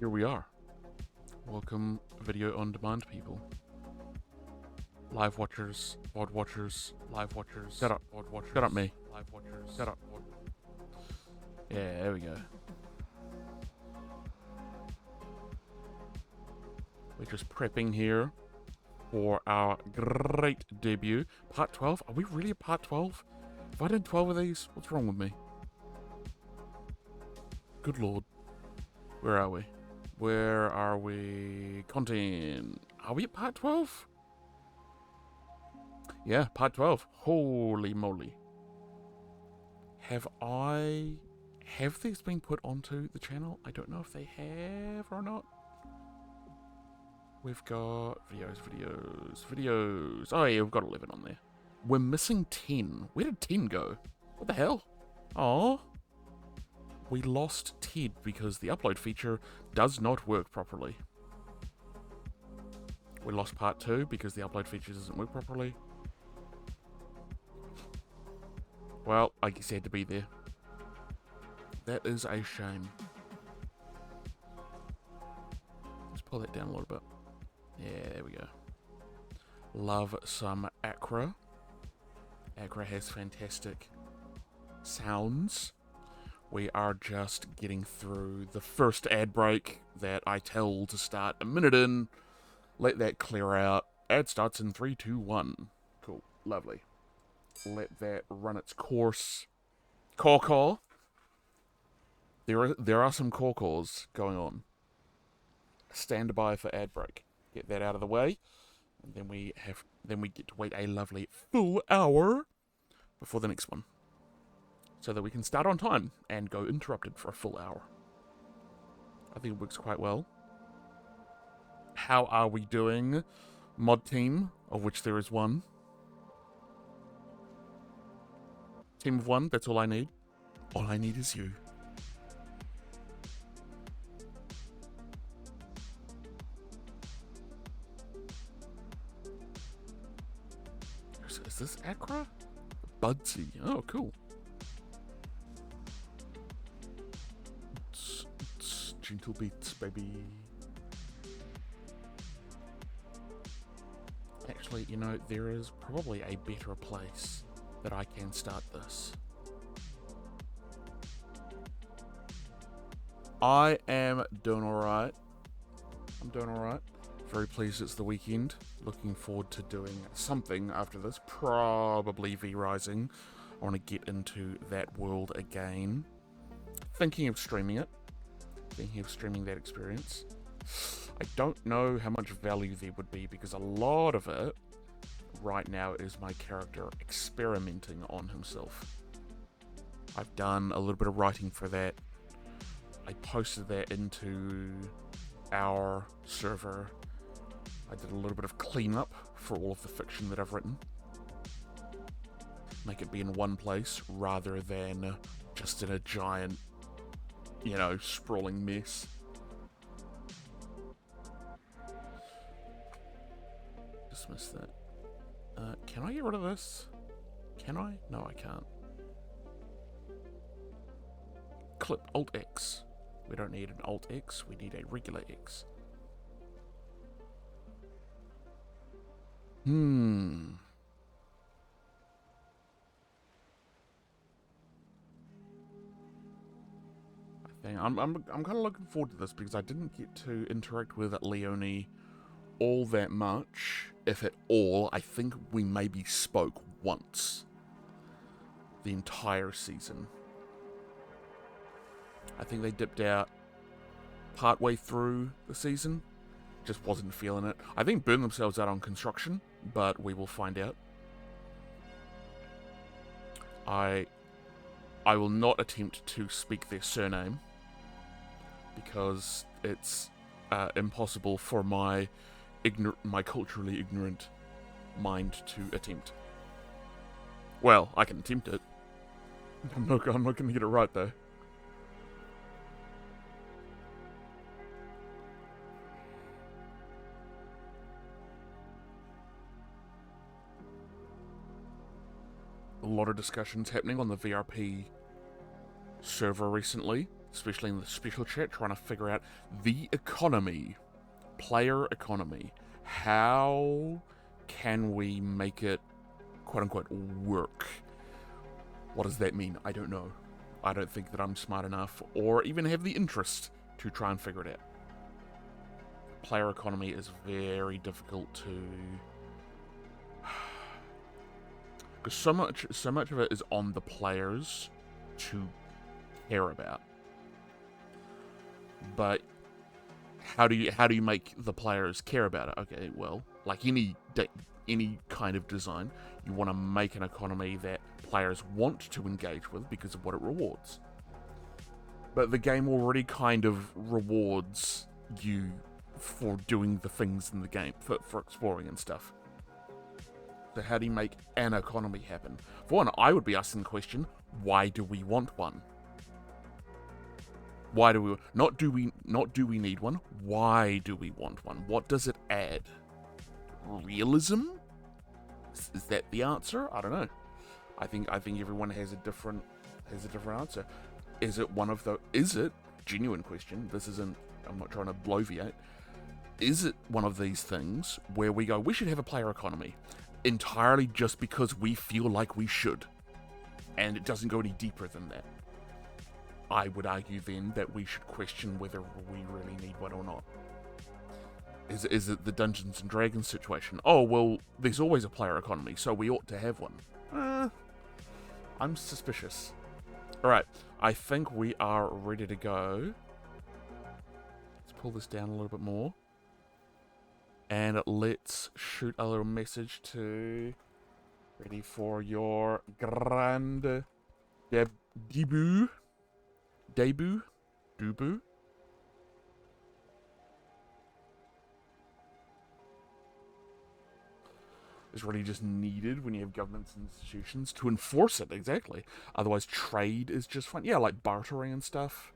Here we are. Welcome, video on demand people. Live watchers, VOD watchers, live watchers. Shut up, VOD watchers. Shut up, me. Live watchers. Shut up, VOD. Yeah, there we go. We're just prepping here for our great debut. Part 12? Are we really at part 12? Have I done 12 of these? What's wrong with me? Good lord. Where are we? Where are we? Content. Are we at part 12? Yeah, part 12. Holy moly. Have these been put onto the channel? I don't know if they have or not. We've got videos. Oh yeah, we've got 11 on there. We're missing 10. Where did 10 go? What the hell? Oh, we lost Ted because the upload feature does not work properly. We lost part 2 because the upload feature doesn't work properly. Well, I guess he had to be there. That is a shame. Let's pull that down a little bit. Yeah, there we go. Love some Acra. Acra has fantastic sounds. We are just getting through the first ad break that I tell to start a minute in. Let that clear out. Ad starts in 3, 2, 1. Cool. Lovely. Let that run its course. Caw. There are some caws going on. Stand by for ad break. Get that out of the way. And then we get to wait a lovely full hour before the next one. So that we can start on time and go interrupted for a full hour. I think it works quite well. How are we doing? Mod team, of which there is one. Team of one, that's all I need. All I need is you. Is this Acra? Budsy. Oh, cool. Gentle beats, baby. Actually, you know, there is probably a better place that I can start this. I am doing alright. I'm doing alright. Very pleased it's the weekend. Looking forward to doing something after this. Probably V-Rising. I want to get into that world again. Thinking of streaming it. Thinking of streaming that experience. I don't know how much value there would be because a lot of it right now is my character experimenting on himself. I've done a little bit of writing for that. I posted that into our server. I did a little bit of cleanup for all of the fiction that I've written. Make it be in one place rather than just in a giant, you know, sprawling mess. Dismiss that. Can I get rid of this? Can I? No, I can't. Clip Alt-X. We don't need an Alt-X, we need a regular X. I'm kind of looking forward to this because I didn't get to interact with Leonie all that much, if at all. I think we maybe spoke once the entire season. I think they dipped out partway through the season. Just wasn't feeling it. I think burned themselves out on construction, but we will find out. I will not attempt to speak their surname because it's impossible for my culturally ignorant mind to attempt. Well, I can attempt it. I'm not going to get it right though. A lot of discussions happening on the VRP server recently especially in the special chat, trying to figure out the economy, player economy. How can we make it, quote unquote, work? What does that mean? I don't know. I don't think that I'm smart enough or even have the interest to try and figure it out. Player economy is very difficult to... because so much of it is on the players to care about. But how do you make the players care about it? Okay, well, like any kind of design, you want to make an economy that players want to engage with because of what it rewards. But the game already kind of rewards you for doing the things in the game, for exploring and stuff. So how do you make an economy happen? For one, I would be asking the question, why do we want one? Why do we not do we need one? Why do we want one? What does it add? Realism? Is that the answer? I don't know. I think everyone has a different answer. Is it genuine question? This isn't, I'm not trying to bloviate. Is it one of these things where we go, we should have a player economy entirely just because we feel like we should, and it doesn't go any deeper than that? I would argue then that we should question whether we really need one or not. Is it the Dungeons and Dragons situation? Oh, well, there's always a player economy, so we ought to have one. I'm suspicious. Alright, I think we are ready to go. Let's pull this down a little bit more. And let's shoot a little message to... ready for your grand debut. Is really just needed when you have governments and institutions to enforce it, exactly. Otherwise, trade is just fun. Yeah, like bartering and stuff.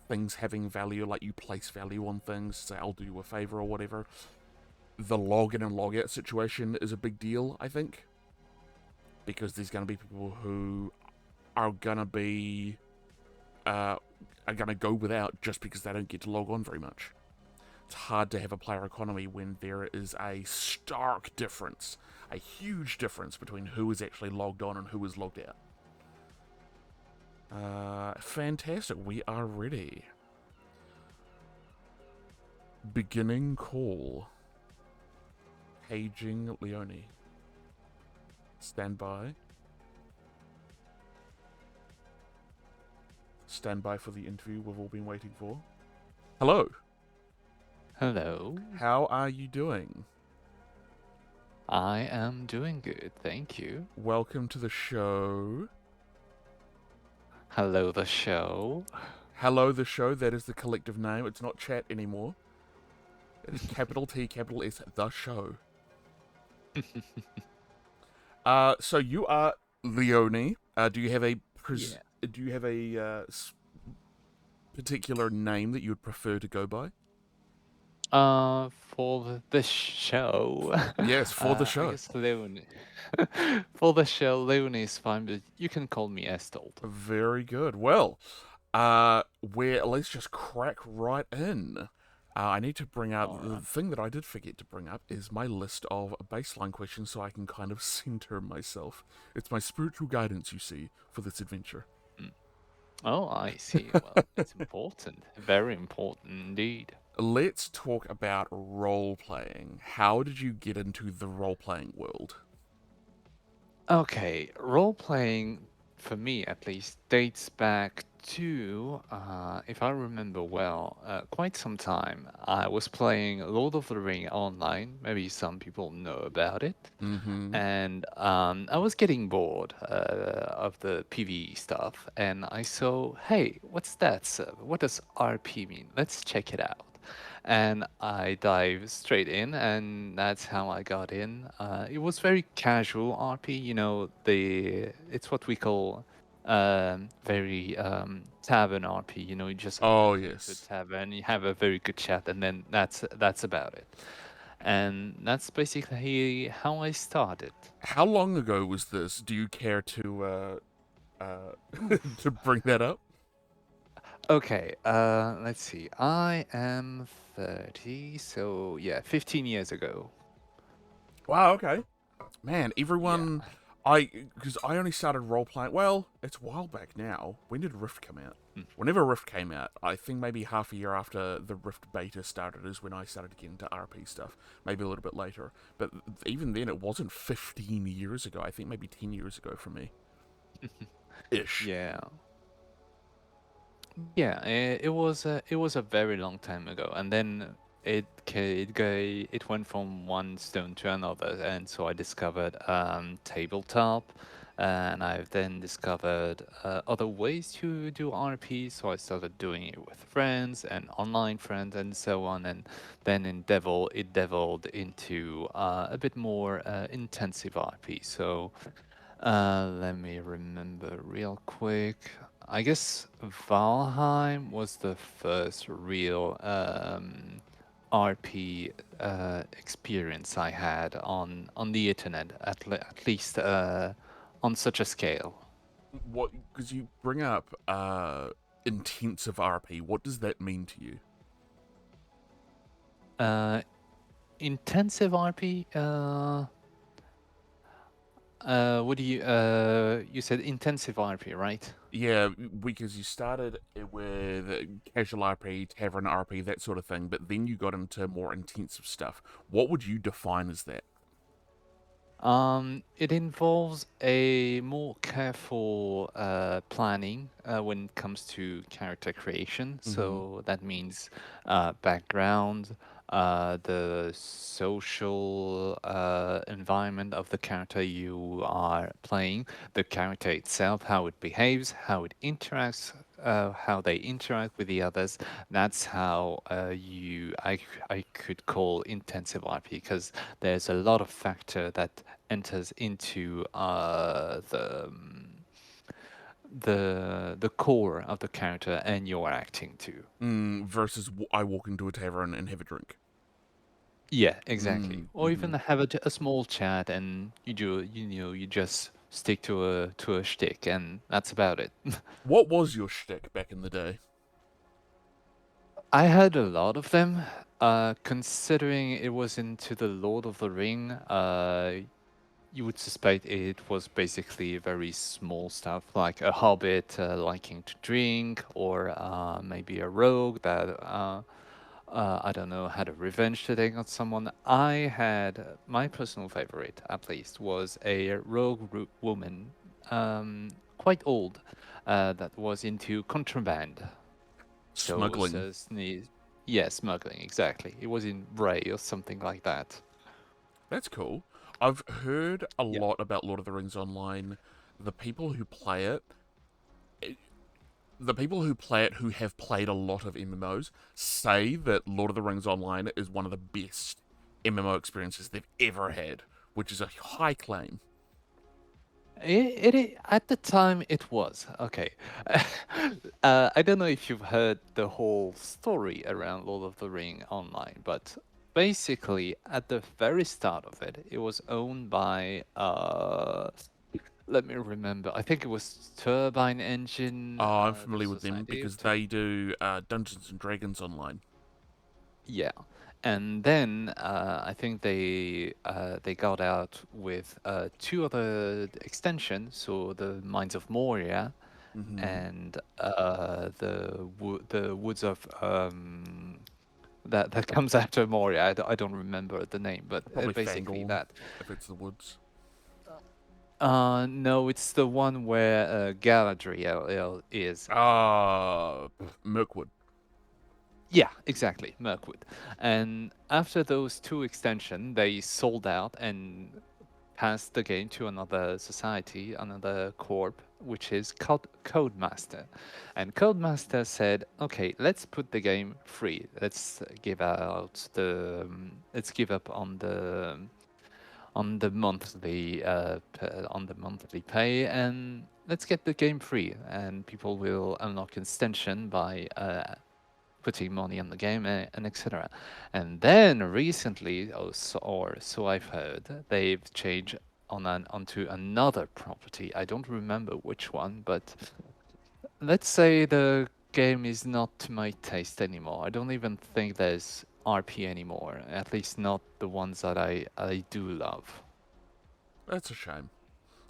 Things having value, like you place value on things, say, I'll do you a favor or whatever. The log in and log out situation is a big deal, I think. Because there's going to be people who are going to be... are going to go without just because they don't get to log on very much. It's hard to have a player economy when there is a stark difference, a huge difference between who is actually logged on and who is logged out. Fantastic, we are ready. Beginning call. Paging Leonie. Stand by. Stand by for the interview we've all been waiting for. Hello. Hello. How are you doing? I am doing good, thank you. Welcome to the show. Hello, the show. Hello, the show. That is the collective name. It's not chat anymore. It is capital T, capital S, the show. So you are Leonie. Do you have a do you have a particular name that you would prefer to go by? For the show. Yes, for the show. I guess Leonie. For the show, Leonie is fine, but you can call me Estold. Very good. Well, let's just crack right in. I need to bring up the thing that I did forget to bring up is my list of baseline questions so I can kind of center myself. It's my spiritual guidance, you see, for this adventure. Oh, I see. Well, it's important. Very important indeed. Let's talk about role-playing. How did you get into the role-playing world? Okay, role-playing, for me at least, dates back to, if I remember well, quite some time. I was playing Lord of the Ring online. Maybe some people know about it. Mm-hmm. And I was getting bored of the PvE stuff, and I saw, hey, what's that server? What does RP mean? Let's check it out. And I dived straight in, and that's how I got in. It was very casual RP, you know, it's what we call very tavern RP. You know, you just Oh, enter yes. into a tavern, you have a very good chat, and then that's about it. And that's basically how I started. How long ago was this? Do you care to to bring that up? Okay, let's see. I am 30, so yeah, 15 years ago. Wow, okay. Man, Yeah. everyone. Because I only started role playing. Well, it's a while back now. When did Rift come out? Mm. Whenever Rift came out, I think maybe half a year after the Rift beta started is when I started to get into RP stuff. Maybe a little bit later. But even then, it wasn't 15 years ago. I think maybe 10 years ago for me. Ish. Yeah. Yeah, it was a very long time ago, and then it went from one stone to another, and so I discovered tabletop, and I've then discovered other ways to do RP. So I started doing it with friends and online friends and so on, and then in Devil it devolved into a bit more intensive RP. So. Let me remember real quick. I guess Valheim was the first real RP experience I had on the internet, at least on such a scale. What? Because you bring up intensive RP. What does that mean to you? Uh, Intensive RP. What do you said intensive RP, right? Yeah, because you started with casual RP, tavern RP, that sort of thing, but then you got into more intensive stuff. What would you define as that? It involves a more careful planning when it comes to character creation. Mm-hmm. So that means background, the social environment of the character you are playing, the character itself, how it behaves, how it interacts, how they interact with the others. That's how I could call intensive RP because there's a lot of factor that enters into the core of the character and your acting too. Versus I walk into a tavern and have a drink. Yeah, exactly. Or Mm-hmm. even have a small chat and you just stick to a shtick and that's about it. What was your shtick back in the day? I had a lot of them. Considering it was into the Lord of the Ring, you would suspect it was basically very small stuff, like a hobbit liking to drink, or maybe a rogue that I don't know had a revenge to take on someone. I had my personal favorite, at least, was a woman, quite old, that was into contraband. So, Smuggling. yeah, smuggling, exactly. It was in Ray or something like that. That's cool. I've heard a Yeah. lot about Lord of the Rings Online. The people who play it, the people who play it who have played a lot of MMOs say that Lord of the Rings Online is one of the best MMO experiences they've ever had, which is a high claim. At the time it was okay. I don't know if you've heard the whole story around Lord of the Ring Online, but basically at the very start of it, it was owned by let me remember. I think it was Turbine Engine, Oh, I'm the familiar with them society. because they do Dungeons and Dragons Online. Yeah, and then I think they got out with two other extensions, so the Mines of Moria Mm-hmm. and the Woods of that comes after Moria. I don't remember the name, but Probably basically Fangorn, that. if it's the woods. No, it's the one where Galadriel is. Ah, Mirkwood. Yeah, exactly, Mirkwood. And after those two extensions, they sold out and passed the game to another society, another corp, which is called Codemaster. And Codemaster said, "Okay, let's put the game free. Let's give up on the monthly pay, and let's get the game free. And people will unlock extension by putting money on the game and etc." And then recently, or so I've heard, they've changed onto another property. I don't remember which one, but let's say the game is not to my taste anymore. I don't even think there's RP anymore. At least not the ones that I do love. That's a shame.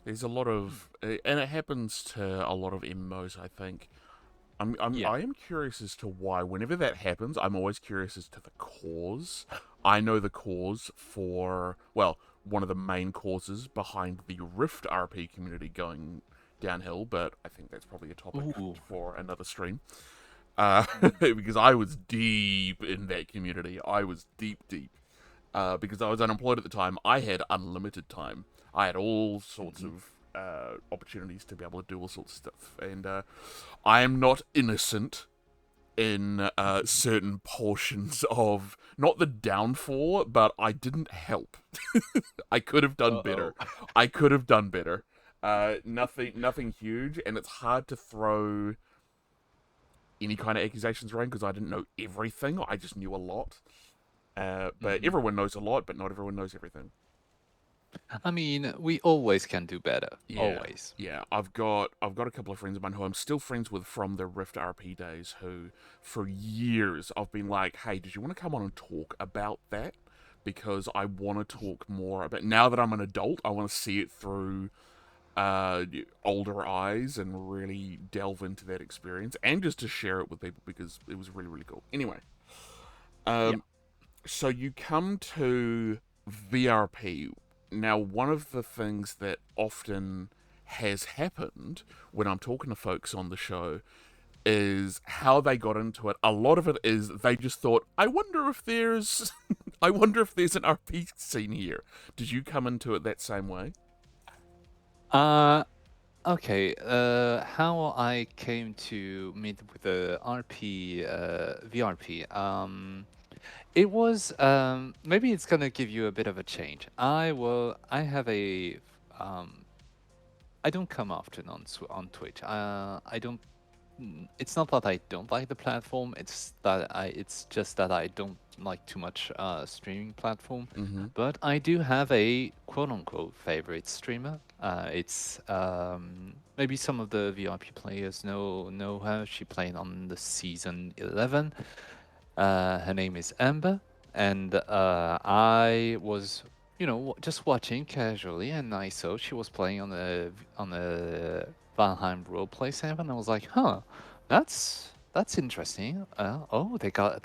There's a lot of, and it happens to a lot of MMOs. I think. Yeah. I am curious as to why. Whenever that happens, I'm always curious as to the cause. I know the cause for, well, one of the main causes behind the Rift RP community going downhill, but I think that's probably a topic Ooh. for another stream. Because I was deep in that community. I was deep. Because I was unemployed at the time. I had unlimited time. I had all sorts Mhm. of opportunities to be able to do all sorts of stuff, and I am not innocent in certain portions of not the downfall, but I didn't help. I could have done better. Uh-oh. I could have done better. Nothing huge, and it's hard to throw any kind of accusations around because I didn't know everything. I just knew a lot. But Mhm. everyone knows a lot, but not everyone knows everything. I mean, we always can do better. Yeah, Always. yeah. I've got a couple of friends of mine who I'm still friends with from the Rift RP days. Who, for years, I've been like, "Hey, did you want to come on and talk about that?" Because I want to talk more about. Now that I'm an adult, I want to see it through older eyes and really delve into that experience and just to share it with people because it was really really cool. Anyway, Yeah. um, so you come to VRP. Now, one of the things that often has happened when I'm talking to folks on the show is how they got into it. A lot of it is they just thought, I wonder if there's I wonder if there's an RP scene here. Did you come into it that same way? Uh okay. How I came to meet with the RP VRP. It was maybe it's gonna give you a bit of a change. I have a um I don't come often on Twitch. I don't. It's not that I don't like the platform. It's just that I don't like too much streaming platform. Mm-hmm. But I do have a quote unquote favorite streamer. It's maybe some of the VIP players know her. She played on the season 11. Her name is Amber, and I was, just watching casually, and I saw she was playing on the Valheim roleplay server, and I was like, huh, that's interesting. Oh, they got,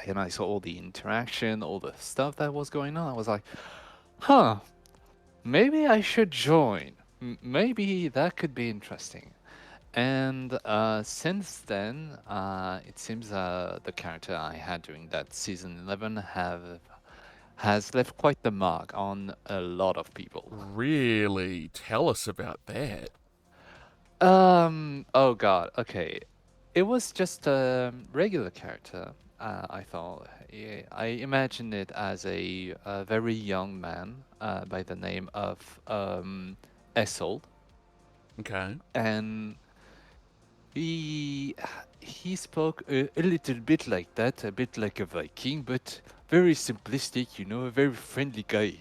and I saw all the interaction, all the stuff that was going on. I was like, huh, maybe I should join. Maybe that could be interesting. And since then, it seems the character I had during that season 11 has left quite the mark on a lot of people. Really? Tell us about that. Oh God, okay. It was just a regular character. I thought. Yeah, I imagined it as a very young man by the name of Essel, Okay. and He he spoke a little bit like that, a bit like a Viking, but very simplistic, a very friendly guy.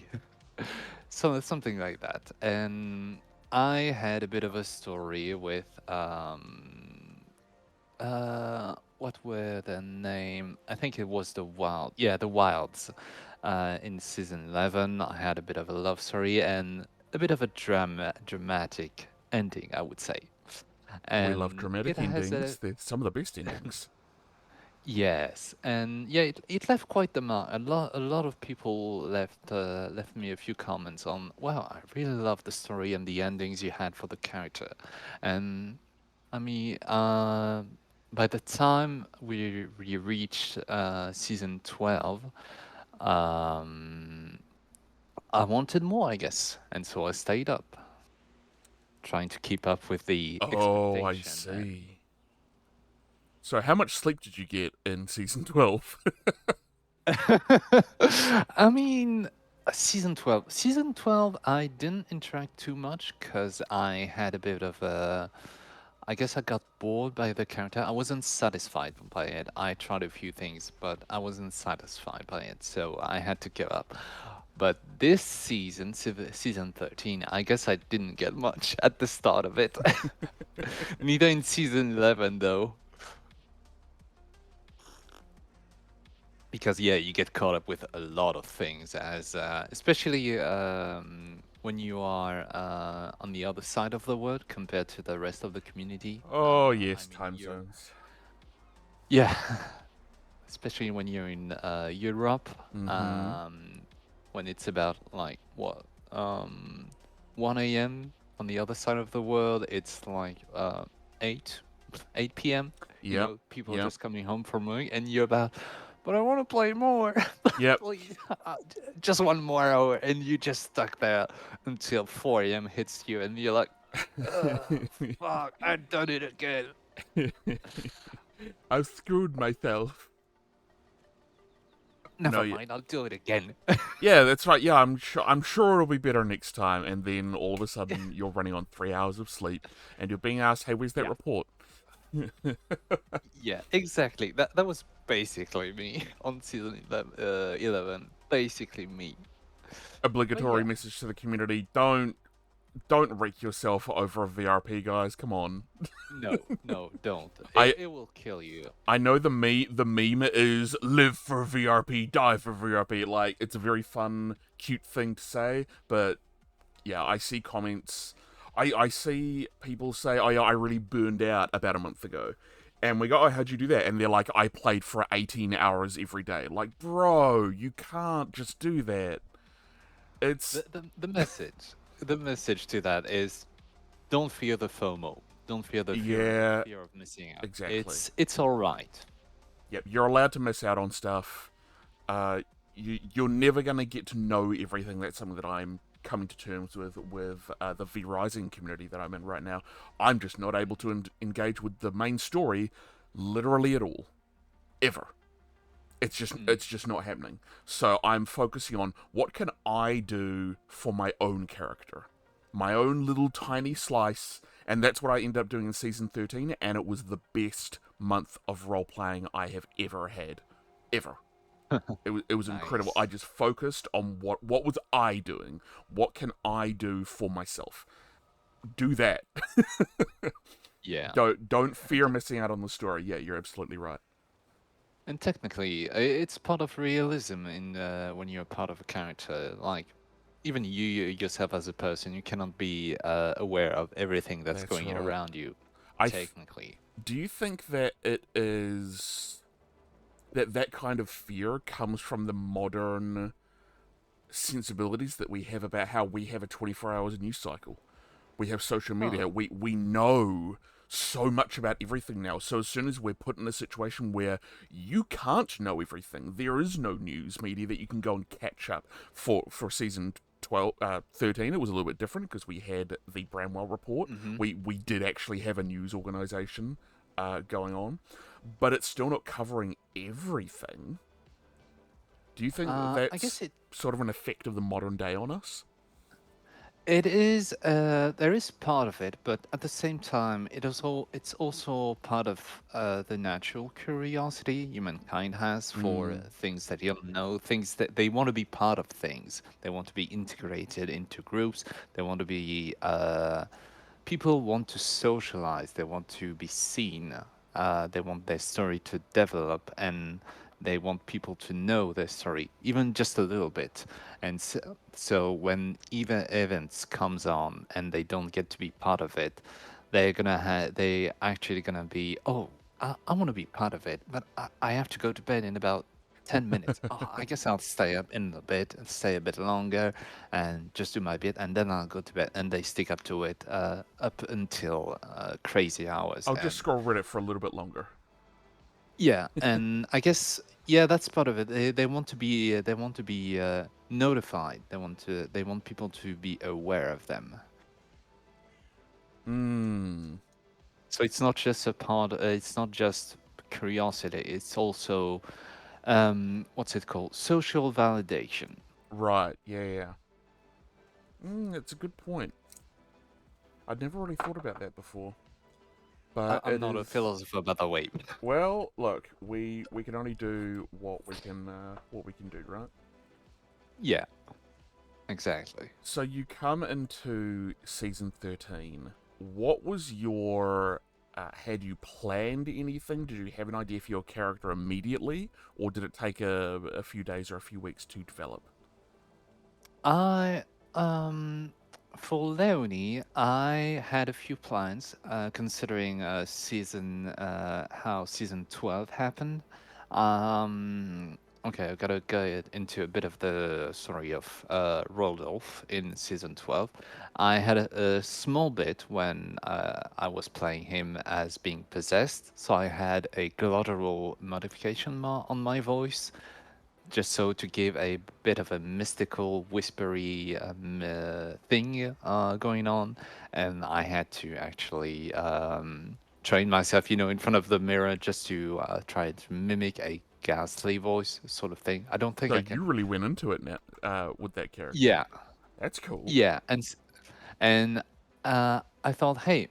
So something like that. And I had a bit of a story with what were the name? I think it was the Wild. Yeah, the Wilds. In season 11, I had a bit of a love story and a bit of a dramatic ending, I would say. We love And it dramatic has endings. a They're some of the best endings. yes, and yeah, it left quite the mark. A lot of people left me a few comments on, wow, I really love the story and the endings you had for the character. And I mean, by the time we reached season 12, um, I wanted more, I guess, and so I stayed up, trying to keep up with the Oh, I expectation. see. So, how much sleep did you get in season 12? I mean, season 12. Season 12, I didn't interact too much because I had a bit of a. I guess I got bored by the character. I wasn't satisfied by it. I tried a few things, but I wasn't satisfied by it, so I had to give up. But this season, season 13, I guess I didn't get much at the start of it. Neither in season 11, though. because yeah, you get caught up with a lot of things as especially when you are on the other side of the world compared to the rest of the community. Oh I yes, mean, time you're zones. yeah, especially when you're in Europe, Mm-hmm. um, when it's about like what 1 a.m. on the other side of the world, it's like 8 8 p.m. You Yep. know, people are Yep. just coming home from work, and you're about, but I want to play more. Yep. Please, just 1 more hour, and you just stuck there until 4 a.m. hits you, and you're like, fuck, I've done it again. I've screwed myself. No, Never yeah. mind, I'll do it again. Yeah, that's right. Yeah, I'm sure it'll be better next time. And then all of a sudden, you're running on 3 hours of sleep, and you're being asked, "Hey, where's that Yeah. report?" Yeah, exactly. That was basically me on season 11. Basically me. But Obligatory yeah, message to the community: don't wreck yourself over a VRP, guys. Come on. no, no, don't. I It will kill you. I know the meme is live for VRP, die for VRP. Like, it's a very fun, cute thing to say, but yeah, I see comments. I see people say, "Oh yeah, I really burned out about a month ago," and we go, "Oh, how'd you do that?" And they're like, "I played for 18 hours every day." Like, bro, you can't just do that. It's The message to that is don't fear the FOMO. Don't fear the yeah, fear of missing out. exactly. It's all right. Yep, you're allowed to miss out on stuff. Uh, you're never gonna get to know everything. That's something that I'm coming to terms with the V Rising community that I'm in right now. I'm just not able to engage with the main story literally at all, ever. Mm. It's just not happening. So I'm focusing on what can I do for my own character, my own little tiny slice, and that's what I ended up doing in season 13. And it was the best month of role playing I have ever had, ever. It was incredible. I Nice. just focused on what was I doing? What can I do for myself? Do that. Yeah. Don't And fear missing out on the story. Yeah, you're absolutely right. And technically, it's part of realism in when you're part of a character. Like, even you yourself as a person, you cannot be aware of everything that's That's going right. around you. I th- Technically, do you think that it is that kind of fear comes from the modern sensibilities that we have about how we have a 24 hours news cycle? We have social media. oh, We know so much about everything now. So as soon as we're put in a situation where you can't know everything, there is no news media that you can go and catch up for season 12, 13. It was a little bit different because we had the Bramwell report. hmm We did actually have a news organization going on, but it's still not covering everything. Do you think I guess that's sort of an effect of the modern day on us? it is. There is part of it, but at the same time, it's also part of the natural curiosity humankind has for Mm, things that you don't know, things that they want to be part of things. They want to be integrated into groups. They want to be. People want to socialize. They want to be seen. They want their story to develop, and they want people to know their story, even just a little bit. And so when events comes on and they don't get to be part of it, they actually gonna be, oh, I want to be part of it, but I have to go to bed in about 10 minutes. Oh, I guess I'll stay up in a bit and stay a bit longer and just do my bit, and then I'll go to bed. And they stick up to it up until crazy hours. I'll just And scroll Reddit for a little bit longer. yeah, and I guess yeah, that's part of it. They want to be notified. They want people to be aware of them. Hmm. So it's not just a part. It's not just curiosity. It's also what's it called? Social validation. Right. Yeah. Yeah. It's a good point. I'd never really thought about that before, but I'm it not a is. philosopher, by the way. Well, look, we can only do what we can do, right? Yeah, exactly. So you come into season 13. What was your had you planned anything? Did you have an idea for your character immediately, or did it take a few days or a few weeks to develop? I um for Leonie, I had a few plans considering season how season 12 happened. Okay, I've got to go into a bit of the story of Rodolph in season 12. I had a small bit when I was playing him as being possessed, so I had a guttural modification on my voice just so to give a bit of a mystical, whispery thing going on, and I had to actually train myself, in front of the mirror just to try to mimic a ghastly voice, sort of thing. I don't think So I you can. really went into it now with that character. Yeah, That's cool. yeah, and I thought, hey,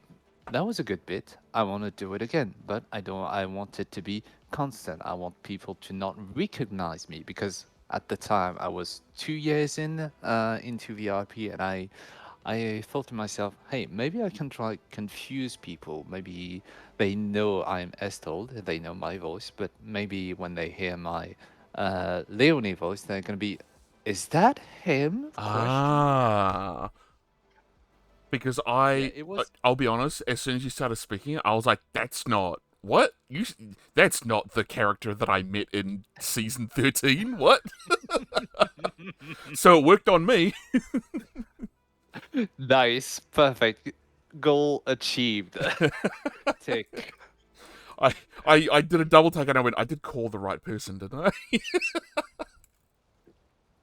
that was a good bit. I want to do it again, but I don't. I want it to be constant. I want people to not recognize me because at the time I was 2 years into VRP, and I thought to myself, hey, maybe I can try confuse people. Maybe they know I'm Estold, they know my voice, but maybe when they hear my Leonie voice, they're gonna be, is that him? Question mark. Ah, because Yeah, it was. I'll be honest. As soon as you started speaking, I was like, "That's not what you. That's not the character that I met in season 13. What?" So it worked on me. Nice, perfect. Goal achieved. Tick. I, I did a double take and I went, I did call the right person, didn't I?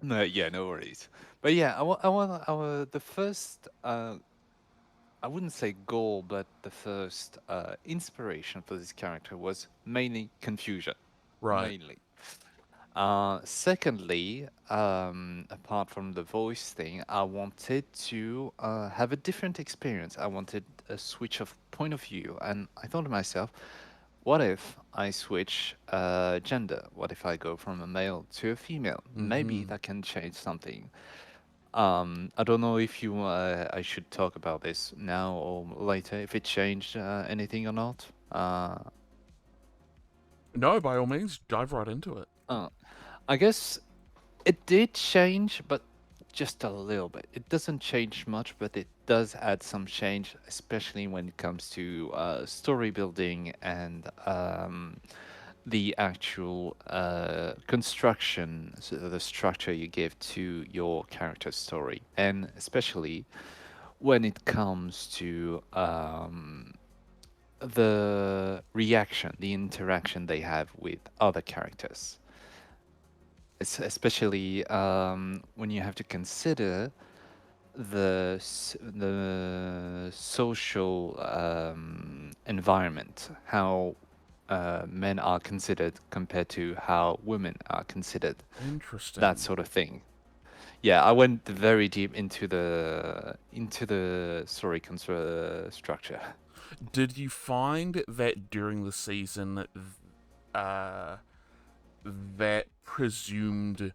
No, yeah, no worries. But yeah, the first, I wouldn't say goal, but the first inspiration for this character was mainly confusion. Right. Mainly. Secondly, apart from the voice thing, I wanted to have a different experience. I wanted a switch of point of view, and I thought to myself, what if I switch gender? What if I go from a male to a female? Maybe Mm-hmm. that can change something. I don't know if I should talk about this now or later, if it changed anything or not. No, by all means, dive right into it. Uh, I guess it did change, but just a little bit. It doesn't change much, but it does add some change, especially when it comes to story building and the actual construction, so the structure you give to your character's story, and especially when it comes to the reaction, the interaction they have with other characters. Especially when you have to consider the social environment, how men are considered compared to how women are considered, that Interesting. sort of thing. Yeah, I went very deep into the story structure. Did you find that during the season, uh, that presumed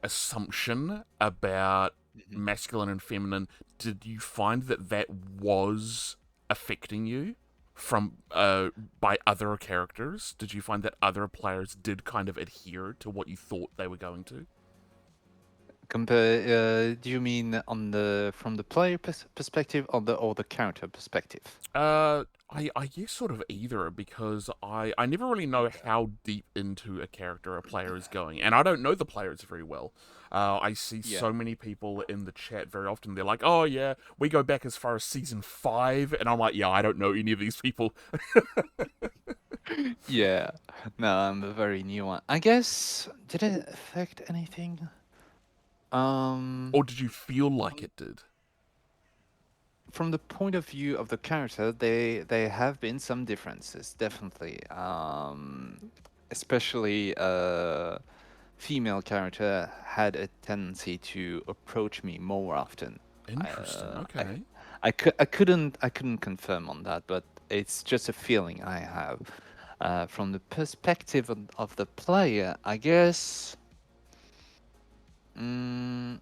assumption about Mhm. masculine and feminine, did you find that that was affecting you from by other characters? Did you find that other players did kind of adhere to what you thought they were going to? Compare, do you mean on the from the player perspective or the character perspective? I guess sort of either because I never really know Okay. how deep into a character a player is going, and I don't know the players very well. I see Yeah. so many people in the chat very often. They're like, "Oh yeah, we go back as far as season 5," and I'm like, "Yeah, I don't know any of these people." Yeah. No, I'm a very new one. I guess did it affect anything? Um, Or did you feel like it did? from the point of view of the character, they have been some differences, definitely. Especially female character had a tendency to approach me more often. I, Interesting. uh, I, Okay. I couldn't confirm on that, but it's just a feeling I have. From the perspective of the player, I guess. Mm,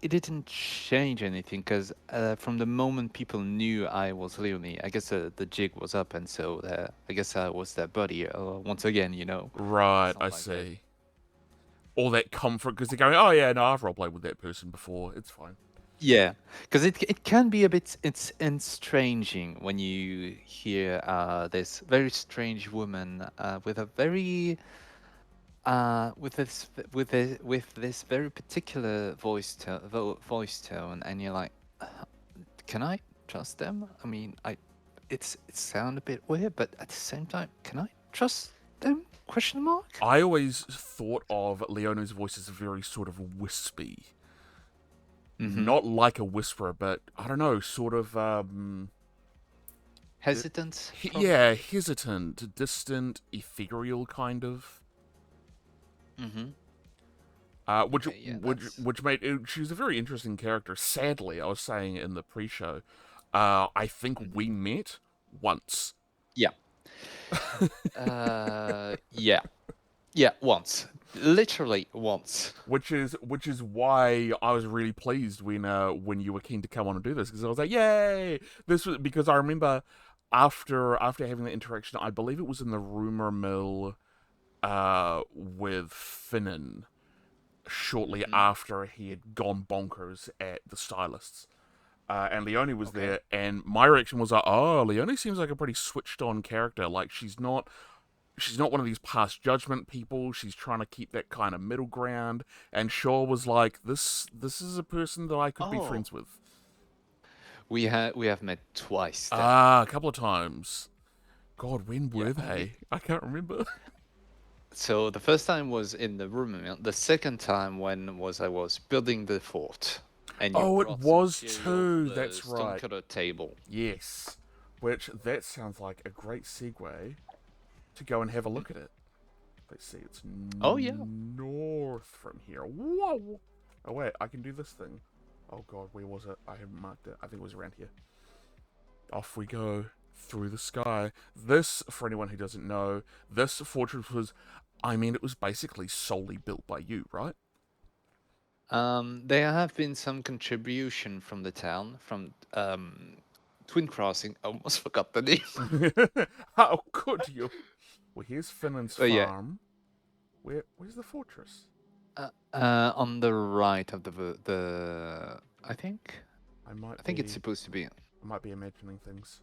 it didn't change anything because from the moment people knew I was Leonie, I guess the jig was up, and so I guess I was their buddy once again, Right, I something like that. see. All that comfort because they're going, oh yeah, no, I've roleplayed with that person before. It's fine. Yeah, because it can be a bit it's estranging when you hear this very strange woman with a very with this very particular voice tone, and you're like, can I trust them? I mean, it sound a bit weird, but at the same time, can I trust them? Question mark. I always thought of Leono's voice as very sort of wispy. Mm-hmm. Not like a whisperer, but I don't know, sort of Hesitant, yeah, probably. hesitant, distant, ethereal kind of. Mm-hmm. Which Okay, yeah, which that's. which made she was a very interesting character. Sadly, I was saying in the pre-show, I think Mhm. we met once. Yeah. Yeah. Yeah, once. Literally once. Which is why I was really pleased when you were keen to come on and do this because I was like, yay! This was because I remember after having the interaction, I believe it was in the rumor mill with Finnan shortly Hmm. after he had gone bonkers at the stylists. And Leonie was Okay. there, and my reaction was like, "Oh, Leonie seems like a pretty switched-on character. Like she's not one of these past judgment people. She's trying to keep that kind of middle ground." And Shaw was like, "This is a person that I could be Oh, friends with." we have met twice then. Ah, a couple of times. God, when Yeah. were they? I can't remember. So the first time was in the room. The second time when I was building the fort, and you Oh, it brought some was material for too. the That's right. stonecutter table. Yes. Which that sounds like a great segue to go and have a Hmm. look at it. Let's see, it's Oh yeah. north from here. Whoa! Oh wait, I can do this thing. Oh god, where was it? I haven't marked it. I think it was around here. Off we go through the sky. This, for anyone who doesn't know, this fortress was, I mean, it was basically solely built by you, right? There have been some contribution from the town, from Twin Crossing. I almost forgot the name. How could you? Well, here's Finnan's But yeah, farm. Where's the fortress? on the right of the I think I might it's be supposed to be. I might be imagining things.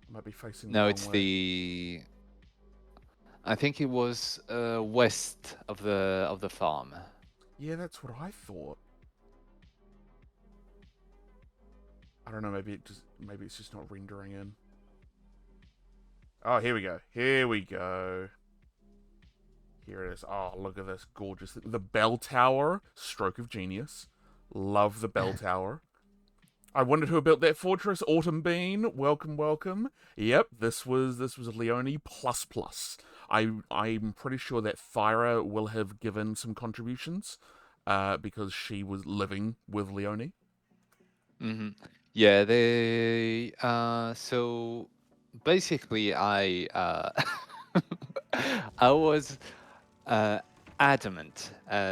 I might be facing the No, wrong it's way. the. I think it was west of the farm. Yeah, that's what I thought. I don't know. Maybe it's just not rendering in. Oh, here we go. Here we go. Here it is. Oh, look at this gorgeous thing. The bell tower, stroke of genius. Love the bell tower. I wondered who built that fortress. Autumn Bean, welcome, welcome. Yep, this was Leonie plus plus. I'm pretty sure that Thyra will have given some contributions, because she was living with Leonie. Hmm. Yeah, they. So basically, I was uh, adamant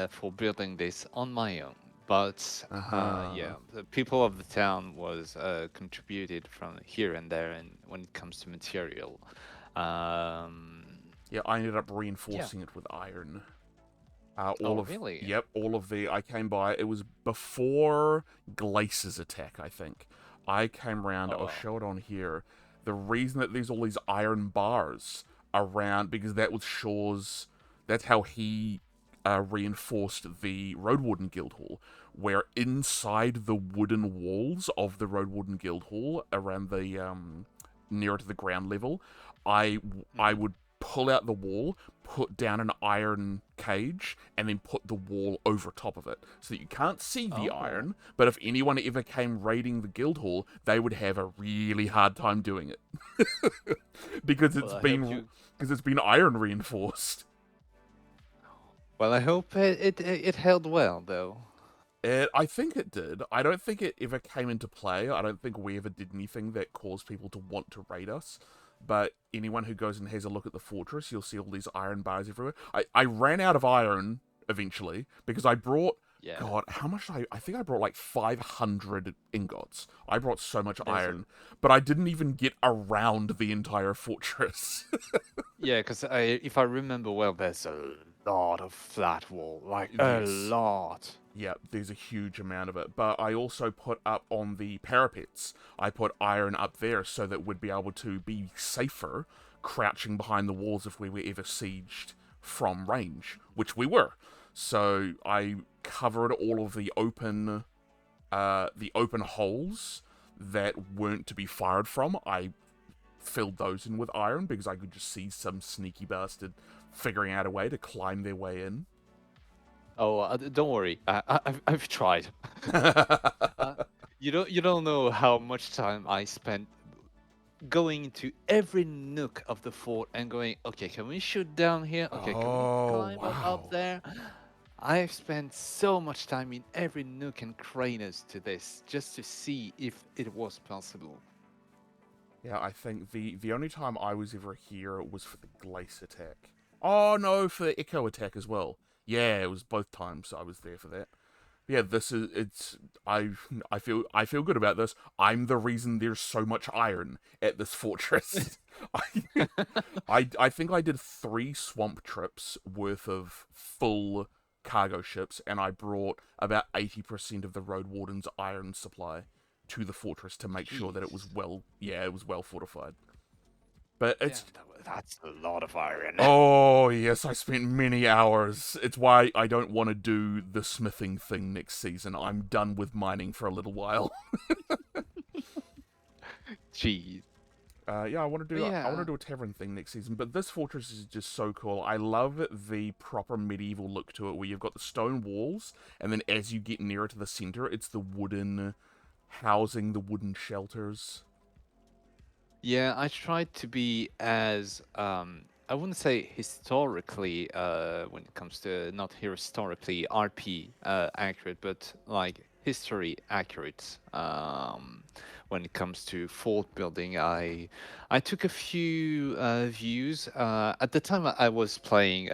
for building this on my own, but Uh huh. yeah, the people of the town was contributed from here and there, and when it comes to material, um, Yeah, I ended up yeah. reinforcing it with iron. Oh, really? All of the I came by. It was before Glace's attack, I think. I came around. Oh I'll well. show it on here. The reason that there's all these iron bars around because that was Shaw's. That's how he reinforced the Road Warden Guild Hall, where inside the wooden walls of the Road Warden Guild Hall, around the nearer to the ground level, I I Hmm. would pull out the wall, put down an iron cage, and then put the wall over top of it so that you can't see the Oh, iron. But if anyone ever came raiding the guild hall, they would have a really hard time doing it because well, I hope you. it's been iron reinforced. Well, I hope it held well, though. I think it did. I don't think it ever came into play. I don't think we ever did anything that caused people to want to raid us. But anyone who goes and has a look at the fortress, you'll see all these iron bars everywhere. I ran out of iron eventually because I brought Yeah, God, how much I think I brought like 500 ingots. I brought so much there's a iron, but I didn't even get around the entire fortress. yeah, because if I remember well, there's a lot of flat wall, like a Yes. lot. Yeah, there's a huge amount of it. But I also put up on the parapets, I put iron up there so that we'd be able to be safer crouching behind the walls if we were ever sieged from range, which we were. So I covered all of the open holes that weren't to be fired from. I filled those in with iron because I could just see some sneaky bastard figuring out a way to climb their way in. Oh, don't worry, I've tried. Uh, you don't know how much time I spent going into every nook of the fort and going, okay, can we shoot down here? Okay, can we Oh, climb up wow. there? I've spent so much time in every nook and crannies to this just to see if it was possible. Yeah, I think the only time I was ever here was for the Glace attack. Oh no, for the Echo attack as well. Yeah, it was both times I was there for that. Yeah, this is it's I feel good about this. I'm the reason there's so much iron at this fortress. I I think I did 3 swamp trips worth of full cargo ships, and I brought about 80% of the Road Warden's iron supply to the fortress to make sure that it was Jeez. it was well fortified. But it's Damn, that's a lot of iron. oh yes, I spent many hours. It's why I don't want to do the smithing thing next season. I'm done with mining for a little while. Jeez. Yeah, But I want to yeah. do a tavern thing next season. But this fortress is just so cool. I love the proper medieval look to it, where you've got the stone walls, and then as you get nearer to the center, it's the wooden housing, the wooden shelters. Yeah, I tried to be as I wouldn't say historically when it comes to not historically RP accurate, but like history accurate when it comes to fort building. I took a few views at the time. I was playing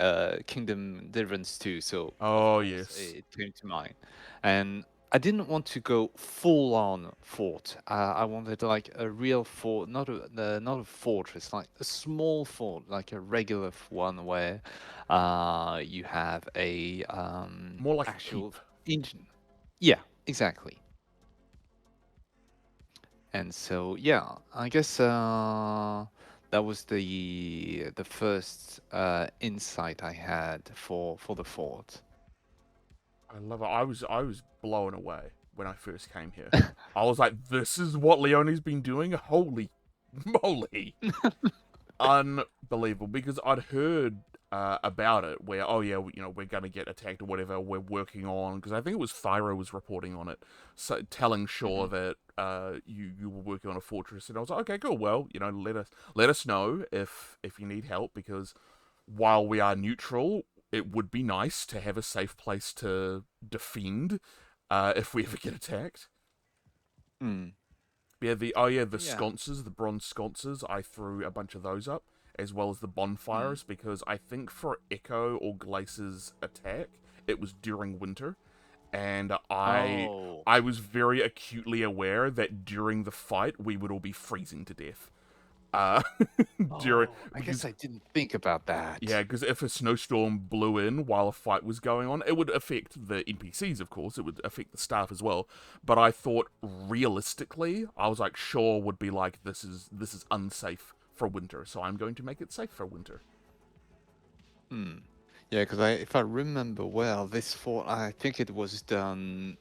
Kingdom Deliverance 2, so of Oh course yes. it came to mind, and I didn't want to go full on fort. I wanted like a real fort, not a fortress, like a small fort, like a regular one where you have a More like a actual keep. engine. Yeah, exactly. And so yeah, I guess that was the first insight I had for the fort. I love it. I was blown away when I first came here. I was like, this is what Leonie's been doing? Holy moly. Unbelievable. Because I'd heard about it where, oh yeah, we're going to get attacked or whatever. We're working on, because I think it was Thyro was reporting on it, so telling Shaw Hmm. that you were working on a fortress. And I was like, okay, cool. Well, let us know if you need help, because while we are neutral, it would be nice to have a safe place to defend if we ever get attacked. Hmm. Yeah, the Yeah. sconces, the bronze sconces, I threw a bunch of those up, as well as the Hmm. bonfires, because I think for Echo or Glace's attack, it was during winter, and I Oh. I was very acutely aware that during the fight we would all be freezing to death. Uh, during Oh, I guess because I didn't think about Yeah, that. because if a snowstorm blew in while a fight was going on, it would affect the NPCs, of course. It would affect the staff as well. But I thought realistically, I was like, Shaw would be like, this is unsafe for winter, so I'm going to make it safe for winter. Hmm. Yeah, because if I remember well, this fort, I think it was done,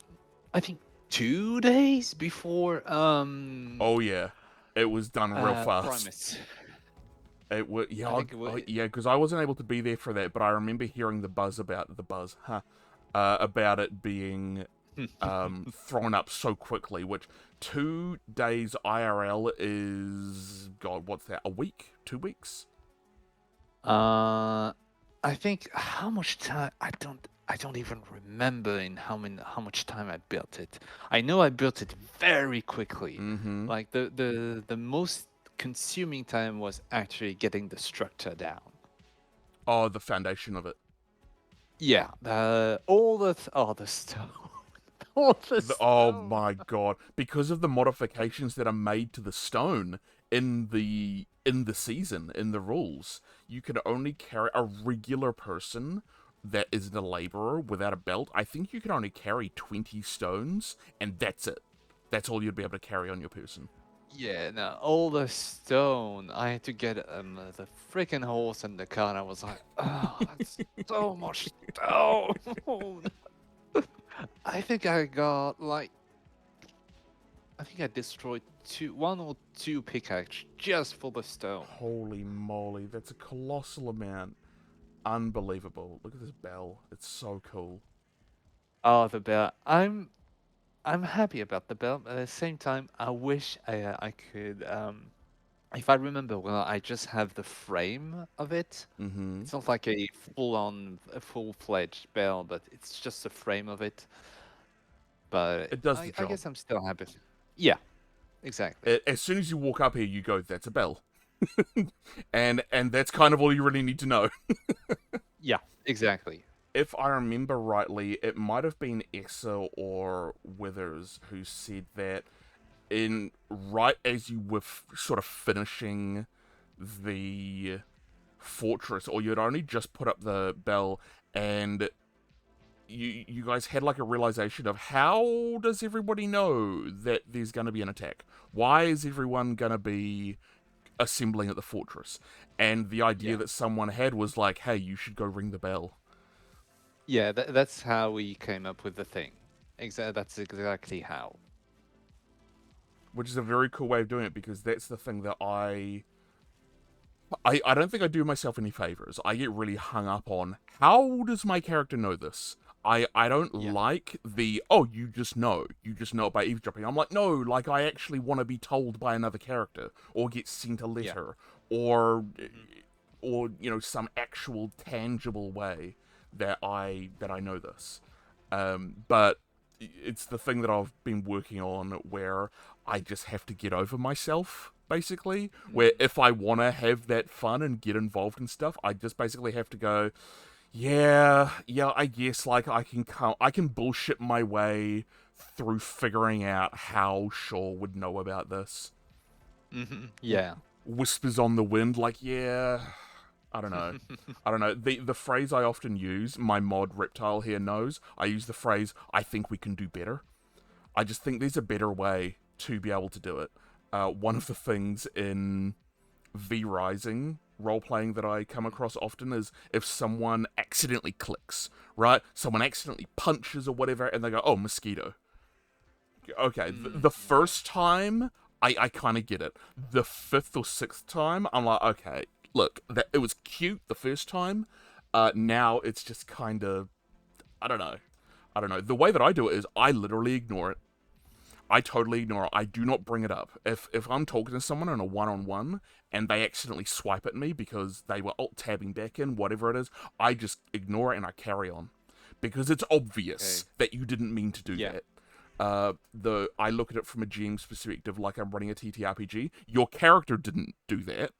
I think 2 days before Oh yeah, it was done real fast. Primus. It was I think it was. yeah, because I wasn't able to be there for that, but I remember hearing the buzz, about it being thrown up so quickly, which 2 days IRL is, God, what's that? A week? 2 weeks? uh, I think how much time? I don't even remember in how much time I built it. I know I built it very quickly. Mm-hmm. Like the most consuming time was actually getting the structure down. Oh, the foundation of it. Yeah, the stone, all the Oh stone. my god! Because of the modifications that are made to the stone in the season in the rules, you can only carry a regular person that isn't a laborer without a belt. I think you can only carry 20 stones, and that's it. That's all you'd be able to carry on your person. Yeah, no, all the stone. I had to get the freaking horse and the car. And I was like, oh, that's so much stone. I think I got like, I think I destroyed one or two pickaxe just for the stone. Holy moly, that's a colossal amount. Unbelievable. Look at this bell. It's so cool. Oh, the bell. I'm happy about the bell, but at the same time, I wish I could. If I remember well, I just have the frame of it. Mm-hmm. It's not like a a full-fledged bell, but it's just the frame of it. But It does the I job. guess I'm still happy. Yeah, exactly. As soon as you walk up here, you go, "That's a bell," and that's kind of all you really need to know. Yeah, exactly. If I remember rightly, it might have been Essa or Withers who said that in right as you were sort of finishing the fortress, or you'd only just put up the bell, and you guys had like a realization of how does everybody know that there's going to be an attack? Why is everyone going to be assembling at the fortress? And the idea Yeah, that someone had was like, hey, you should go ring the bell. yeah. That's how we came up with the thing. That's exactly how. Which is a very cool way of doing it, because that's the thing that I don't think I do myself any favors. I get really hung up on how does my character know this? I don't Yeah, like the oh you just know it by eavesdropping. I'm like no, like I actually want to be told by another character or get sent a yeah. letter or Hmm. some actual tangible way that I know this. But it's the thing that I've been working on where I just have to get over myself, basically. Where Hmm. if I want to have that fun and get involved in stuff, I just basically have to go, yeah, I guess like I can bullshit my way through figuring out how Shaw would know about this. Hmm. Yeah. Whispers on the wind, like, yeah, I don't know. I don't know. The phrase I often use, my mod reptile here knows, I use the phrase, I think we can do better. I just think there's a better way to be able to do it. One of the things in V Rising role playing that I come across often is if someone accidentally clicks, right? Someone accidentally punches or whatever, and they go, oh, mosquito. Okay, the Yeah. first time, I kind of get it. The fifth or sixth time, I'm like, okay, look, it was cute the first time. Now it's just kind of, I don't know. I don't know. The way that I do it is I literally ignore it. I totally ignore it. I do not bring it up. If I'm talking to someone in a one-on-one and they accidentally swipe at me because they were alt tabbing back in, whatever it is, I just ignore it and I carry on because it's Okay. obvious that you didn't mean to do Yeah. that. The I look at it from a GM's perspective, like I'm running a TTRPG. Your character didn't do that.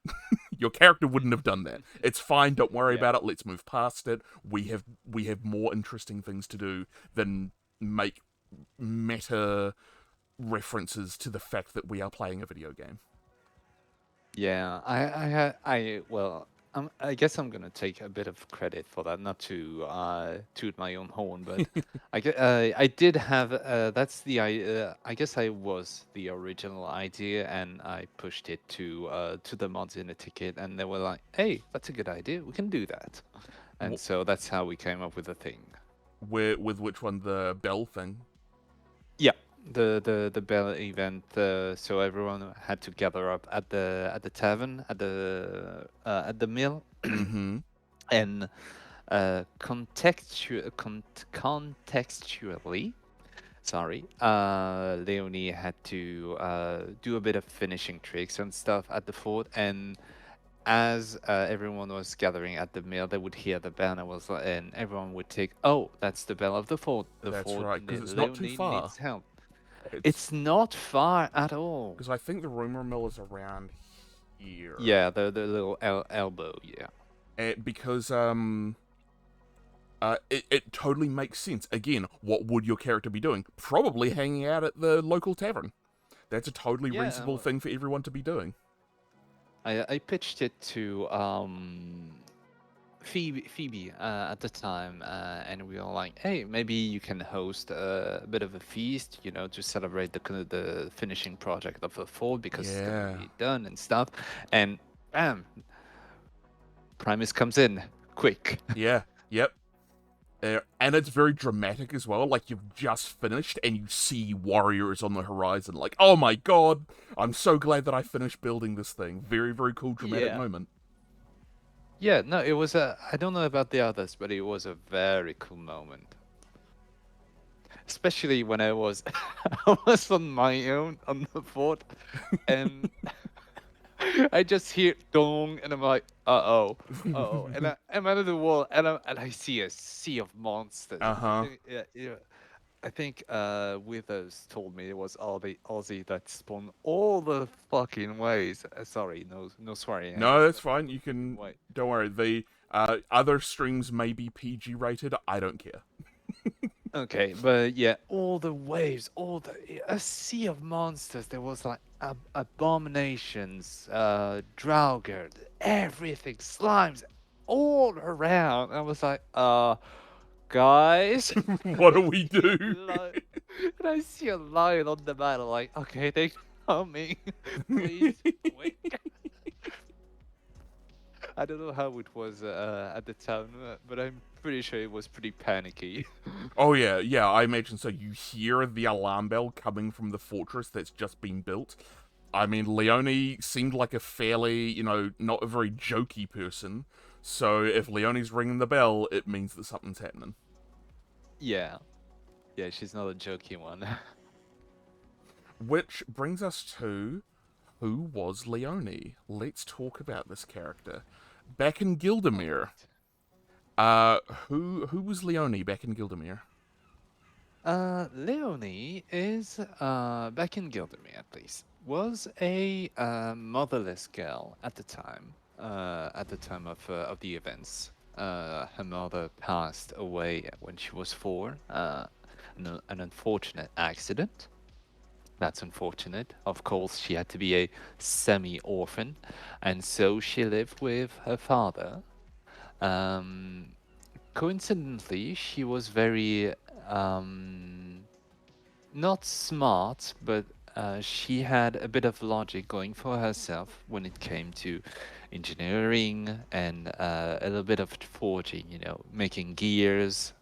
Your character wouldn't have done that. It's fine. Don't worry Yeah. about it. Let's move past it. We have more interesting things to do than make meta references to the fact that we are playing a video game. Yeah, well, I guess I'm gonna take a bit of credit for that, not to toot my own horn, but I did have I guess I was the original idea, and I pushed it to the mods in the ticket, and they were like, "Hey, that's a good idea. We can do that," and so that's how we came up with the thing. With which one, the bell thing? Yeah, the bell event. So everyone had to gather up at the tavern at the mill, Mm-hmm. and contextually, sorry, Leonie had to do a bit of finishing tricks and stuff at the fort, and as everyone was gathering at the mill, they would hear the bell, and and everyone would take, oh, that's the bell of the fort. The That's fort, right, because it's not too Leonie far. needs help. It's It's not far at all. because I think the rumor mill is around here. Yeah, the little elbow. Yeah. Because It totally makes sense. Again, what would your character be doing? Probably hanging out at the local tavern. That's a totally Yeah, reasonable thing for everyone to be doing. I pitched it to Phoebe at the time, and we were like, "Hey, maybe you can host a bit of a feast, you know, to celebrate the finishing project of the fort because it's gonna Yeah. be done and stuff." And bam, Primus comes in quick. Yeah. Yep. And it's very dramatic as well. Like you've just finished and you see warriors on the horizon. Like, oh my god, I'm so glad that I finished building this thing. Very, very cool, dramatic Yeah. moment. Yeah, no, it was a. I don't know about the others, but it was a very cool moment. Especially when I was, I was on my own on the fort, and I just hear dong, and I'm like, and I'm out of the wall, and I see a sea of monsters. Uh huh. Yeah, yeah. I think Withers told me it was all the Aussie that spawned all the fucking ways. Sorry, no swearing. No, that's But fine. You can. wait. Don't worry. The other streams may be PG rated. I don't care. Okay, but yeah, all the waves, a sea of monsters. There was like abominations, Draugr, everything, slimes, all around. I was like, guys, What do we do? and I see a lion on the map. I'm like, okay, they coming, please, quick. I don't know how it was at the time, but I'm pretty sure it was pretty panicky. Oh yeah, yeah. I imagine so. You hear the alarm bell coming from the fortress that's just been built. I mean, Leonie seemed like a fairly, not a very jokey person. So if Leonie's ringing the bell, it means that something's happening. Yeah. Yeah, she's not a jokey one. Which brings us to who was Leonie? Let's talk about this character. Back in All Gildemere, right. who was Leonie back in Gildemere? Leonie is, back in Gildemere at least, was a motherless girl at the time of the events. Her mother passed away when she was 4, an unfortunate accident. That's unfortunate. Of course, she had to be a semi-orphan, and so she lived with her father. Um, Coincidentally, she was very not smart, but she had a bit of logic going for herself when it came to engineering and a little bit of forging, making gears,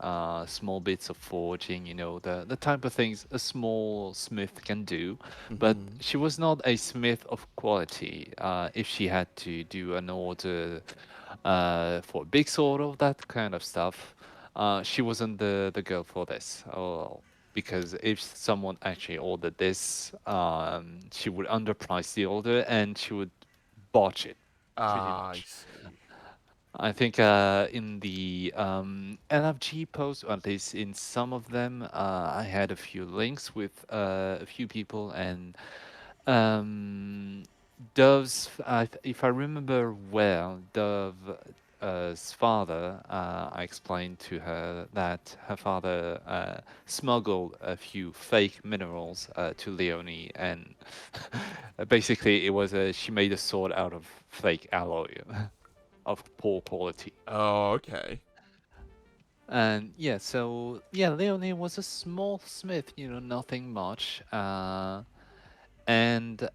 small bits of forging, the type of things a small smith can do. But Mm-hmm. she was not a smith of quality. If she had to do an order for a big sword or that kind of stuff, she wasn't the girl for this. Oh, because if someone actually ordered this, she would underprice the order and she would botch it pretty Ah, I much. see. I think in the LFG posts, or at least in some of them, I had a few links with a few people, and um, Dove's, if I remember well, Dove's father, I explained to her that her father smuggled a few fake minerals to Leonie, and basically it was she made a sword out of fake alloy of poor quality. Oh, okay. And yeah, so yeah, Leonie was a small smith, nothing much. And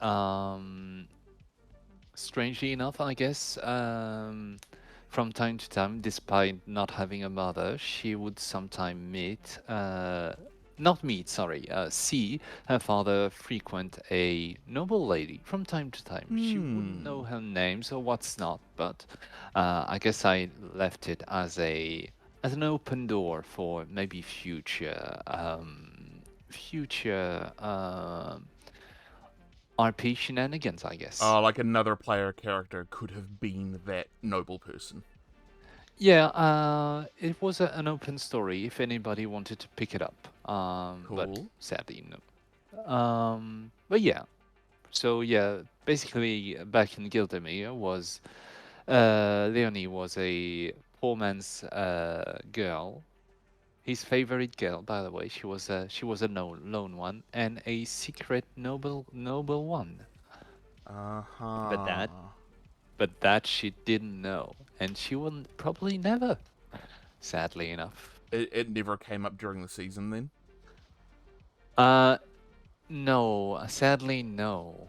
strangely enough, I guess, from time to time, despite not having a mother, she would sometime not meet, sorry, see her father frequent a noble lady from time to time. She wouldn't know Hmm. her names or what's not, but I guess I left it as an open door for maybe future RP shenanigans, I guess. Like another player character could have been that noble person. Yeah, it was an open story if anybody wanted to pick it up. But Cool. sadly, no. But yeah, so yeah, basically back in Gildemir was Leonie was a poor man's girl, his favorite girl, by the way. She was a lone one and a secret noble one. But Uh-huh. that she didn't know, and she will probably never. Sadly enough. It never came up during the season then? Uh, no, sadly no.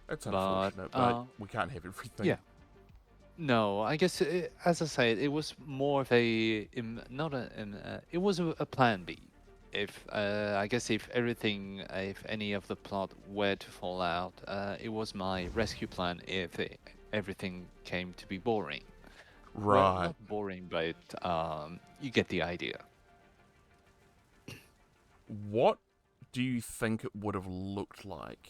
That's But unfortunate, but we can't have everything. yeah. No, I guess as I said, it was more of a not a it was a plan B. If I guess if everything, if any of the plot were to fall out, it was my rescue plan if everything came to be boring. Well, Right. not boring, but you get the idea. What do you think it would have looked like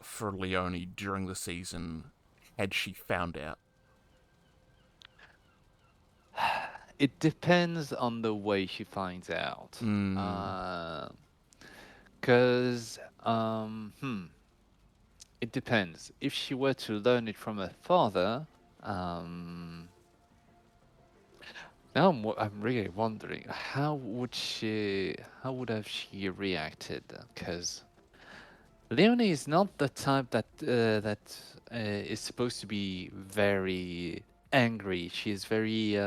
for Leonie during the season had she found out? It depends on the way she finds out. Hmm. Because, it depends. If she were to learn it from her father, now I'm really wondering how would have she reacted? Because Leonie is not the type that is supposed to be very angry. She is very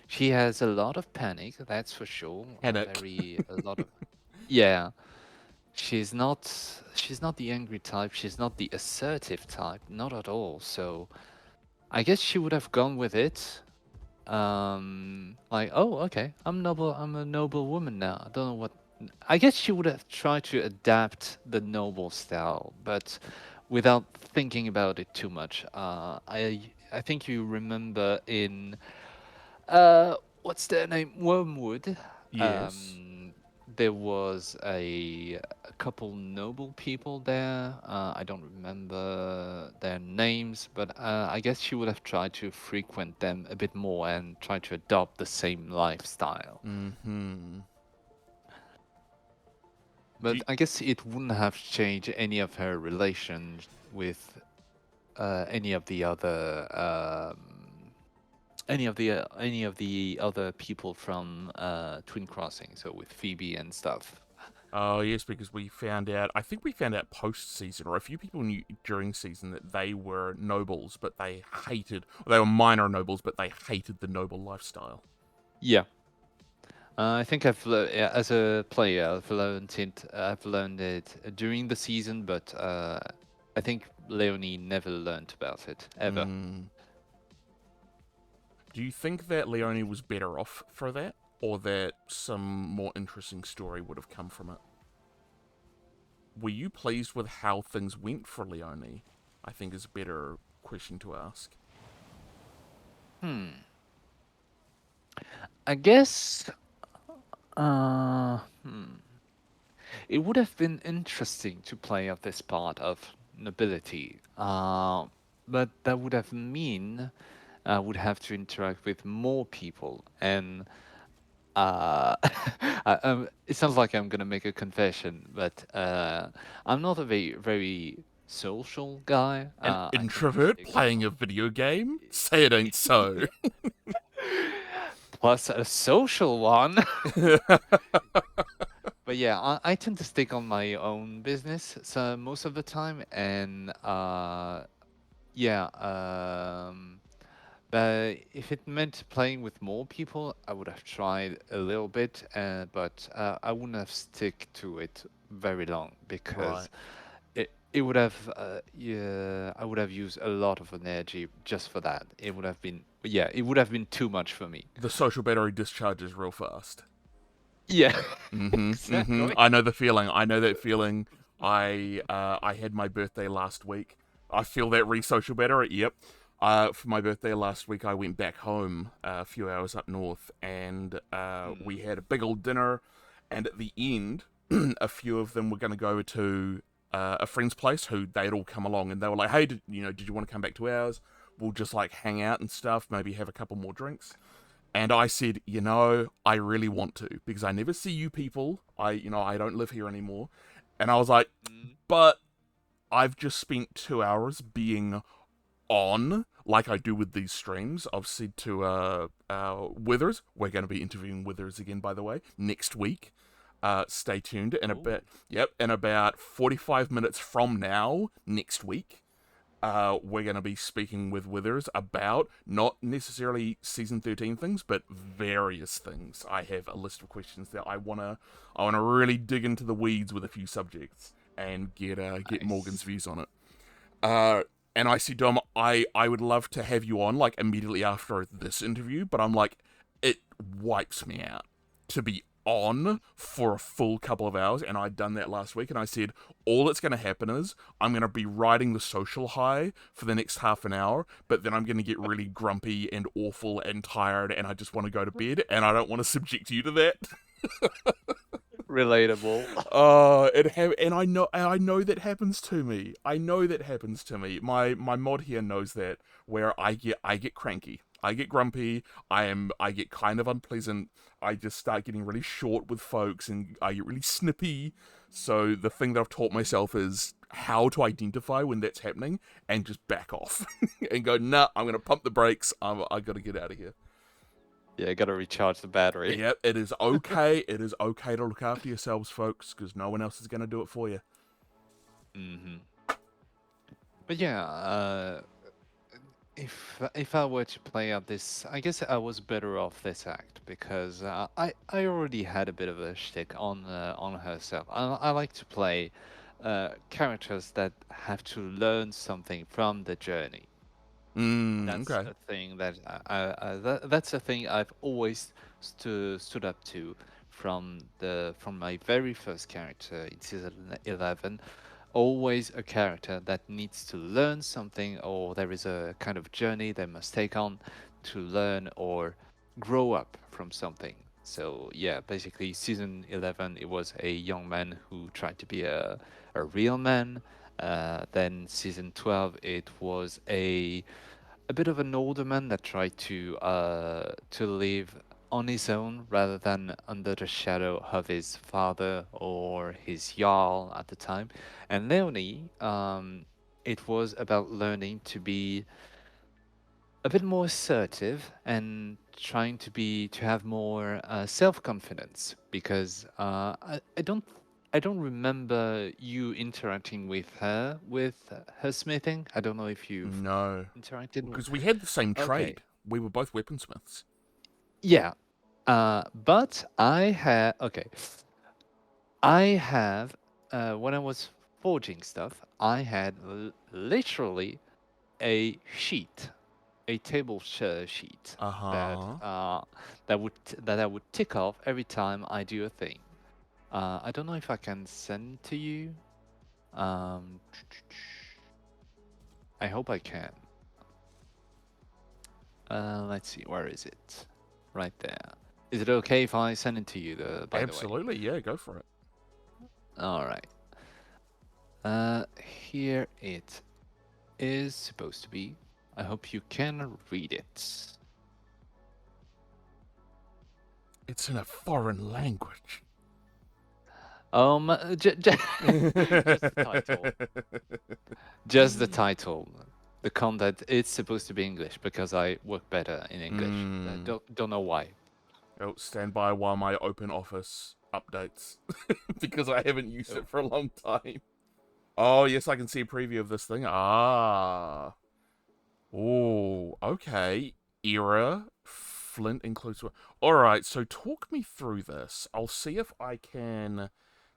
she has a lot of panic, that's for sure. Panic. A lot of yeah. She's not the angry type. She's not the assertive type, not at all. So I guess she would have gone with it. Like, oh, okay, I'm noble. I'm a noble woman now. I don't know what. I guess she would have tried to adapt the noble style, but without thinking about it too much. I think you remember in what's their name, Wormwood. Yes. Um, there was a couple noble people there. I don't remember their names, but I guess she would have tried to frequent them a bit more and try to adopt the same lifestyle. Mm-hmm. Do But I guess it wouldn't have changed any of her relations with any of the other any of the other people from Twin Crossing, so with Phoebe and stuff. Oh, yes, because we found out, I think we found out post season, or a few people knew during season that they were nobles, but they hated, they were minor nobles, but they hated the noble lifestyle. Yeah. I think yeah, as a player, I've learned it during the season, but I think Leonie never learned about it ever. Mm. Do you think that Leonie was better off for that, or that some more interesting story would have come from it? Were you pleased with how things went for Leonie? I think is a better question to ask. Hmm. I guess. Hmm. It would have been interesting to play up this part of nobility, but that would have mean I would have to interact with more people, and it sounds like I'm gonna make a confession, but I'm not a very social guy. An I tend to introvert stick on playing a video game? Say it ain't so. plus a social one. But yeah, I tend to stick on my own business so most of the time, and yeah, but if it meant playing with more people, I would have tried a little bit, but I wouldn't have stick to it very long Right. because it would have yeah, I would have used a lot of energy just for that. It would have been yeah, it would have been too much for me. The social battery discharges real fast. Yeah, Mm-hmm. Mm-hmm. exactly. I know the feeling. I know that feeling. I had my birthday last week. I feel that re-social battery. Yep. For my birthday last week, I went back home a few hours up north, and Mm. we had a big old dinner. And at the end, a few of them were going to go to a friend's place who they'd all come along, and they were like, "Hey, did you want to come back to ours? We'll just like hang out and stuff. Maybe have a couple more drinks." And I said, I really want to because I never see you people. I don't live here anymore. And I was like, Mm. but I've just spent 2 hours being on. like I do with these streams, I've said to Withers, we're going to be interviewing Withers again, by the way, next week. Stay tuned. Oh, In about 45 minutes from now, next week, we're going to be speaking with Withers about not necessarily season 13 things, but various things. I have a list of questions that I wanna really dig into the weeds with a few subjects and get Morgan's nice. views on it. And I see Dom, I would love to have you on like immediately after this interview, but I'm like, it wipes me out to be on for a full couple of hours, and I'd done that last week, and I said, all that's going to happen is I'm going to be riding the social high for the next half an hour, but then I'm going to get really grumpy and awful and tired, and I just want to go to bed, and I don't want to subject you to that. Relatable. And I know that happens to me. I know that happens to me. My mod here knows that, where I get cranky. I get grumpy. I get kind of unpleasant. I just start getting really short with folks, and I get really snippy. So the thing that I've taught myself is how to identify when that's happening and just back off and go, nah, I'm gonna pump the brakes. I gotta get out of here. Yeah, gotta recharge the battery. Yep, it is okay. It is okay to look after yourselves, folks, because no one else is gonna do it for you. Hmm. But yeah, if I were to play out this, I guess I was better off this act because I already had a bit of a shtick on herself. I like to play characters that have to learn something from the journey. That's Okay. a thing that that's a thing I've always stood up to from my very first character in season 11. Always a character that needs to learn something, or there is a kind of journey they must take on to learn or grow up from something. So yeah, basically season 11 it was a young man who tried to be a real man. Then season 12 it was a bit of an older man that tried to live on his own rather than under the shadow of his father or his jarl at the time. And Leonie, it was about learning to be a bit more assertive and trying to have more self-confidence because I don't remember you interacting with her smithing. I don't know if you've No, interacted with. because we had the same Okay. trade. We were both weaponsmiths. Yeah. But I have okay. I have when I was forging stuff, I had literally a sheet, a sheet Uh that huh. that I would tick off every time I do a thing. I don't know if I can send to you. Um, I hope I can. Let's see, where is it? Right there. Is it okay if I send it to you, by the way? Absolutely, yeah, go for it. All right. Here it is supposed to be. I hope you can read it. It's in a foreign language. Just the title. Just the title. The content, it's supposed to be English because I work better in English. Don't know why. Oh, stand by while my open office updates because I haven't used Oh, it for a long time. Oh, yes, I can see a preview of this thing. Ah. Oh, okay. Era. Flint includes. Alright, so talk me through this. I'll see if I can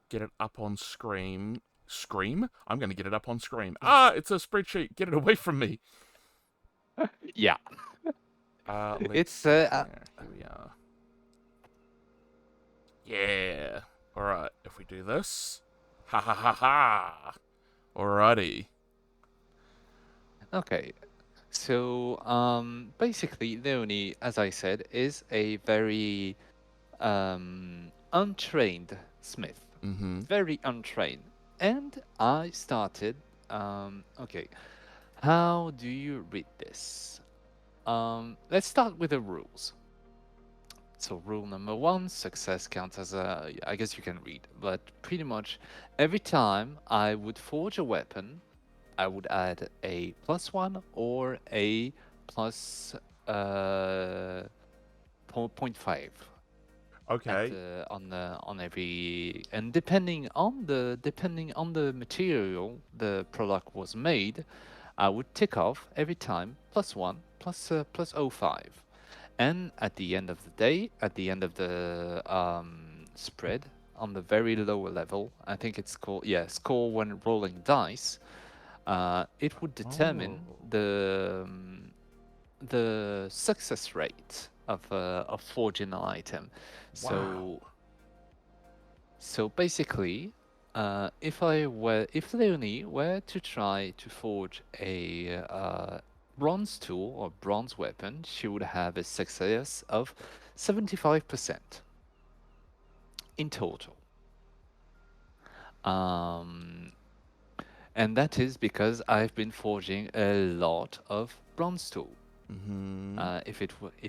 get it up on Scream. Scream? I'm going to get it up on Scream. Ah, it's a spreadsheet. Get it away from me. yeah. Let's It's see here. Here we are. Yeah. Alright, if we do this. Ha ha ha ha. Alrighty. okay. So basically, Leonie, as I said, is a very untrained smith, Mm-hmm. very untrained. And I started. Okay, how do you read this? Let's start with the rules. So rule number one, success counts as a. I guess you can read, but pretty much every time I would forge a weapon, I would add a +1 or a plus uh, 0.5 at Okay. on every, and depending on the material the product was made, I would tick off every time +1 plus +0.5. And at the end of the day, at the end of the spread, on the very lower level, I think it's called, yeah, score when rolling dice, it would Oh, determine the success rate of forging an item. wow. So basically, if Leonie were to try to forge a bronze tool or bronze weapon, she would have a success of 75% in total. Um, and that is because I've been forging a lot of bronze tool. Mm-hmm. If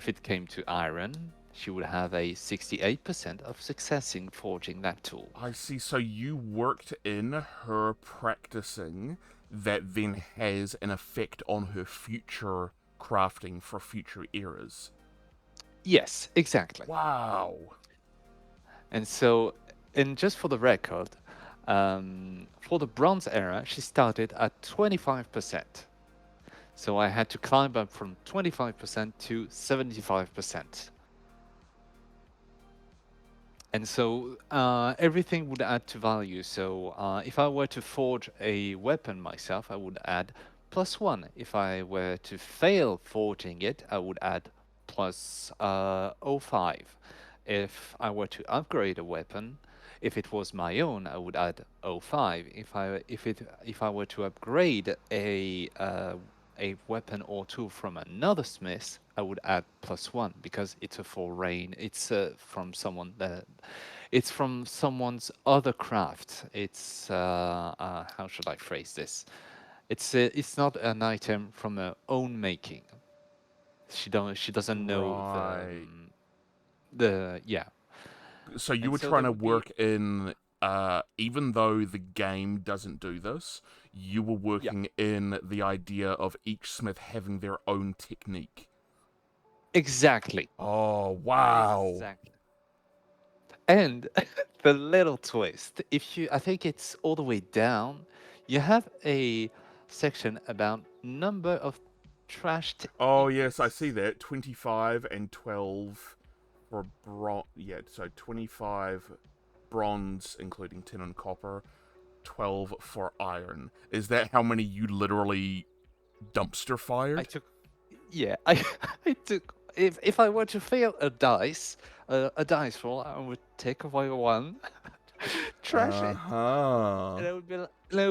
it came to iron, she would have a 68% of success in forging that tool. I see. So you worked in her practicing that then has an effect on her future crafting for future eras. Yes, exactly. Wow. And so, and just for the record, for the Bronze era, she started at 25%. So I had to climb up from 25% to 75%. And so everything would add to value. So if I were to forge a weapon myself, I would add +1. If I were to fail forging it, I would add plus 0.5. If I were to upgrade a weapon, if it was my own, I would add 0.5. If I were to upgrade a weapon or tool from another smith, I would add +1 because it's a foreign. It's from someone's other craft. It's how should I phrase this? It's not an item from her own making. She doesn't know Right. the yeah. So you And were so trying there to would be work in, even though the game doesn't do this, you were yeah, working in the idea of each smith having their own technique. exactly. Oh, wow. Exactly. And the little twist, I think it's all the way down, you have a section about number of trashed Oh, yes, I see ingots. that. 25 and 12 for bronze. Yeah, so 25 bronze, including tin and copper, 12 for iron. Is that how many you literally dumpster I fired? took, yeah, I, I took, if I were to fail a dice roll, I would take away one, trash Uh it, huh. and I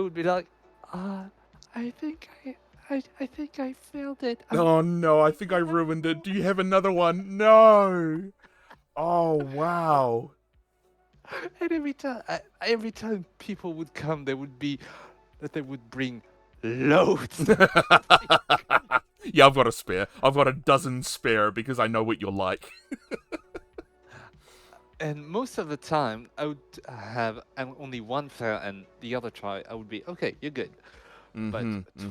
would be like, uh, I think I think I failed it. Oh no, I I think I think I ruined it. failed Do you have another one? No. Oh wow. And every time people would come, they would bring loads of Yeah, I've got a spare. I've got a dozen spare because I know what you're like. and most of the time I would have only one fail and the other try. I would be okay, you're good. But Mm-hmm. Mm-hmm.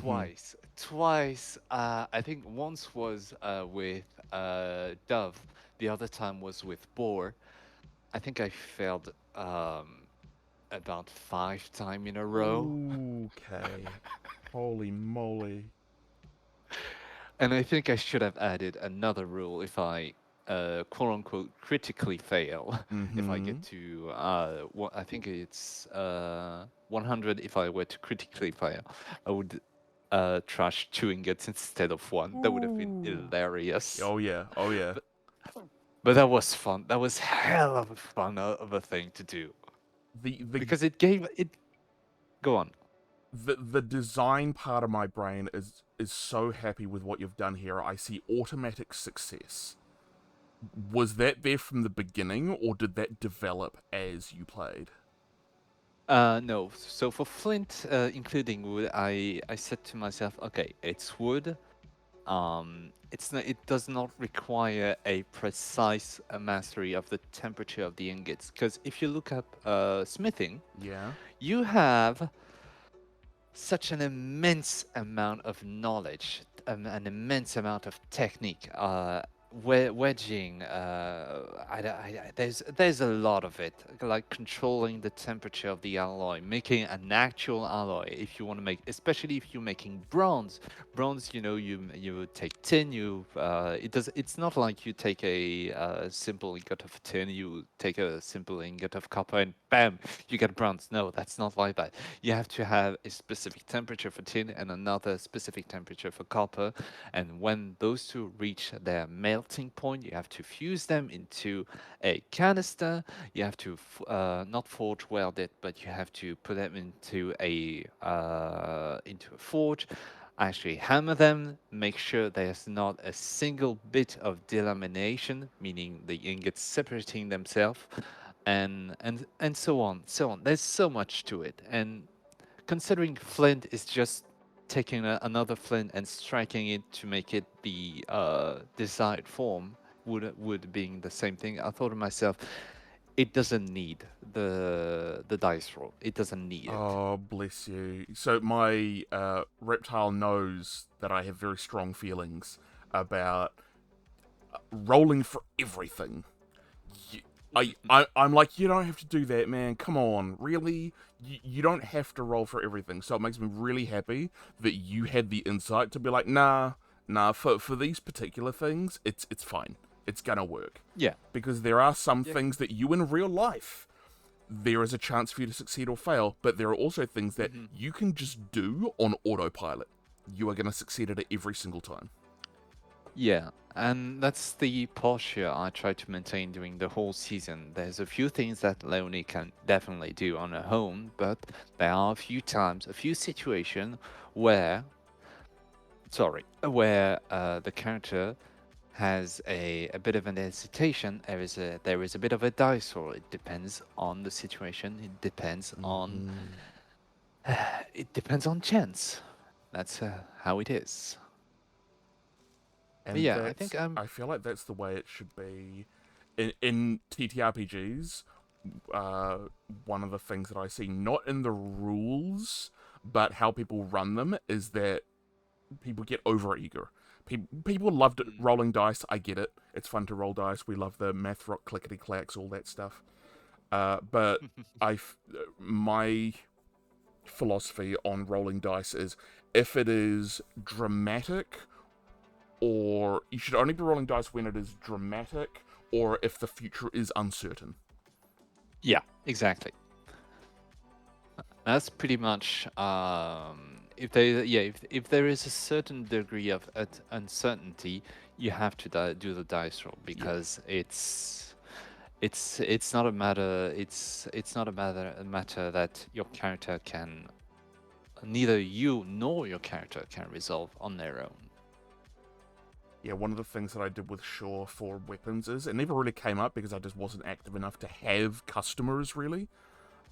twice, I think once was with Dove, the other time was with Boar. I think I failed about 5 times in a row. Okay. Holy moly. And I think I should have added another rule if I quote unquote critically fail. If I Mm-hmm. get to, I think it's 100. If I were to critically fail, I would trash two ingots instead of one. That would have been Ooh. hilarious. Oh yeah. Oh yeah. But, but that was fun. That was hell of a fun of a thing to do The because it gave it. Go on. the design part of my brain is so happy with what you've done here. I see automatic success. Was that there from the beginning, or did that develop as you played? No. So for flint, including wood, I said to myself, okay, it's wood. It does not require a precise mastery of the temperature of the ingots, because if you look up smithing, Yeah. you have such an immense amount of knowledge, an immense amount of technique. Wedging, there's a lot of it, like controlling the temperature of the alloy, making an actual alloy. If you want to make, especially if you're making bronze, you would take tin. It's not like you take a simple ingot of tin, you take a simple ingot of copper, and bam, you get bronze. No, that's not like that. You have to have a specific temperature for tin and another specific temperature for copper. And when those two reach their melting point, you have to fuse them into a canister. You have to not forge weld it, but you have to put them into a forge. Actually hammer them, make sure there's not a single bit of delamination, meaning the ingots separating themselves, and so on, so on. There's so much to it, and considering flint is just taking another flint and striking it to make it the desired form, would being the same thing. I thought to myself, it doesn't need the dice roll. It doesn't need it. Oh, bless you. So my reptile knows that I have very strong feelings about rolling for everything. I'm like, you don't have to do that, man. Come on, really? You don't have to roll for everything. So it makes me really happy that you had the insight to be like, nah, for these particular things, it's fine. It's gonna work. Yeah. Because there are some Yeah. things that you in real life, there is a chance for you to succeed or fail, but there are also things that Hmm. you can just do on autopilot. You are gonna succeed at it every single time. Yeah, and that's the posture I try to maintain during the whole season. There's a few things that Leonie can definitely do on her own, but there are a few times, a few situations where, where the character has a bit of an hesitation. There is a bit of a dice roll. It depends on the situation. It depends on Mm-hmm. it depends on chance. That's how it is. But And yeah, I think I feel like that's the way it should be. In TTRPGs, uh, one of the things that I see, not in the rules, but how people run them, is that people get over eager. People loved it, rolling dice. I get it. It's fun to roll dice. We love the math rock clickety clacks, all that stuff. But my philosophy on rolling dice is if it is dramatic, or you should only be rolling dice when it is dramatic, or if the future is uncertain. yeah, exactly. That's pretty much if there yeah if there is a certain degree of uncertainty, you have to do the dice roll Yeah. because it's not a matter it's not a matter that your character can neither you nor your character can resolve on their own. Yeah, one of the things that I did with Shaw for weapons is it never really came up because I just wasn't active enough to have customers, really.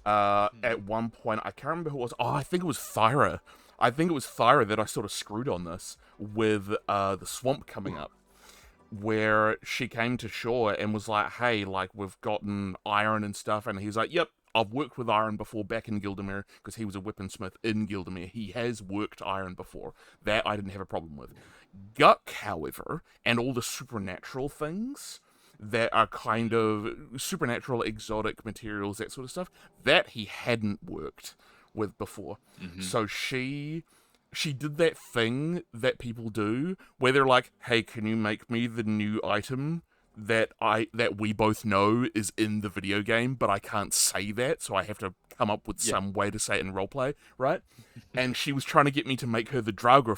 At one point, I can't remember who it was. Oh, I think it was Thyra. I think it was Thyra that I sort of screwed on this with the swamp coming up, where she came to shore and was like, hey, like, we've gotten iron and stuff. And he's like, yep, I've worked with iron before back in Gildemere, because he was a weaponsmith in Gildemere. He has worked iron before. That I didn't have a problem with. Guck, however, and all the supernatural things that are kind of supernatural, exotic materials, that sort of stuff, that he hadn't worked with before. Mm-hmm. So she did that thing that people do where they're like, "Hey, can you make me the new item that we both know is in the video game, but I can't say that, so I have to come up with Yeah. some way to say it in roleplay, right?" And she was trying to get me to make her the Draugr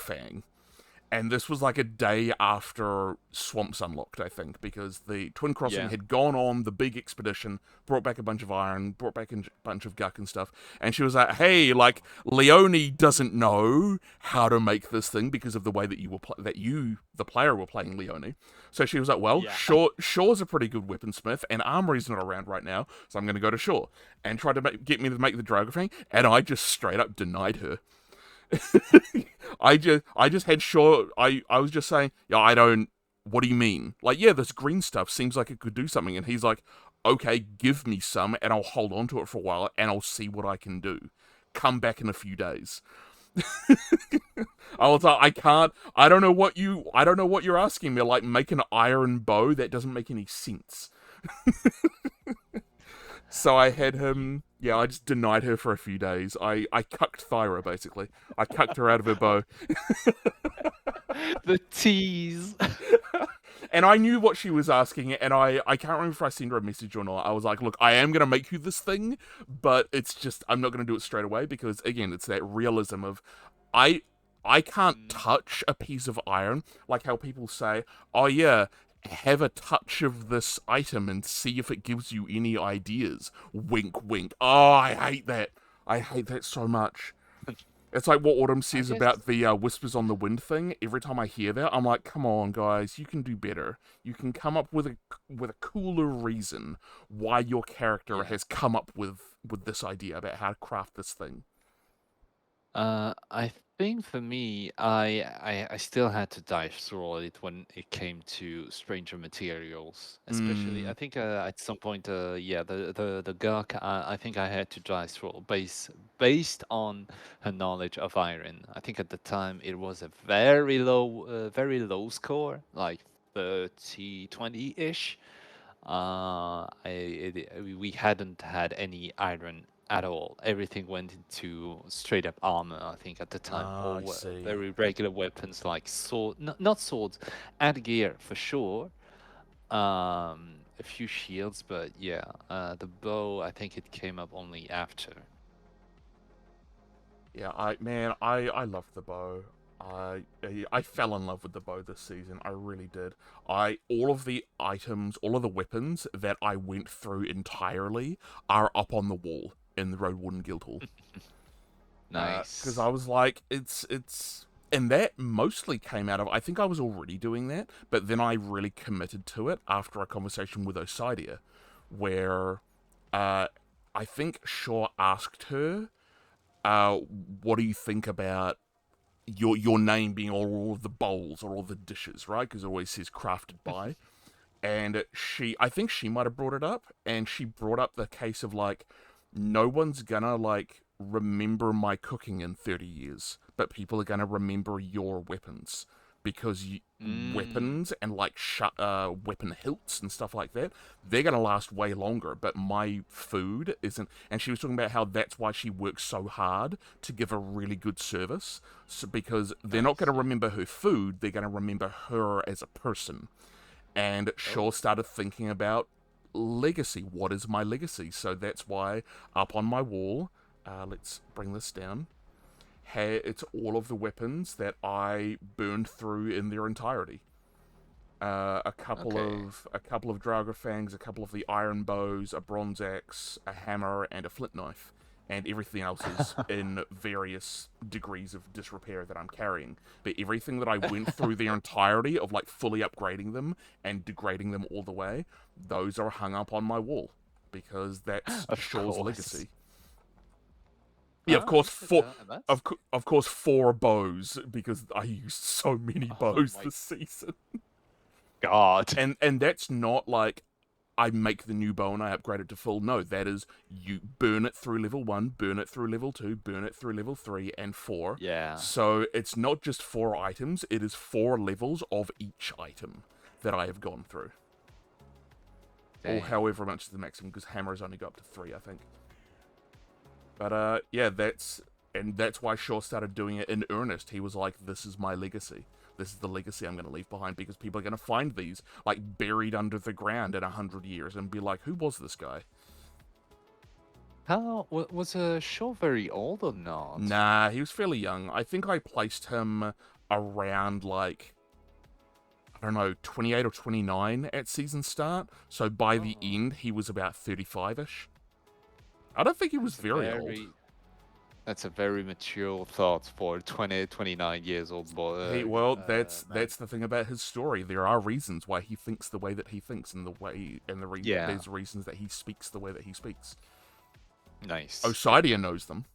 and this was like a day after Swamps unlocked, I think, because the Twin Crossing Yeah. had gone on the big expedition, brought back a bunch of iron, brought back a bunch of guck and stuff, and she was like, "Hey, like Leonie doesn't know how to make this thing because of the way that the player, were playing Leonie." So she was like, "Well, Yeah. Shaw's a pretty good weaponsmith, and Armory's not around right now, so I'm going to go to Shaw," and tried to get me to make the Draugr, and I just straight up denied her. I just had sure I was just saying, yeah, I don't, what do you mean? Like, yeah, this green stuff seems like it could do something. And he's like, okay, give me some and I'll hold on to it for a while and I'll see what I can do. Come back in a few days. I was like, I don't know what you're asking me. Like, make an iron bow? That doesn't make any sense. So I had him. Yeah, I just denied her for a few days. I cucked Thyra, basically. I cucked her out of her bow. The tease. And I knew what she was asking, and I can't remember if I sent her a message or not. I was like, look, I am going to make you this thing, but it's just, I'm not going to do it straight away because, again, it's that realism of, I I can't touch a piece of iron, like how people say, oh yeah, have a touch of this item and see if it gives you any ideas. Wink, wink. Oh, I hate that. I hate that so much. It's like what Autumn I says guess. about the Whispers on the Wind thing. Every time I hear that, I'm like, come on, guys, you can do better. You can come up with a cooler reason why your character Yeah. has come up with this idea about how to craft this thing. I think for me, I still had to dive through it when it came to Stranger Materials, especially. I Mm. think at some point, yeah, the Gurk, I think I had to dive through based on her knowledge of iron. I think at the time it was a very low score, like 30-20-ish. We hadn't had any iron at all. Everything went into straight up armor, I think, at the time, Ah, I or see. very regular weapons like sword, not swords, and gear for sure. A few shields, but yeah, the bow, I think it came up only after. Yeah, I love the bow. I fell in love with the bow this season. I really did. All of the items, all of the weapons that I went through entirely are up on the wall in the Road Warden Guildhall. Because I Nice. was like, and that mostly came out of, I think I was already doing that, but then I really committed to it after a conversation with Osidia, where uh, I think Shaw asked her, what do you think about your name being all of the bowls or all the dishes, right? Because it always says crafted by. And I think she might have brought it up, and she brought up the case of like, no one's gonna like remember my cooking in 30 years, but people are gonna remember your weapons because Mm, weapons and like weapon hilts and stuff like that, they're gonna last way longer. But my food isn't. And she was talking about how that's why she works so hard to give a really good service, so, because they're not nice. gonna remember her food, they're gonna remember her as a person. And Shaw Oh, started thinking about legacy. What is my legacy? So that's why up on my wall, let's bring this down. It's all of the weapons that I burned through in their entirety. okay. A couple of Draugr fangs, a couple of the iron bows, a bronze axe, a hammer, and a flint knife. And everything else is in various degrees of disrepair that I'm carrying. But everything that I went through their entirety of like fully upgrading them and degrading them all the way, those are hung up on my wall because that's Of Shaw's course. legacy. Yeah, of course, That's. of course 4 bows because I used so many Oh bows my this season. God. And that's not like I make the new bow and I upgrade it to full. No, that is you burn it through level 1, burn it through level 2, burn it through level 3 and 4. Yeah. So it's not just 4 items, it is 4 levels of each item that I have gone through. Or Dang. however much is the maximum, because hammers only go up to 3, I think. But yeah, that's why Shaw started doing it in earnest. He was like, "This is my legacy. This is the legacy I'm going to leave behind because people are going to find these like buried under the ground in 100 years and be like, who was this guy?" Was a show very old or not? Nah, he was fairly young. I think I placed him around like, I don't know, 28 or 29 at season start. So by the Oh, end, he was about 35ish. I don't think he was that's a very old. very that's a very mature thought for 29 years old He boy, well, man. that's the thing about his story. There are reasons why he thinks the way that he thinks, and Yeah, there's reasons that he speaks the way that he speaks. nice. Osidia knows them.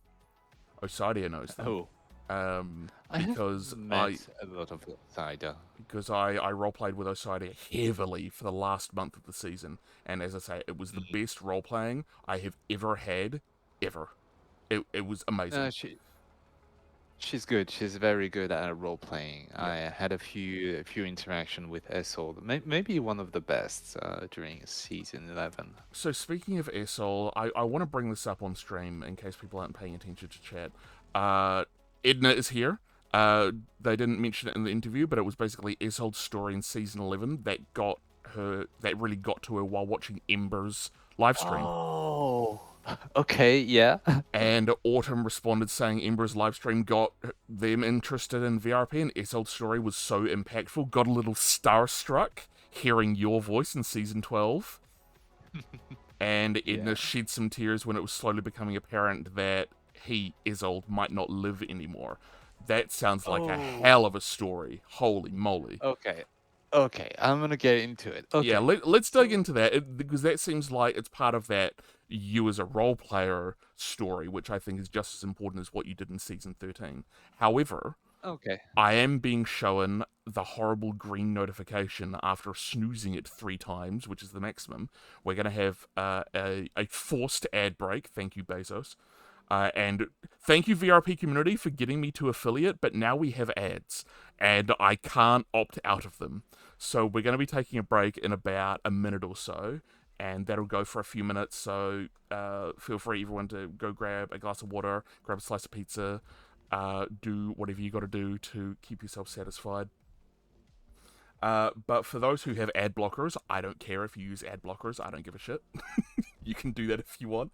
Osidia knows them. Oh, Um, I have because I met a lot of cider. I roleplayed with Osidia heavily for the last month of the season, and as I say, it was the Mm. best roleplaying I have ever had, ever. It was amazing. She She's good. She's very good at role playing. Yep. I had a few interaction with Essol. Maybe one of the best during season 11. So speaking of Essol, I want to bring this up on stream in case people aren't paying attention to chat. Uh, Edna is here. They didn't mention it in the interview, but it was basically Essol's story in season 11 that really got to her while watching Ember's live stream. Oh, okay, yeah. And Autumn responded saying Ember's livestream got them interested in VRP, and Essol's story was so impactful, got a little starstruck hearing your voice in season 12. And Edna Yeah. shed some tears when it was slowly becoming apparent that he, Isolde, might not live anymore. That sounds like a Oh, hell of a story. Holy moly. okay. Okay, I'm gonna get into it. Yeah, Okay. let's dig So, into that because that seems like it's part of that you as a role player story, which I think is just as important as what you did in season 13. However, okay. I am being shown the horrible green notification after snoozing it 3 times, which is the maximum. We're going to have a forced ad break. Thank you, Bezos. And thank you, VRP community, for getting me to affiliate, but now we have ads, and I can't opt out of them. So we're going to be taking a break in about a minute or so, and that'll go for a few minutes. So feel free, everyone, to go grab a glass of water, grab a slice of pizza, do whatever you got to do to keep yourself satisfied. But for those who have ad blockers, I don't care if you use ad blockers. I don't give a shit. You can do that if you want.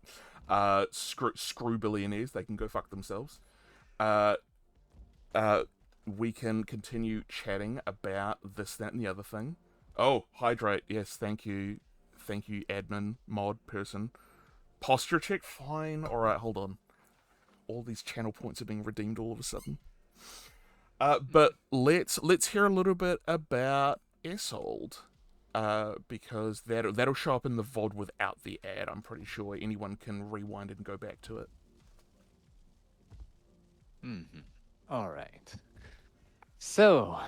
Screw billionaires. They can go fuck themselves. Uh, we can continue chatting about this, that, and the other thing. Oh, hydrate. Yes, thank you. Thank you, admin, mod, person. Posture check? Fine. Alright, hold on. All these channel points are being redeemed all of a sudden. But let's hear a little bit about Isolde, because that'll show up in the VOD without the ad. I'm pretty sure anyone can rewind it and go back to it. All right. So,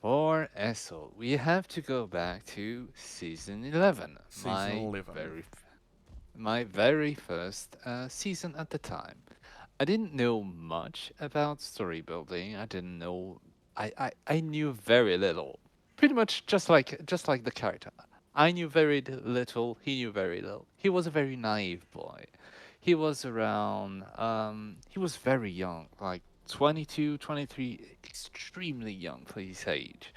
for Essel, we have to go back to season 11, Season 11. my very first season at the time. I didn't know much about story building. I didn't know. I knew very little. Pretty much just like the character. I knew very little. He knew very little. He was a very naive boy. He was around. He was very young, like 22, 23, extremely young for his age.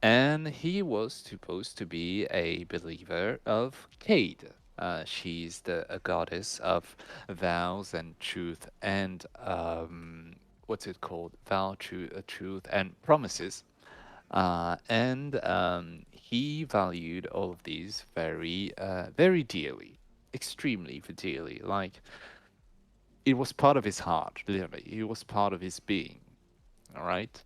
And he was supposed to be a believer of Cade. She's a goddess of vows and truth and what's it called? Truth and promises. And he valued all of these very dearly, extremely dearly. Like it was part of his heart, literally. It was part of his being. All right.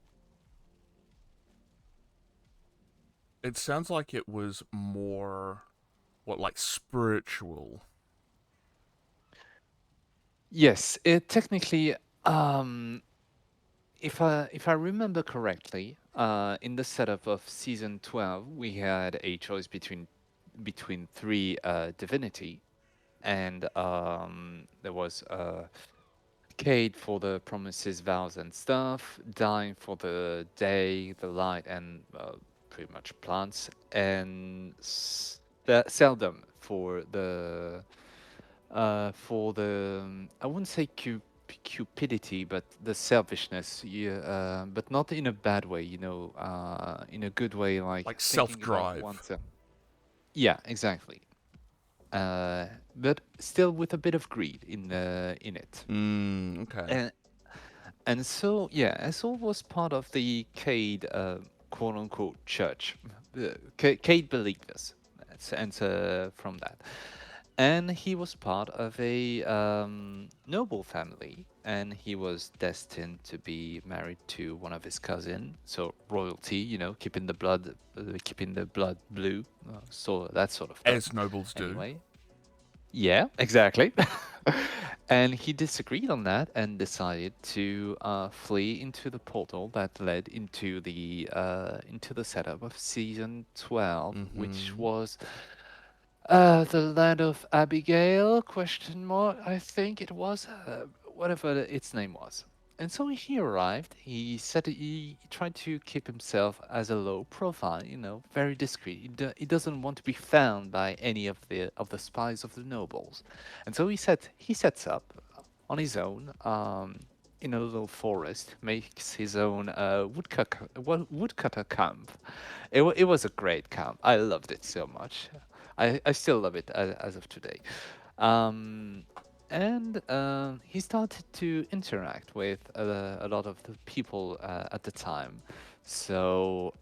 It sounds like it was more, what, like spiritual. Yes, it technically, um, if I remember correctly, in the setup of season 12, we had a choice between three divinity, and there was Cade for the promises, vows, and stuff, Dying for the day, the light, and pretty much plants, and Seldom for the I wouldn't say cupidity, but the selfishness, yeah, but not in a bad way, in a good way, like Like self thinking about drive. oneself. Yeah, exactly. But still with a bit of greed in it. Okay. And so yeah, Esau was part of the Cade quote unquote church. Cade believers, and from that. And he was part of a noble family, and he was destined to be married to one of his cousin. So royalty, keeping the blood blue, so that sort of stuff. As nobles do. Anyway, yeah, exactly. And he disagreed on that and decided to flee into the portal that led into the setup of season 12, which Mm-hmm. was the land of Abigail? Question mark. I think it was whatever its name was. And so he arrived. He said he tried to keep himself as a low profile, very discreet. He doesn't want to be found by any of the spies of the nobles. And so he sets up on his own in a little forest, makes his own woodcutter camp. It was a great camp. I loved it so much. I still love it as of today. Um, and he started to interact with a lot of the people at the time. So,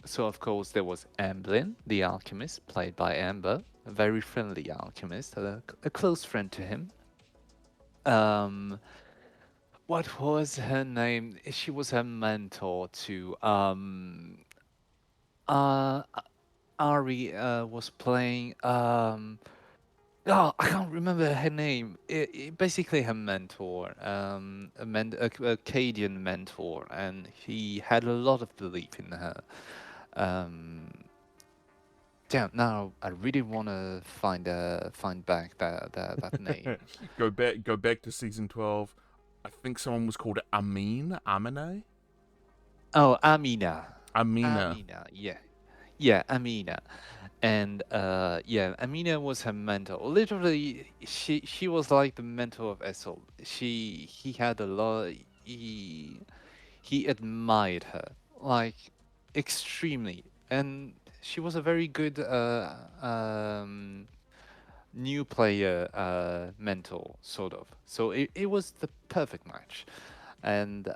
so of course there was Amblin, the alchemist, played by Amber, a very friendly alchemist, a close friend to him. Um, what was her name? She was her mentor to uh, Ari was playing. Oh, I can't remember her name. Basically, her mentor, a Cadian mentor, and he had a lot of belief in her. Um, Damn, now I really want to find back that name. Go back to season 12. I think someone was called Amine. Oh, Amina. Amina. Amina, yeah. Yeah, Amina. And yeah, Amina was her mentor. Literally, she was like the mentor of Essel. He had a lot. He admired her like extremely, and she was a very good new player mentor, sort of. So it was the perfect match. And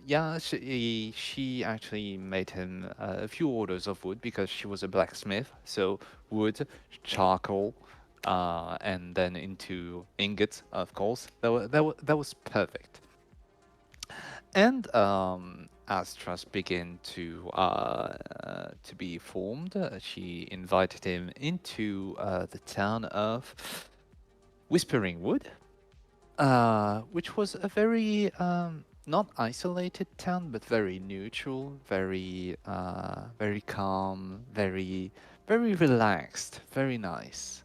yeah, she actually made him a few orders of wood because she was a blacksmith. So wood, charcoal, and then into ingots, of course. That was perfect. And as trust began to be formed, she invited him into the town of Whispering Wood, which was a very not isolated town, but very neutral, very calm, very relaxed, very nice.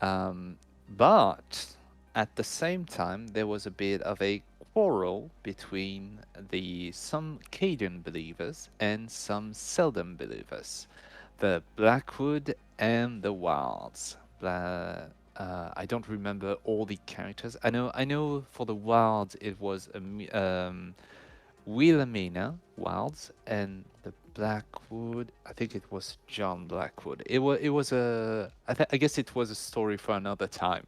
Um, but at the same time, there was a bit of a quarrel between the some Cadian believers and some Seldom believers, the Blackwood and the Wilds. I don't remember all the characters. I know for the Wilds it was Wilhelmina Wilds, and the Blackwood. I think it was John Blackwood. It was a. I guess it was a story for another time.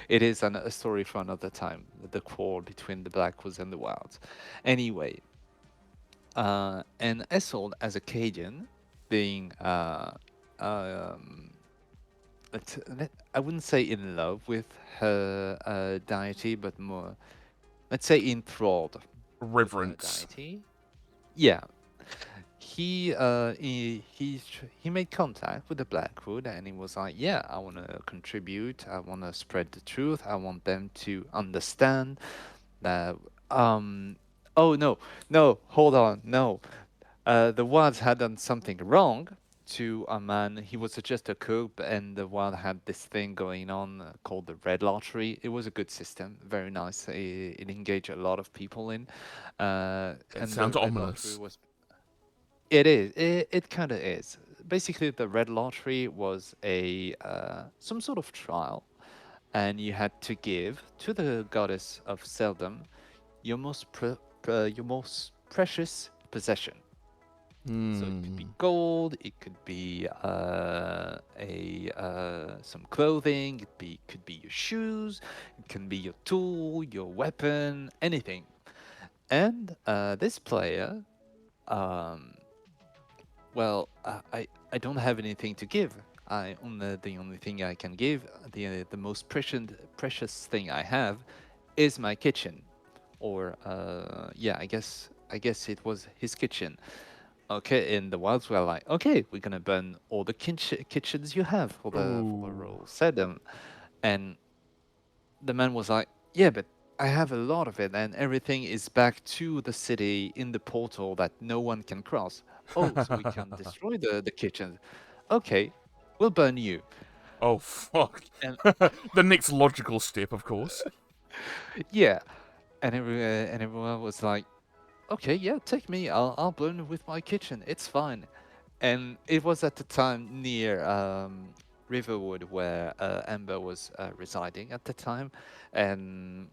It is a story for another time. The quarrel between the Blackwoods and the Wilds. Anyway, and Isolde as a Cajun, being um, I wouldn't say in love with her deity, but more, let's say enthralled with her Reverence. deity. Yeah, he made contact with the Blackwood, and he was like, "Yeah, I want to contribute. I want to spread the truth. I want them to understand that." Oh no, no, hold on, no. The Wild had done something wrong to a man. He was just a cook, and the Wild had this thing going on called the Red Lottery. It was a good system, very nice. It engaged a lot of people in, It and the sounds Red Lottery ominous. was. It is. It kind of is. Basically, the Red Lottery was a some sort of trial, and you had to give to the goddess of Seldom your most precious possession. So it could be Hmm. gold, it could be a some clothing, could be your shoes, it can be your tool, your weapon, anything. And this player, um, well, I don't have anything to give. The only thing I can give, the most precious thing I have, is my kitchen, or yeah, I guess it was his kitchen. Okay, in the wilds we're like, okay, we're gonna burn all the kitchens you have for the Ooh. roll, set them, and the man was like, yeah, but I have a lot of it, and everything is back to the city in the portal that no one can cross. Oh, so we can destroy the kitchen. Okay, we'll burn you. Oh fuck. And The next logical step, of course. yeah, and everyone was like, "Okay, yeah, take me. I'll burn with my kitchen. It's fine." And it was at the time near Riverwood where Amber was residing at the time, and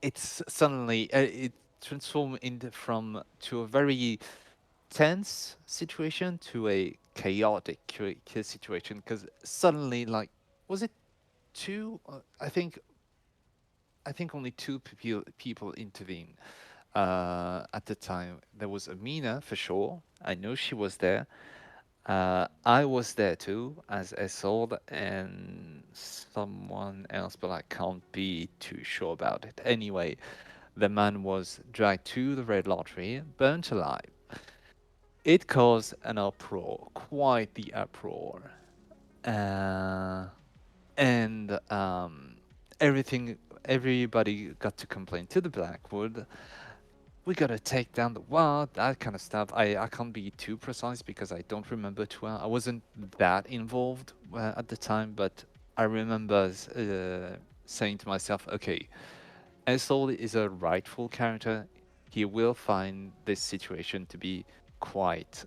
it's suddenly it transformed into from to a very tense situation to a chaotic situation because suddenly, like, was it two? I think only two people intervened at the time. There was Amina for sure. I know she was there. I was there too as Isolde and someone else, but I can't be too sure about it. Anyway, the man was dragged to the Red Lottery, burnt alive. It caused an uproar, quite the uproar. Uh, and everything, everybody got to complain to the Blackwood. We gotta take down the wall, that kind of stuff. I can't be too precise because I don't remember too well. I wasn't that involved at the time, but I remember saying to myself, okay, Esol is a rightful character. He will find this situation to be quite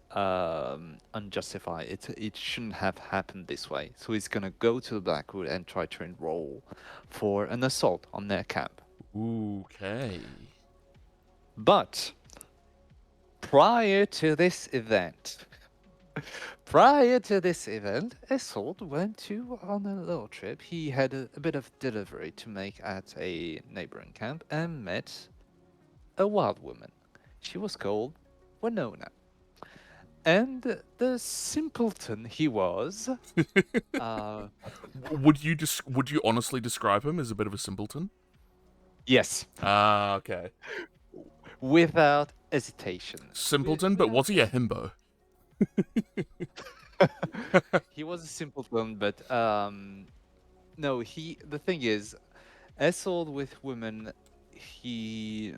unjustified. It shouldn't have happened this way. So he's gonna go to the Blackwood and try to enroll for an assault on their camp. Okay. But prior to this event, prior to this event, Isolde went to on a little trip. He had a bit of delivery to make at a neighboring camp and met a wild woman. She was called Winona. And the simpleton he was, uh, Would you honestly describe him as a bit of a simpleton? yes, Ah, okay. without hesitation. Simpleton, but Without was he a himbo? he was a simpleton, but no, he. The thing is, Essold with women, he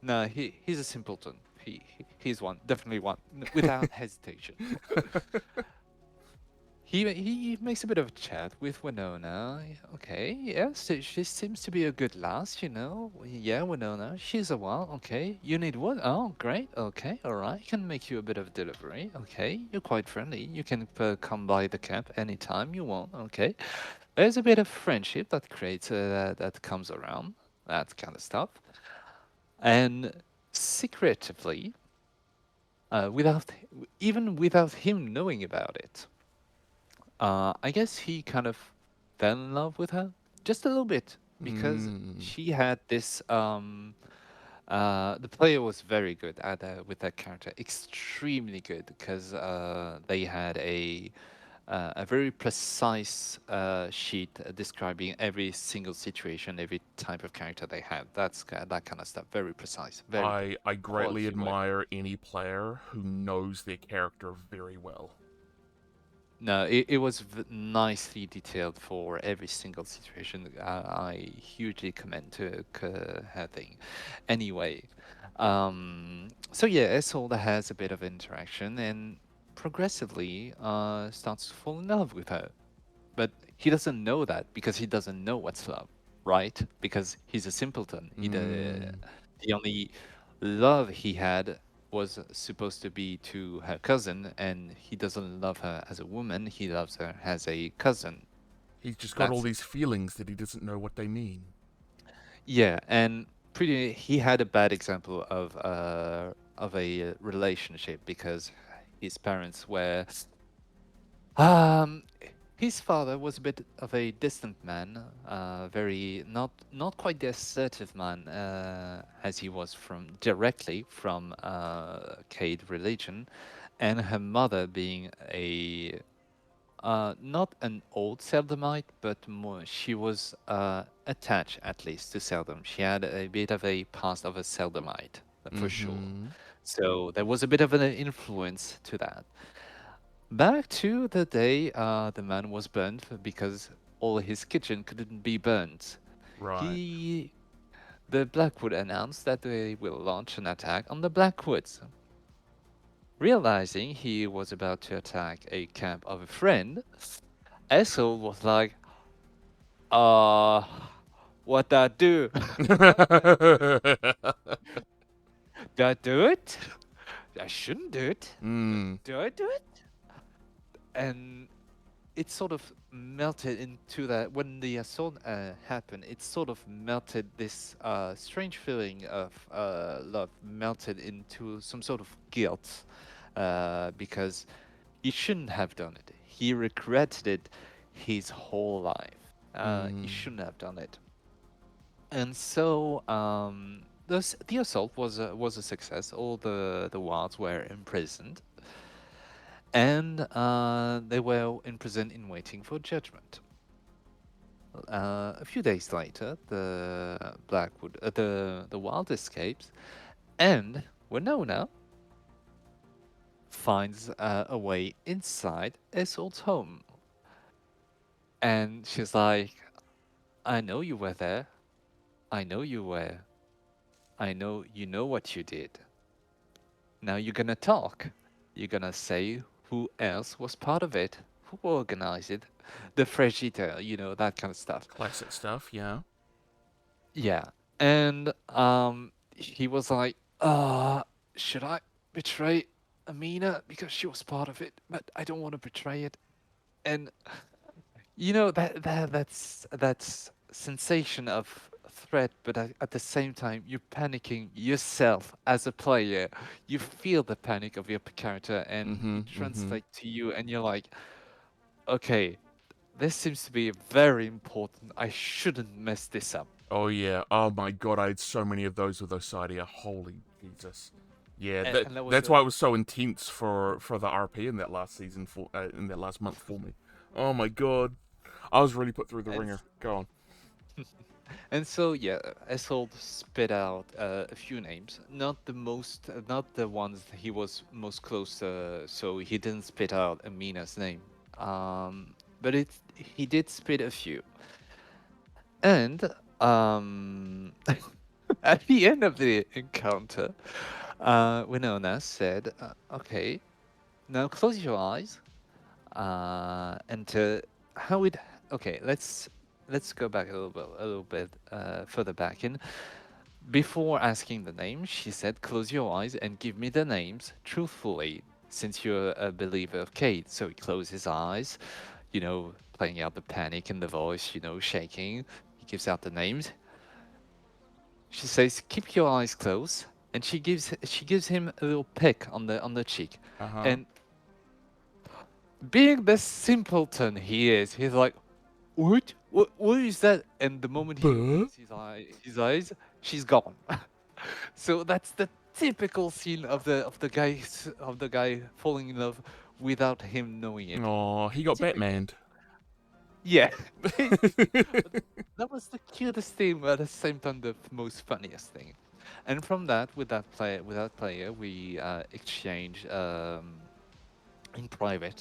no, he's a simpleton. He's one, definitely one, without hesitation. He makes a bit of a chat with Winona. Okay, yes, she seems to be a good lass, you know. Yeah, Winona, she's a while. Okay, you need wood. Oh, great. Okay, all right. Can make you a bit of delivery. Okay, you're quite friendly. You can come by the camp anytime you want. Okay, there's a bit of friendship that creates that comes around that kind of stuff, and secretively, without even without him knowing about it. I guess he kind of fell in love with her just a little bit because Mm. she had this. The player was very good at with that character, extremely good because they had a very precise sheet describing every single situation, every type of character they have. That kind of stuff. Very precise, very good I greatly quality work. admire any player who knows their character very well. No, it was nicely detailed for every single situation. I hugely commend to her thing. Anyway, so yeah, Isolde has a bit of interaction and progressively starts to fall in love with her. But he doesn't know that because he doesn't know what's love, right? Because he's a simpleton. Mm. The only love he had was supposed to be to her cousin, and he doesn't love her as a woman. He loves her as a cousin. He's just got all That's these feelings that he doesn't know what they mean. yeah, and pretty. He had a bad example of a relationship because his parents were Um, his father was a bit of a distant man, very not quite the assertive man as he was from directly from Cade religion, and her mother being a not an old Seldamite, but more she was attached at least to Seldom. She had a bit of a past of a Seldamite for sure. Mm-hmm. So there was a bit of an influence to that. Back to the day the man was burned because all his kitchen couldn't be burned. Right. He, the Blackwood announced that they will launch an attack on the Blackwoods. Realizing he was about to attack a camp of a friend, Essel was like, uh, What I do? Do I do it? I shouldn't do it. mm. Do I do it? And it sort of melted into that when the assault happened. It sort of melted this strange feeling of love, melted into some sort of guilt because he shouldn't have done it. He regretted it his whole life. He shouldn't have done it. And so the assault was a success. All the wilds were imprisoned, and they were imprisoned in waiting for judgment. A few days later, the wild escapes, and Winona finds a way inside Isolde's home, and she's like, "I know you were there. I know you were. I know you know what you did. Now you're gonna talk. You're gonna say who else was part of it, who organized it, the Frigida, that kind of stuff." Classic stuff, yeah. Yeah. And he was like, should I betray Amina because she was part of it, but I don't want to betray it. And that's sensation of threat, but at the same time you're panicking yourself as a player. You feel the panic of your character, and Mm-hmm. it Mm-hmm. translates to you, and you're like, okay, this seems to be very important. I shouldn't mess this up. Oh yeah. Oh my god, I had so many of those with Osidia. Holy Jesus. Yeah, And that was that's why it was so intense for the RP in that last season in that last month for me. Oh my god. I was really put through the and ringer. Go on. And so, yeah, Eshold spit out a few names, not the ones he was most close to. So he didn't spit out Amina's name, but he did spit a few. And at the end of the encounter, Winona said, "Okay, now close your eyes, and how it. Okay, let's go back a little bit further back in. Before asking the name, she said, "Close your eyes and give me the names truthfully, since you're a believer of Kate." So he closed his eyes, playing out the panic in the voice, shaking. He gives out the names. She says, "Keep your eyes closed," and she gives him a little peck on the cheek. Uh-huh. And being the simpleton he is, he's like, "What? What is that?" And the moment he Buh? opens his eyes, she's gone. So that's the typical scene of the guy falling in love without him knowing it. Oh, he got Typical. Batmaned. Yeah, basically. But that was the cutest thing, but at the same time the most funniest thing. And from that, with that player, we exchange in private.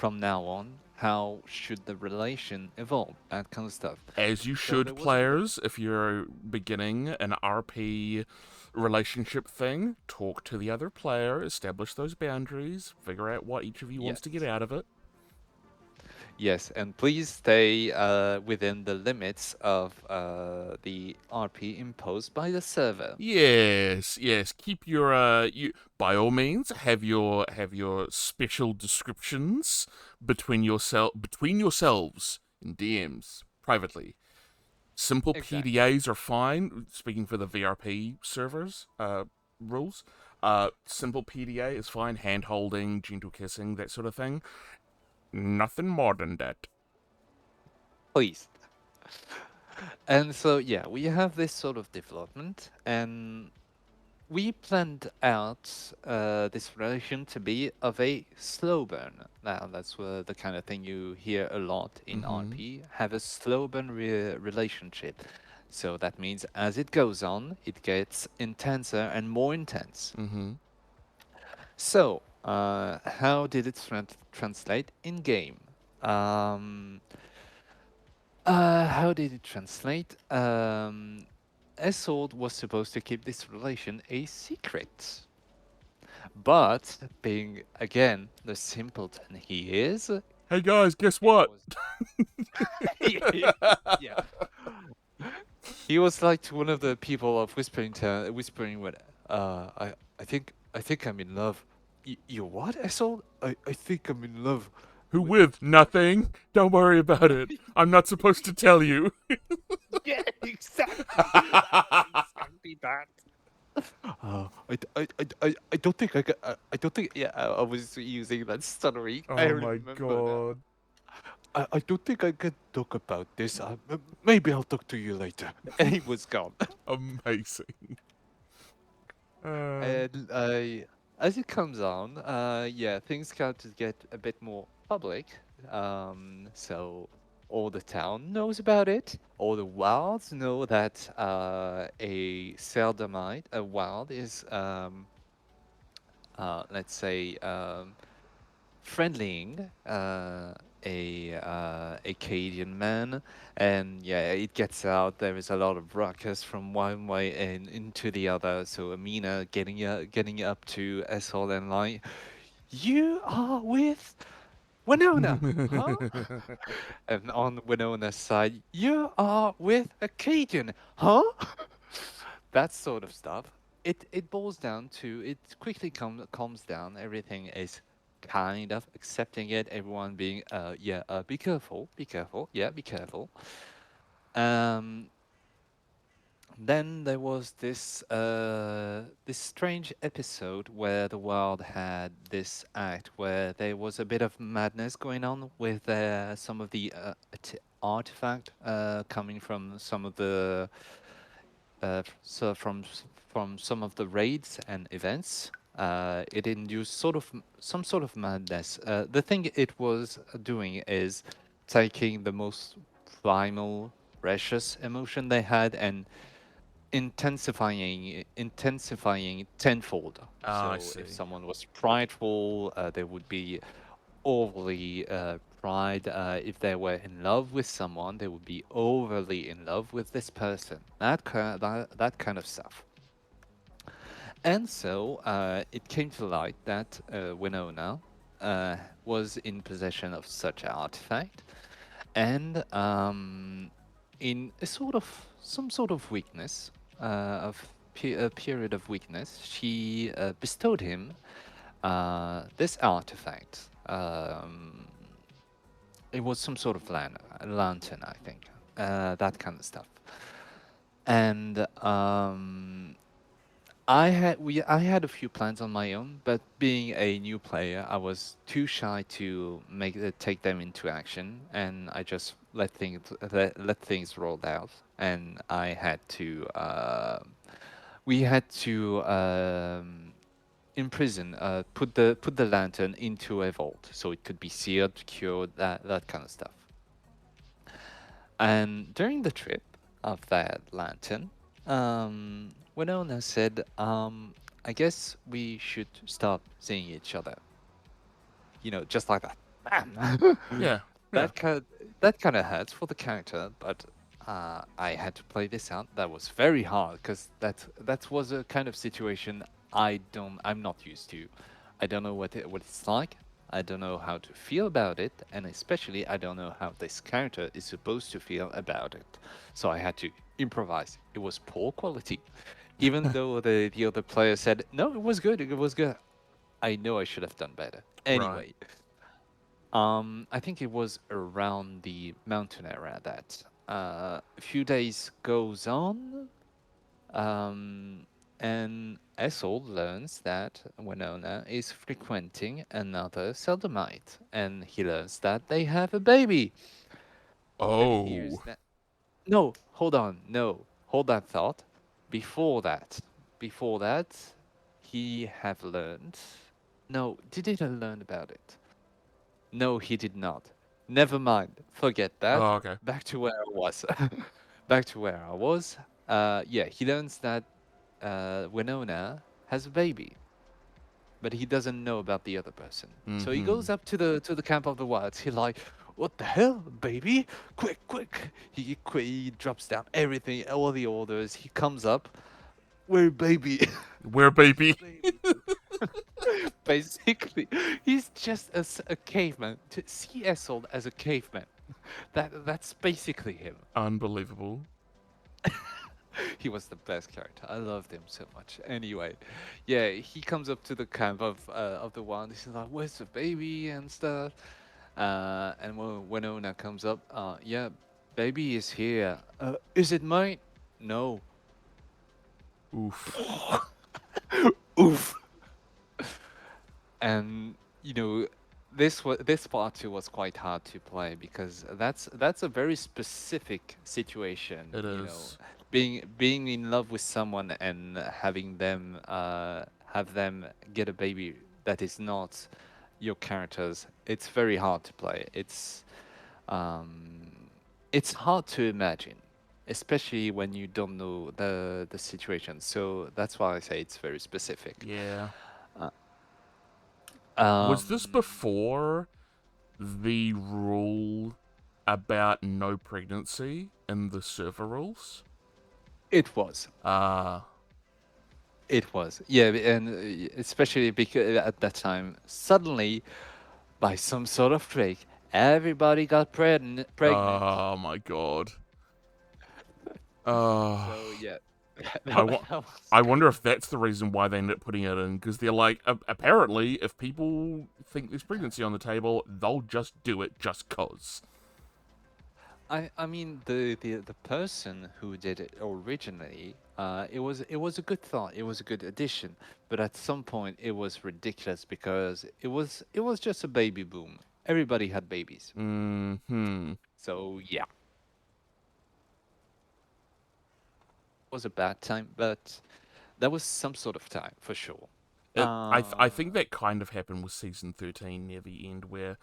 From now on, how should the relation evolve? That kind of stuff. As you So there should, was a players, if you're beginning an RP relationship thing, talk to the other player, establish those boundaries, figure out what each of you wants yes. to get out of it. Yes, and please stay within the limits of the RP imposed by the server. Yes, yes. Keep your you by all means have your special descriptions between yourselves in DMs privately. Simple Exactly. PDAs are fine. Speaking for the VRP servers rules, simple PDA is fine. Hand holding, gentle kissing, that sort of thing. Nothing more than that. Please. And so, yeah, we have this sort of development, and we planned out this relation to be of a slow burn. Now, that's the kind of thing you hear a lot in Mm-hmm. RP, have a slow burn relationship. So that means as it goes on, it gets intenser and more intense. Mm-hmm. So, how did it translate in game? Um, how did it translate? Isolde was supposed to keep this relation a secret. But, being again the simpleton he is, Hey guys, guess it what? was. Yeah. He was like one of the people of whispering when, I think I'm in love. You what, asshole? I think I'm in love Who with. with? Nothing. Don't worry about it. I'm not supposed to tell you. Yeah, exactly. Exactly that. I don't think I don't think. Yeah, I was using that stuttering. I Oh my remember now. god. I don't think I can talk about this. Maybe I'll talk to you later. And he was gone. Amazing. And as it comes on, yeah, things start to get a bit more public. So all the town knows about it. All the wilds know that a seldamite, a wild, is let's say friendlying a Cadian man, and yeah, it gets out. There is a lot of ruckus from one way and into the other. So Amina getting up to Essol and like, you are with Winona, huh? And on Winona's side, you are with a Cadian, huh? That sort of stuff. It boils down to it quickly calms down. Everything is kind of accepting it. Everyone being yeah, be careful, yeah, be careful. Um, then there was this strange episode where the world had this act where there was a bit of madness going on with some of the artifact coming from some of the from some of the raids and events. It induced some sort of madness. The thing it was doing is taking the most primal, precious emotion they had and intensifying tenfold. Ah, I So see. if someone was prideful, they would be overly pride. If they were in love with someone, they would be overly in love with this person. That kind of stuff. And so it came to light that Winona was in possession of such an artifact, and in a sort of some sort of weakness, a period of weakness, she bestowed him this artifact. It was some sort of lantern, I think, that kind of stuff. And I had a few plans on my own, but being a new player, I was too shy to take them into action, and I just let things roll out, and I had to we had to imprison put the lantern into a vault so it could be sealed, cured, that kind of stuff. And during the trip of that lantern, Winona said, I guess we should stop seeing each other. You know, just like that. Bam! Yeah, yeah. That kind of hurts for the character, but I had to play this out. That was very hard because that was a kind of situation I'm not used to. I don't know what it's like. I don't know how to feel about it, and especially I don't know how this character is supposed to feel about it. So I had to improvise. It was poor quality, even though the other player said no, it was good. It was good. I know I should have done better. Right. Anyway, I think it was around the mountain area that a few days goes on, um, and Essel learns that Winona is frequenting another Seldamite, and he learns that they have a baby. Then he hears Oh. that. No, hold on, no, hold that thought. Before that, before that, he have learned. No, did he learn about it? No, he did not. Never mind. Forget that. Oh, okay. Back to where I was. Back to where I was. Yeah, he learns that Winona has a baby, but he doesn't know about the other person. So he Mm-hmm. goes up to the camp of the wilds. He like, what the hell, baby? Quick, quick! He drops down everything, all the orders. He comes up. Where baby? Where, Where baby? baby? Basically, he's just a caveman. To see Esold as a caveman, that's basically him. Unbelievable. He was the best character. I loved him so much. Anyway, yeah, he comes up to the camp of the one. He's like, "Where's the baby and stuff?" And when Winona comes up, yeah, baby is here. Is it mine? No. Oof. Oof. And you know, this part too was quite hard to play because that's a very specific situation. It You know, is. being in love with someone and having them have them get a baby that is not your characters. It's very hard to play. Um, it's hard to imagine, especially when you don't know the situation. So that's why I say it's very specific. Yeah. Uh, Was this Um, before the rule about no pregnancy in the server rules? it was. Ah, It was. Yeah, and especially because at that time, suddenly, by some sort of trick, everybody got pregnant. oh my god. Uh, So yeah, I, that, wa- that was I wonder crazy. if that's the reason why they ended up putting it in, because they're like, apparently, if people think there's pregnancy on the table, they'll just do it just cause. I mean the person who did it originally, it was a good thought. It was a good addition, but at some point it was ridiculous because it was just a baby boom. Everybody had babies. Hmm. So yeah, it was a bad time, but that was some sort of time for sure. I think that kind of happened with season 13 near the end, where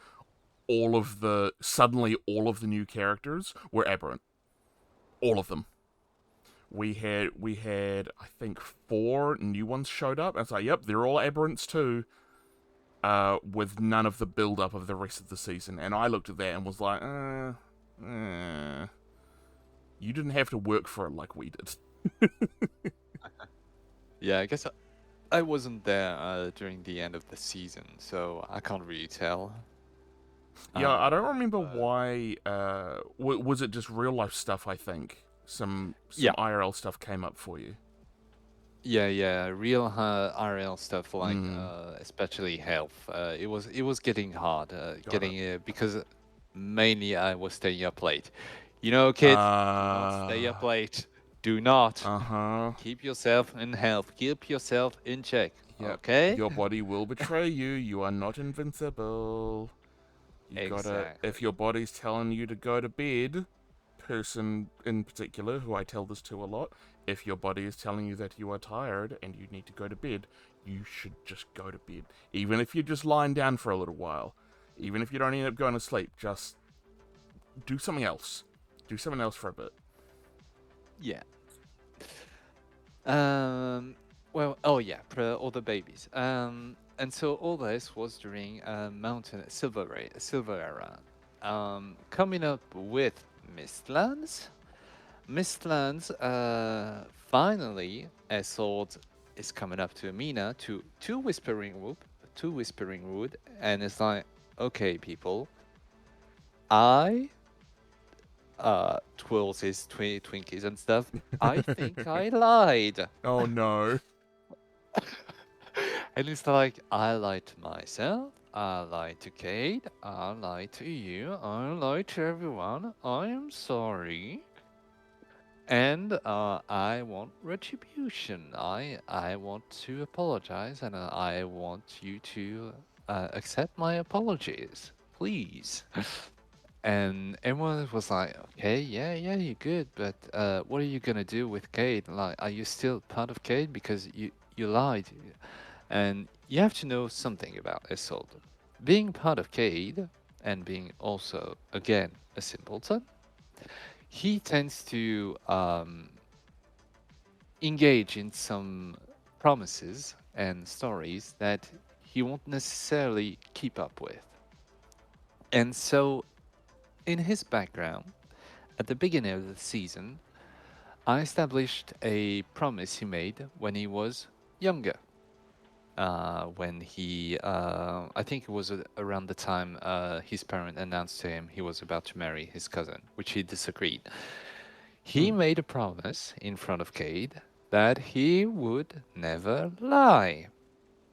suddenly all of the new characters were aberrant. All of them. We had I think four new ones showed up, and it's like, yep, they're all aberrants too. With none of the build up of the rest of the season, and I looked at that and was like, you didn't have to work for it like we did. Yeah, I guess I wasn't there during the end of the season, so I can't really tell. Yeah, I don't remember But why. Was it just real life stuff? I think some yeah, IRL stuff came up for you. yeah, real RL stuff like Mm, especially health. It was getting hard, got it. getting because mainly I was staying up late. You know, kid, do not stay up Uh, late. Do not. uh-huh. Keep yourself in health. Keep yourself in check. Yep. Okay? Your body will betray you. You are not invincible. You gotta. If Exactly. your body's telling you to go to bed, person in particular, who I tell this to a lot, if your body is telling you that you are tired and you need to go to bed, you should just go to bed. Even if you're just lying down for a little while. Even if you don't end up going to sleep, just do something else. Do something else for a bit. Yeah. Um, well, oh yeah, all the babies. And so all this was during Mountain Silver Era. Coming up with Mistlands. Mistlands, finally, Isolde is coming up to Amina to Whispering Wood, and it's like, okay, people, I twirls his Twinkies and stuff. I think I lied. Oh no. And it's like, I lied to myself, I lied to Kate, I lied to you, I lied to everyone. I am sorry. And I want retribution. I want to apologize, and I want you to accept my apologies, please. And everyone was like, okay, yeah, you're good, but what are you gonna do with Cade? Like, are you still part of Cade because you lied? And you have to know something about Isolde. Being part of Cade and being also again a simpleton, he tends to engage in some promises and stories that he won't necessarily keep up with. And so, in his background, at the beginning of the season, I established a promise he made when he was younger. When I think it was around the time his parent announced to him he was about to marry his cousin, which he disagreed. He made a promise in front of Cade that he would never lie.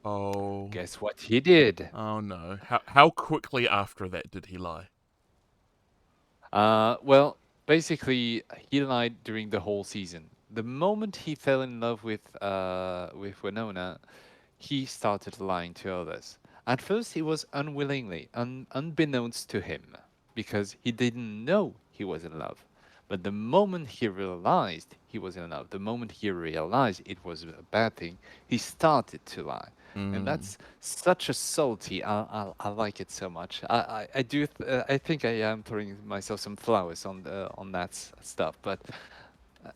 Oh. Guess what he did? Oh no. How quickly after that did he lie? Well, basically, he lied during the whole season. The moment he fell in love with Winona, he started lying to others. At first, it was unwillingly, unbeknownst to him, because he didn't know he was in love. But the moment he realized he was in love, the moment he realized it was a bad thing, he started to lie. And Mm. that's such a salty. I like it so much. I do. I think I am throwing myself some flowers on that stuff, but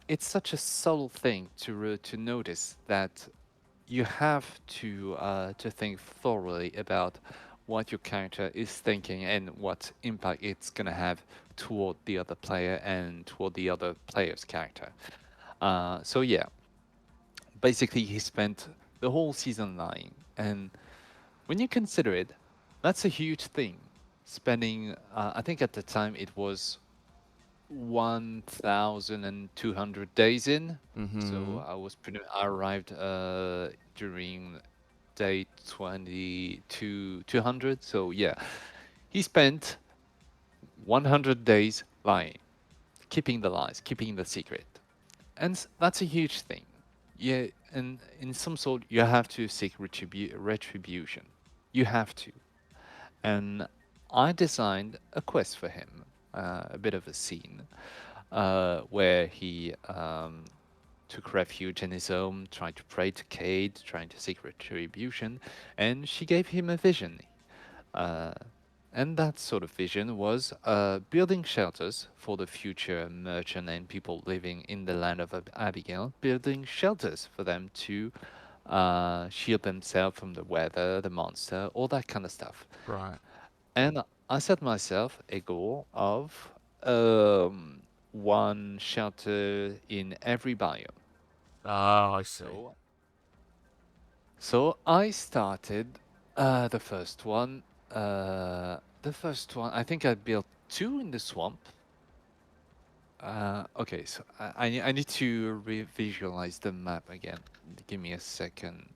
it's such a subtle thing to notice that you have to think thoroughly about what your character is thinking and what impact it's gonna have toward the other player and toward the other player's character. So yeah, basically he spent the whole season lying, and when you consider it, that's a huge thing. Spending, I think at the time it was 1,200 days in. Mm-hmm. So I arrived during day 22 200. So yeah, he spent 100 days lying, keeping the lies, keeping the secret, and that's a huge thing. Yeah, and in some sort, you have to seek retribution. You have to. And I designed a quest for him, a bit of a scene, where he took refuge in his home, tried to pray to Cade, trying to seek retribution, and she gave him a vision. Uh, and that sort of vision was building shelters for the future merchant and people living in the land of Abigail, building shelters for them to shield themselves from the weather, the monster, all that kind of stuff. Right. And I set myself a goal of um, one shelter in every biome. Ah, I see. So, so I started the first one. I think I built two in the swamp. Okay, so I need to visualize the map again. Give me a second.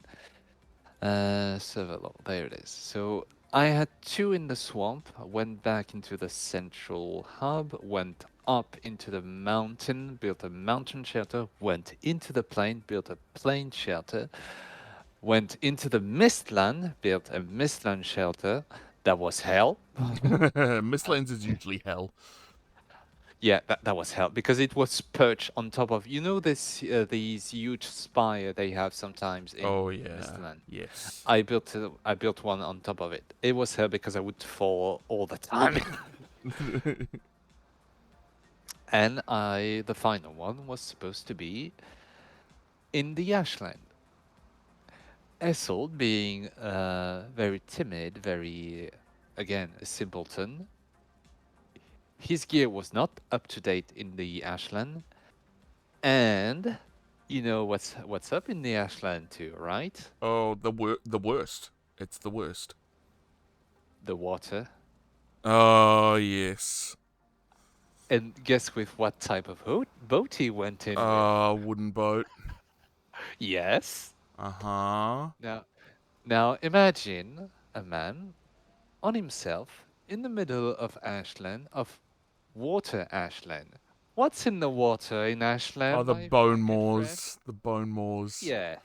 Server log, there it is. So I had two in the swamp, went back into the central hub, went up into the mountain, built a mountain shelter, went into the plain, built a plain shelter, went into the mistland, built a mistland shelter. That was hell. Mistlands is usually hell. Yeah, that was hell because it was perched on top of this these huge spire they have sometimes Oh in yeah. Mistland. Yes. I built one on top of it. It was hell because I would fall all the time. And the final one was supposed to be in the Ashland. Essel, being very timid, very again a simpleton, his gear was not up to date in the Ashland, and you know what's up in the Ashland too, right? Oh, the worst. It's the worst. The water. Oh yes. And guess with what type of boat he went in with? Wooden boat. Yes. Uh-huh. Now, now imagine a man on himself in the middle of Ashland, of water Ashland. What's in the water in Oh, Ashland, the my bone good friend? moors. The bone moors. Yeah,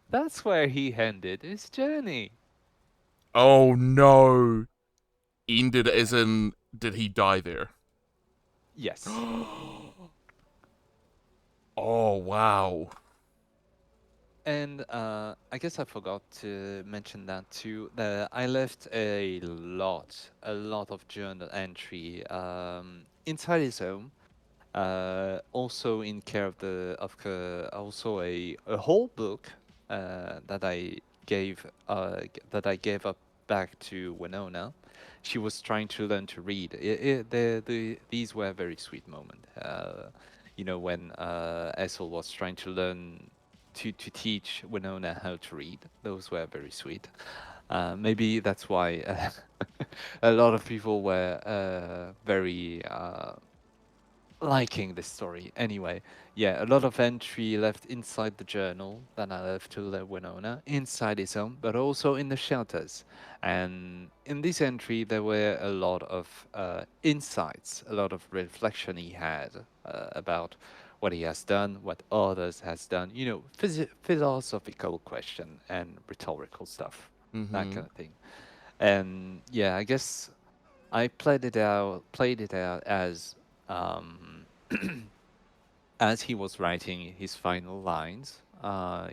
that's where he ended his journey. Oh no. Ended as in, did he die there? Yes. Oh wow. And I guess I forgot to mention that too. That I left a lot of journal entry inside his home. Also in care of also a whole book that I gave up back to Winona. She was trying to learn to read. These were very sweet moments. When Essel was trying to learn to teach Winona how to read. Those were very sweet. Maybe that's why a lot of people were very liking this story. Anyway, yeah, a lot of entry left inside the journal that I left to Winona, inside his home, but also in the shelters. And in this entry, there were a lot of insights, a lot of reflection he had about what he has done, what others has done. You know, philosophical question and rhetorical stuff, that Mm-hmm. kind of thing. And yeah, I guess I played it out um, as he was writing his final lines. I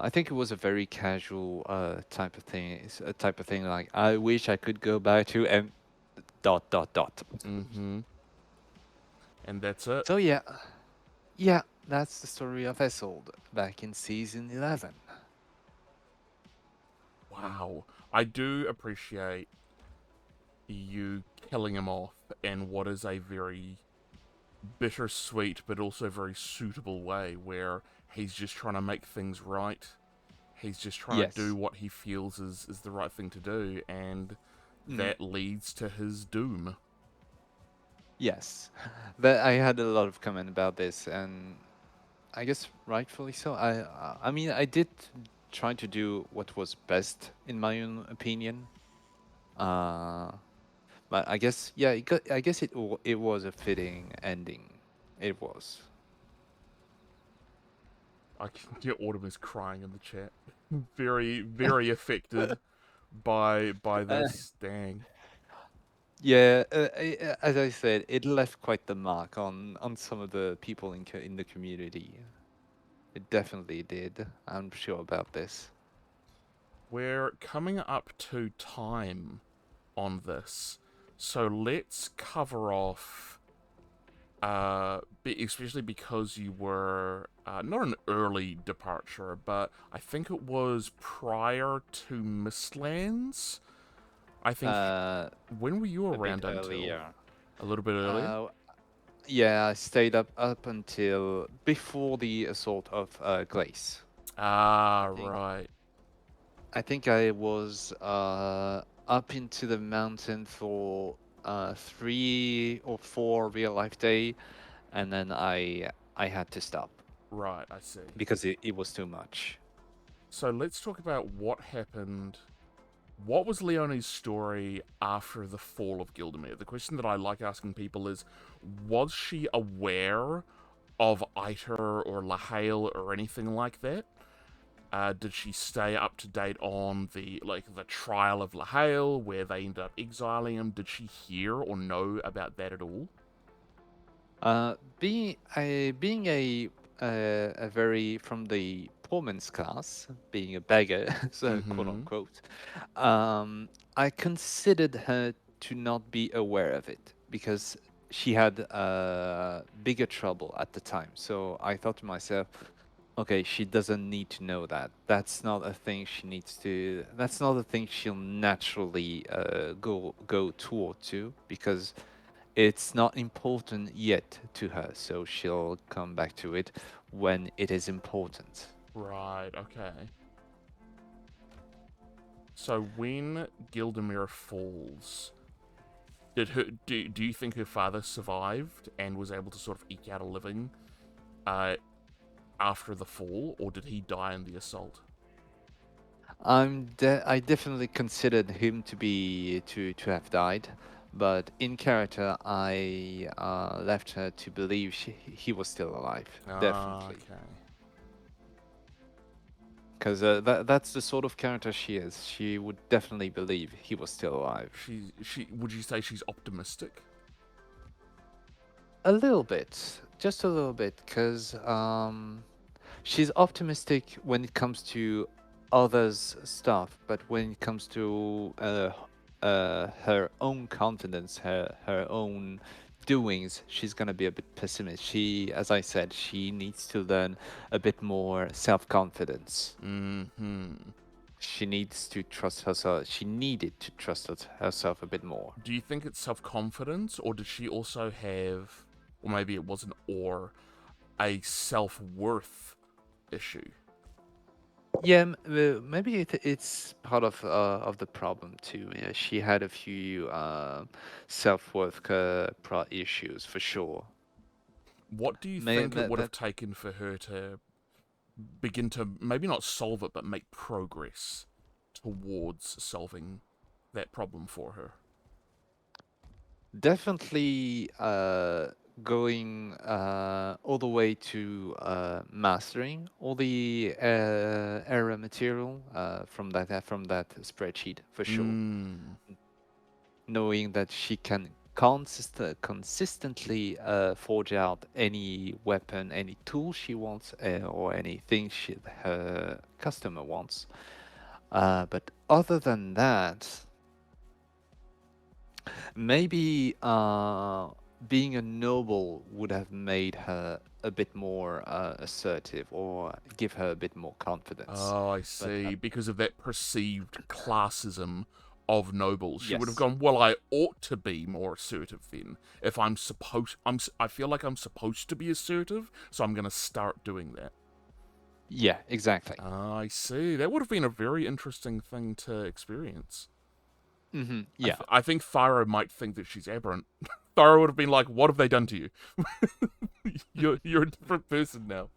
think it was a very casual type of thing. It's a type of thing like I wish I could go back to and dot dot dot. Mm-hmm. And that's it. So yeah, yeah, that's the story of Esold back in season 11. Wow. I do appreciate you killing him off in what is a very bittersweet but also very suitable way where he's just trying to make things right. He's just trying to do Yes. what he feels is the right thing to do, and Mhm. that leads to his doom. Yes, but I had a lot of comment about this, and I guess rightfully so. I mean, I did try to do what was best in my own opinion. Uh, but I guess yeah, I guess it was a fitting ending. It was. I can get Autumn crying in the chat. Very, very affected by Uh, this. Dang. yeah, as I said, it left quite the mark on some of the people in the community. It definitely did. I'm sure about this. We're coming up to time on this, so let's cover off. Especially because you were not an early departure, but I think it was prior to Mistlands. I think Uh, when were you a bit around until? earlier. A little bit earlier? Uh, Yeah, I stayed up until before the assault of Glace. Ah, I think right. I think I was up into the mountain for 3 or 4 real life day, and then I had to stop Right, I see. because it was too much. So let's talk about what happened. What was Leonie's story after the fall of Gildemir? The question that I like asking people is, was she aware of Iter or Lahail or anything like that? Did she stay up to date on the trial of Lahail, where they ended up exiling him? Did she hear or know about that at all? Being a very from the poor man's class, being a beggar, so quote Mm-hmm. unquote, I considered her to not be aware of it because she had bigger trouble at the time. So I thought to myself, okay, she doesn't need to know that. That's not a thing she needs to. That's not a thing she'll naturally go toward to because it's not important yet to her, so she'll come back to it when it is important. Right. Okay. So when Gildemir falls, do you think her father survived and was able to sort of eke out a living uh, after the fall, or did he die in the assault? I definitely considered him to have died, but in character, I left her to believe he was still alive, Ah, definitely, okay. because that's the sort of character she is. She would definitely believe he was still alive. She would you say she's optimistic? A little bit, just a little bit, because she's optimistic when it comes to others' stuff, but when it comes to her own confidence, her own doings, she's gonna be a bit pessimist. She, as I said, she needs to learn a bit more self-confidence. Hmm. She needs to trust herself. She needed to trust herself a bit more. Do you think it's self-confidence, or did she also have, or maybe it wasn't, or a self-worth issue? Yeah, maybe it's part of the problem too. Yeah, she had a few self-worth issues for sure. What do you May, think it that, would have that taken for her to begin to maybe not solve it, but make progress towards solving that problem for her? definitely going all the way to mastering all the error material from that spreadsheet for sure. Mm. Knowing that she can consistently forge out any weapon, any tool she wants, or anything her customer wants. But other than that, maybe being a noble would have made her a bit more assertive or give her a bit more confidence. Oh, I But see. Because of that perceived classism of nobles, she would have yes, gone, "Well, I ought to be more assertive then. If I feel like I'm supposed to be assertive, so I'm going to start doing that." yeah, exactly. I see. That would have been a very interesting thing to experience. Yeah. I think Thyra might think that she's aberrant. Thyra would have been like, "What have they done to you? You're a different person now."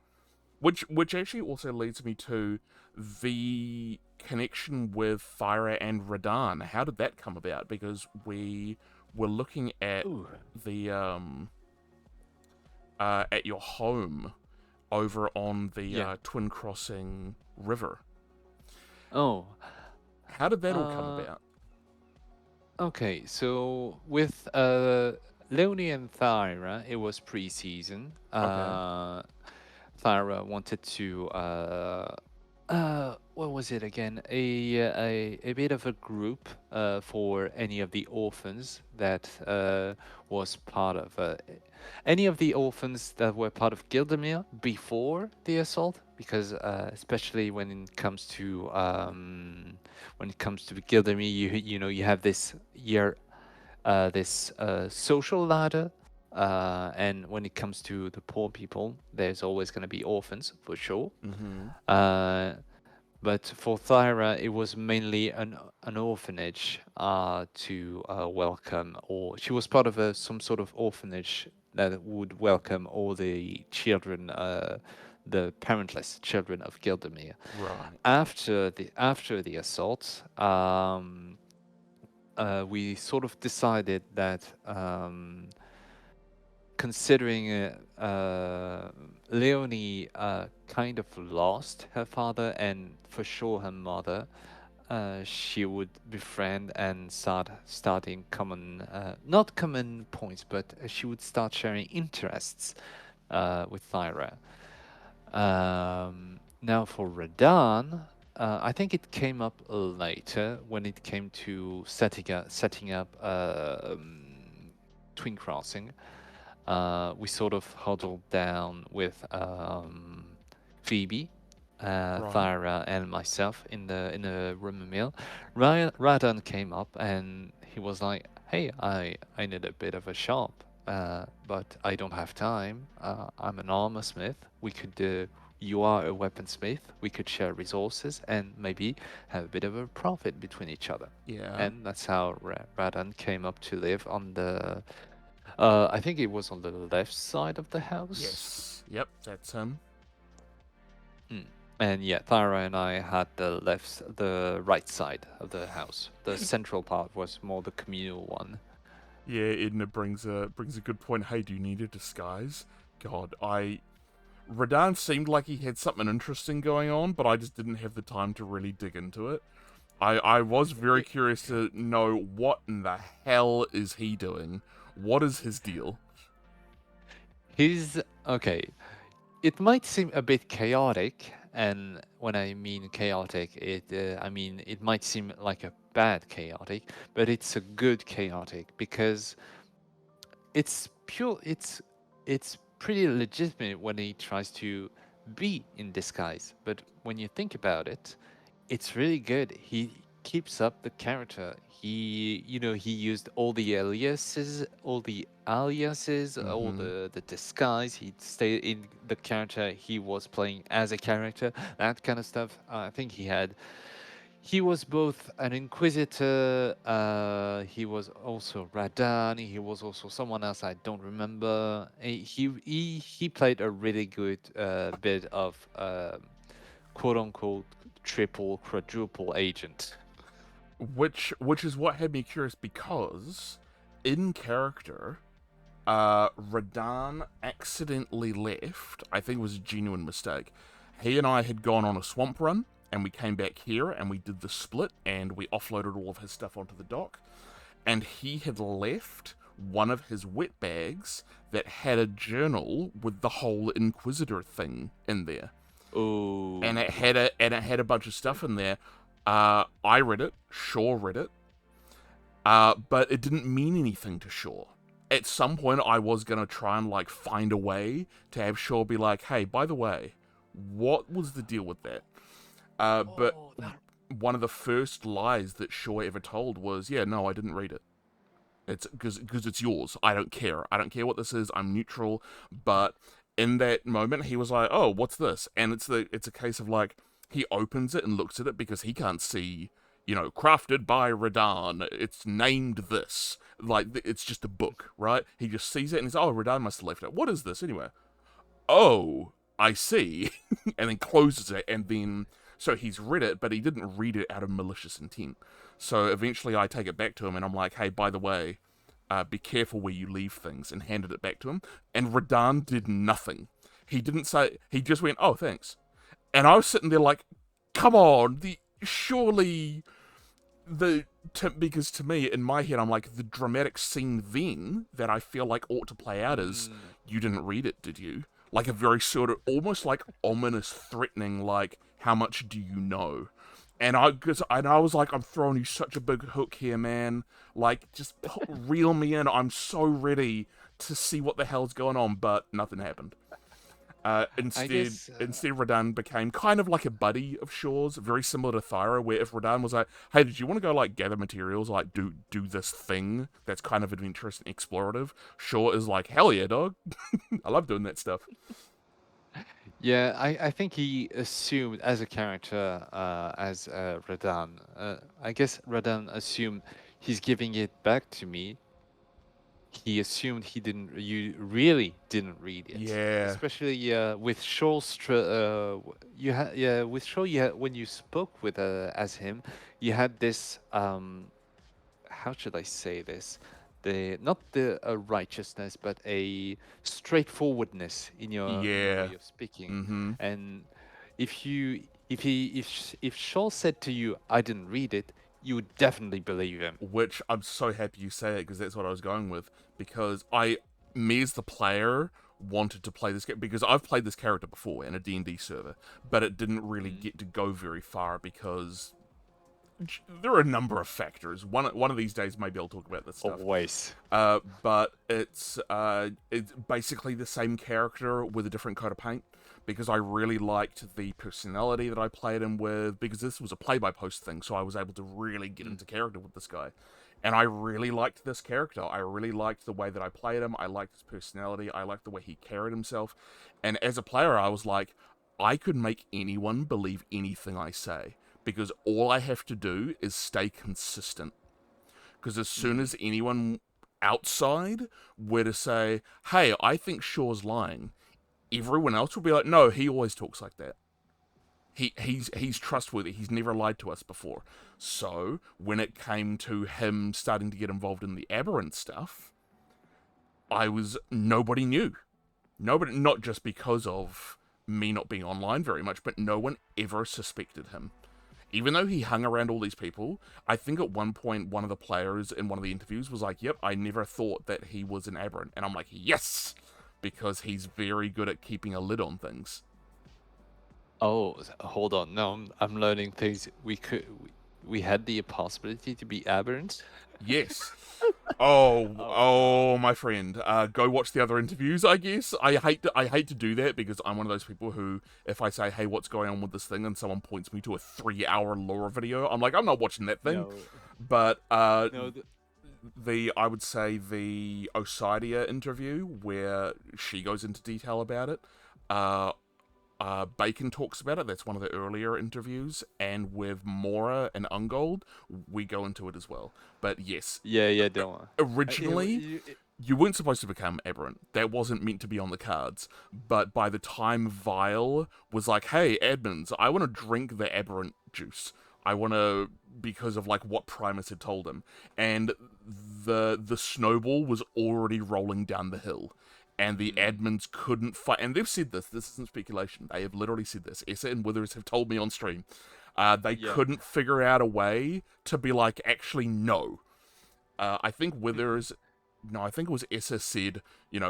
Which actually also leads me to the connection with Thyra and Radan. How did that come about? Because we were looking Ooh. the at your home over on the Yeah. Twin Crossing River. Oh. How did that all come Uh. about? Okay, so with Leonie and Thyra, it was pre-season. Okay, Thyra wanted to what was it again? A bit of a group for any of the orphans that was part of any of the orphans that were part of Gildemir before the assault, because especially when it comes to Gildemir, you know you have this social ladder. And when it comes to the poor people, there's always going to be orphans for sure. mm-hmm, Uh, but for Thyra, it was mainly an orphanage to welcome, or she was part of some sort of orphanage that would welcome all the children, the parentless children of Gildemir. right, After the assault, we sort of decided that considering Leonie kind of lost her father and for sure her mother, she would befriend and starting common, not common points, but she would start sharing interests with Thyra. Now for Radan, I think it came up later when it came to setting up twin crossing. We sort of huddled down with Phoebe, right. Thyra, and myself in the rumor mill. Radan came up and he was like, "Hey, I need a bit of a shop, but I don't have time. I'm an armor smith. We could You are a weaponsmith. We could share resources and maybe have a bit of a profit between each other." Yeah. And that's how Radan came up to live on I think it was on the left side of the house. Yes. Yep. That's him. Mm. And yeah, Thyra and I had the right side of the house. The central part was more the communal one. Yeah. Edna brings a good point. Hey, do you need a disguise? God, Radan seemed like he had something interesting going on, but I just didn't have the time to really dig into it. I was very I- curious to know what in the hell is he doing? What is his deal? He's okay. It might seem a bit chaotic, and when I mean chaotic, I mean it might seem like a bad chaotic, but it's a good chaotic because it's pure. It's pretty legitimate when he tries to be in disguise, but when you think about it, it's really good. keeps up the character. He used all the aliases, all the disguise. He'd stay in the character he was playing as a character, that kind of stuff. I think he was both an inquisitor, he was also Radan, he was also someone else I don't remember. He played a really good bit of quote unquote triple, quadruple agent. Which is what had me curious, because in character, Radan accidentally left. I think it was a genuine mistake. He and I had gone on a swamp run, and we came back here, and we did the split, and we offloaded all of his stuff onto the dock. And he had left one of his wet bags that had a journal with the whole Inquisitor thing in there, Oh, and it had a bunch of stuff in there. I read it. Shaw read it. But it didn't mean anything to Shaw. At some point, I was gonna try and like find a way to have Shaw be like, "Hey, by the way, what was the deal with that?" But that. one of the first lies that Shaw ever told was, "Yeah, no, I didn't read it. It's because it's yours. I don't care. I don't care what this is. I'm neutral." But in that moment, he was like, "Oh, what's this?" And it's a case of like, he opens it and looks at it because he can't see, crafted by Radan. It's named this. Like, it's just a book, right? He just sees it and he's, "Oh, Radan must have left it. What is this anyway?" "Oh, I see." And then closes it, and then, so he's read it, but he didn't read it out of malicious intent. So eventually I take it back to him and I'm like, "Hey, by the way, be careful where you leave things," and handed it back to him. And Radan did nothing. He didn't say, he just went, "Oh, thanks." And I was sitting there like, come on, surely because to me, in my head, I'm like, the dramatic scene then that I feel like ought to play out is, Mm. "You didn't read it, did you?" Like a very sort of, almost like ominous, threatening, like, "How much do you know?" And I was like, "I'm throwing you such a big hook here, man. Like, just reel me in. I'm so ready to see what the hell's going on," but nothing happened. I Instead, guess. Radan became kind of like a buddy of Shaw's, very similar to Thyra, where if Radan was like, "Hey, did you want to go like gather materials, like do this thing that's kind of adventurous and explorative?" Shaw is like, "Hell yeah, dog! I love doing that stuff." Yeah, I think he assumed as a character, as Radan. I guess Radan assumed he's giving it back to me. He assumed you really didn't read it, Yeah, especially with yeah, with Shaw. When you spoke with as him, you had this how should I say this? The not the righteousness, but a straightforwardness in your yeah, way of speaking. mm-hmm. And if you if Shaw said to you, "I didn't read it," you would definitely believe him. Which I'm so happy you say it, because that's what I was going with. Because me as the player, wanted to play this game because I've played this character before in a D&D server, but it didn't really Mm. get to go very far because there are a number of factors. One of these days, maybe I'll talk about this stuff. Always. But it's basically the same character with a different coat of paint, because I really liked the personality that I played him with, because this was a play-by-post thing, so I was able to really get Mm. into character with this guy. And I really liked this character. I really liked the way that I played him. I liked his personality. I liked the way he carried himself. And as a player, I was like, I could make anyone believe anything I say, because all I have to do is stay consistent. Because as soon Mm. as anyone outside were to say, "Hey, I think Shaw's lying," everyone else will be like, "No, he always talks like that. He's trustworthy. He's never lied to us before." So when it came to him starting to get involved in the aberrant stuff, nobody knew. Nobody, not just because of me not being online very much, but no one ever suspected him. Even though he hung around all these people, I think at one point one of the players in one of the interviews was like, "Yep, I never thought that he was an aberrant." And I'm like, "Yes!" Because he's very good at keeping a lid on things. Oh, hold on. No, I'm learning things. We had the possibility to be aberrant. Yes. Oh no. My friend. Go watch the other interviews. I guess I hate to do that because I'm one of those people who, if I say, "Hey, what's going on with this thing?" and someone points me to a 3 hour lore video, I'm like, I'm not watching that thing. No. But No. I would say the Osidia interview where she goes into detail about it. Uh, Bacon talks about it. That's one of the earlier interviews, and with Mora and Ungold, we go into it as well. But yes, Yeah, yeah, don't worry. originally you weren't supposed to become aberrant. That wasn't meant to be on the cards. But by the time Vile was like, "Hey, admins, I want to drink the aberrant juice. I want to," because of like what Primus had told him, and the snowball was already rolling down the hill. And the Mm, admins couldn't fight. And they've said this. This isn't speculation. They have literally said this. Essa and Withers have told me on stream. They yeah. couldn't figure out a way to be like, actually, no. I think Withers, no, I think it was Essa said,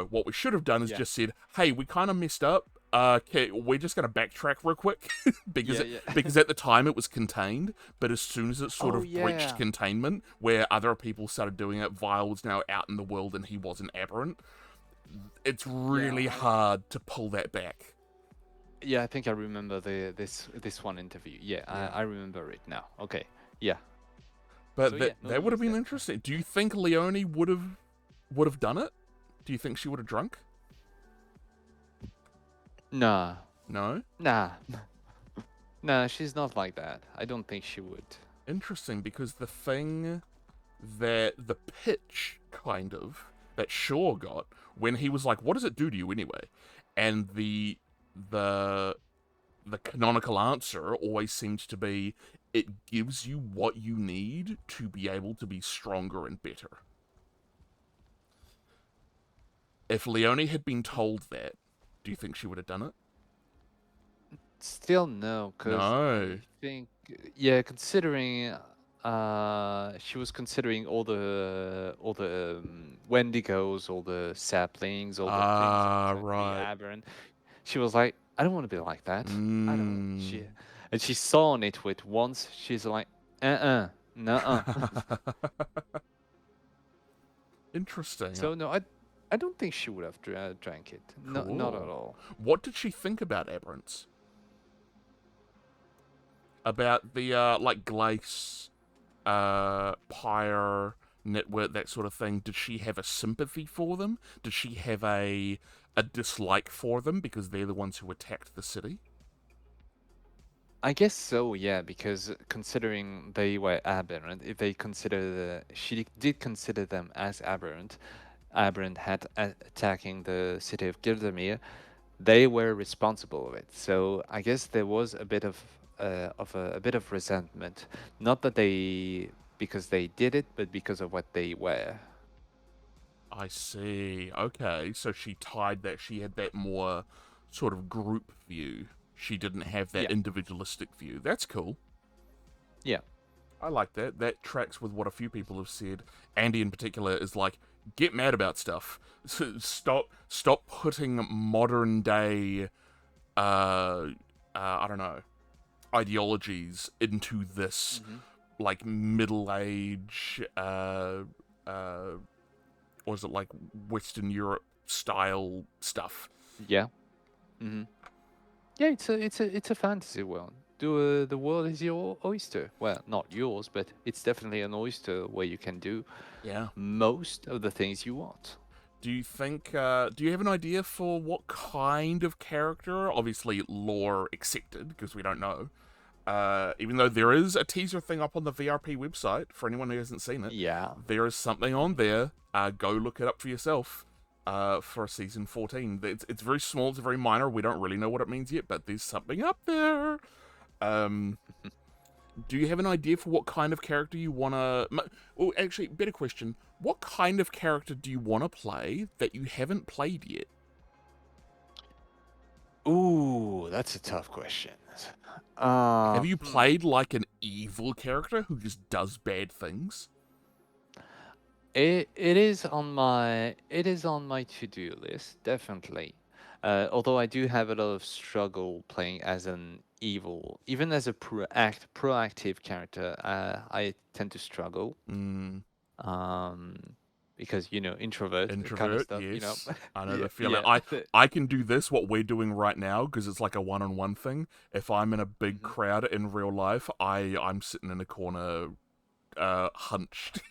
what we should have done is Yeah. just said, hey, we kind of messed up. Okay, we're just going to backtrack real quick because Yeah, yeah. because at the time it was contained, but as soon as it sort Oh of breached yeah. containment, where other people started doing it, Vile was now out in the world and he wasn't aberrant. It's Yeah. really hard to pull that back. Yeah, I think I remember this one interview. Yeah, Yeah, I remember it now. Okay. Yeah. So but yeah, no that would have news been then. interesting. Do you think Leonie would have done it? Do you think she would have drunk? Nah. No. Nah. Nah, she's not like that. I don't think she would. Interesting, because the thing that the pitch kind of that Shaw got when he was like, "What does it do to you anyway?" and the the canonical answer always seems to be, "It gives you what you need to be able to be stronger and better." If Leonie had been told that, do you think she would have done it? Still no, because I No. think, yeah, considering she was considering all the Wendigos, all the saplings, all the things that Ah, can be right. aberrant. She was like, I don't want to be like that. I don't. Mm. And she saw it with once. She's like, nuh-uh. Interesting. So no, I don't think she would have drank it. No, not at Cool. all. What did she think about aberrants? About the like Glace, Pyre, Network, that sort of thing? Did she have a sympathy for them? Did she have a dislike for them because they're the ones who attacked the city? I guess so, yeah, because considering they were aberrant, if they consider she did consider them as aberrant, aberrant had attacking the city of Gildemir, they were responsible of it. So I guess there was a bit of a bit of resentment, not that they because they did it, but because of what they were. I see. Okay, so she tied that. She had that more sort of group view. She didn't have that Yeah, individualistic view. That's cool. yeah. I like that. That tracks with what a few people have said. Andy in particular is like, get mad about stuff. Stop putting modern day I don't know, ideologies into this Hmm. like middle age uh or is it like Western Europe style stuff? Yeah. Hmm. Yeah, it's a fantasy world. The world is your oyster. Well, not yours, but it's definitely an oyster where you can do Yeah. most of the things you want. Do you think? Do you have an idea for what kind of character? Obviously, lore accepted because we don't know. Even though there is a teaser thing up on the VRP website for anyone who hasn't seen it, Yeah. there is something on there. Go look it up for yourself. For season 14, it's very small. It's very minor. We don't really know what it means yet, but there's something up there. Um, do you have an idea for what kind of character you wanna? Well, actually, better question: what kind of character do you want to play that you haven't played yet? Ooh, that's a tough question. Have you Hmm. played like an evil character who just does bad things? It is on my to-do list, definitely. Although I do have a lot of struggle playing as an evil, even as a proactive character, I tend to struggle. Mm, Um, because introvert kind of Introvert, stuff. yes. I know Yeah, the feeling. yeah. I can do this, what we're doing right now, because it's like a one-on-one thing. If I'm in a big Mhm. crowd in real life, I'm sitting in a corner, hunched.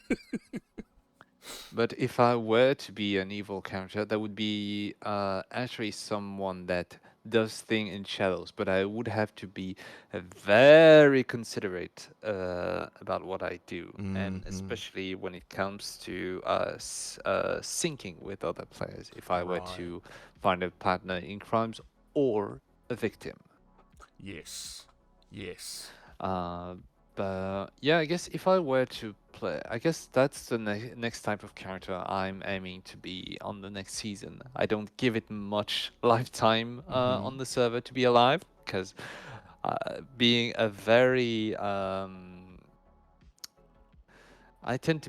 But if I were to be an evil character, that would be actually someone that does things in shadows. But I would have to be very considerate about what I do, and Hmm. especially when it comes to syncing with other players. If I were Right. to find a partner in crimes or a victim. Yes. Yes. Uh, but yeah, I guess if I were to play, I guess that's the next type of character I'm aiming to be on the next season. I don't give it much lifetime Hmm. on the server to be alive, because being a very I tend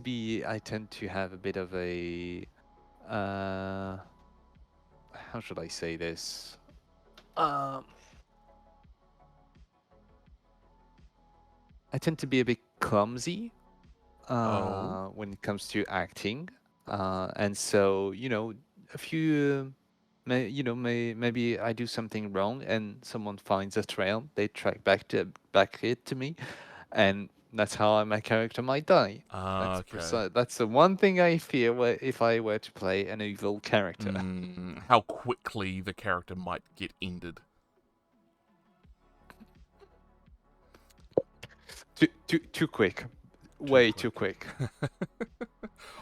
to have a bit of a uh, how should I say this? Um, I tend to be a bit clumsy Oh. when it comes to acting, and so a few, maybe I do something wrong, and someone finds a trail. They track back it to me, and that's how my character might die. That's Okay. precise. That's the one thing I fear if I were to play an evil character. How quickly the character might get ended. Too quick, Too way too quick. quick.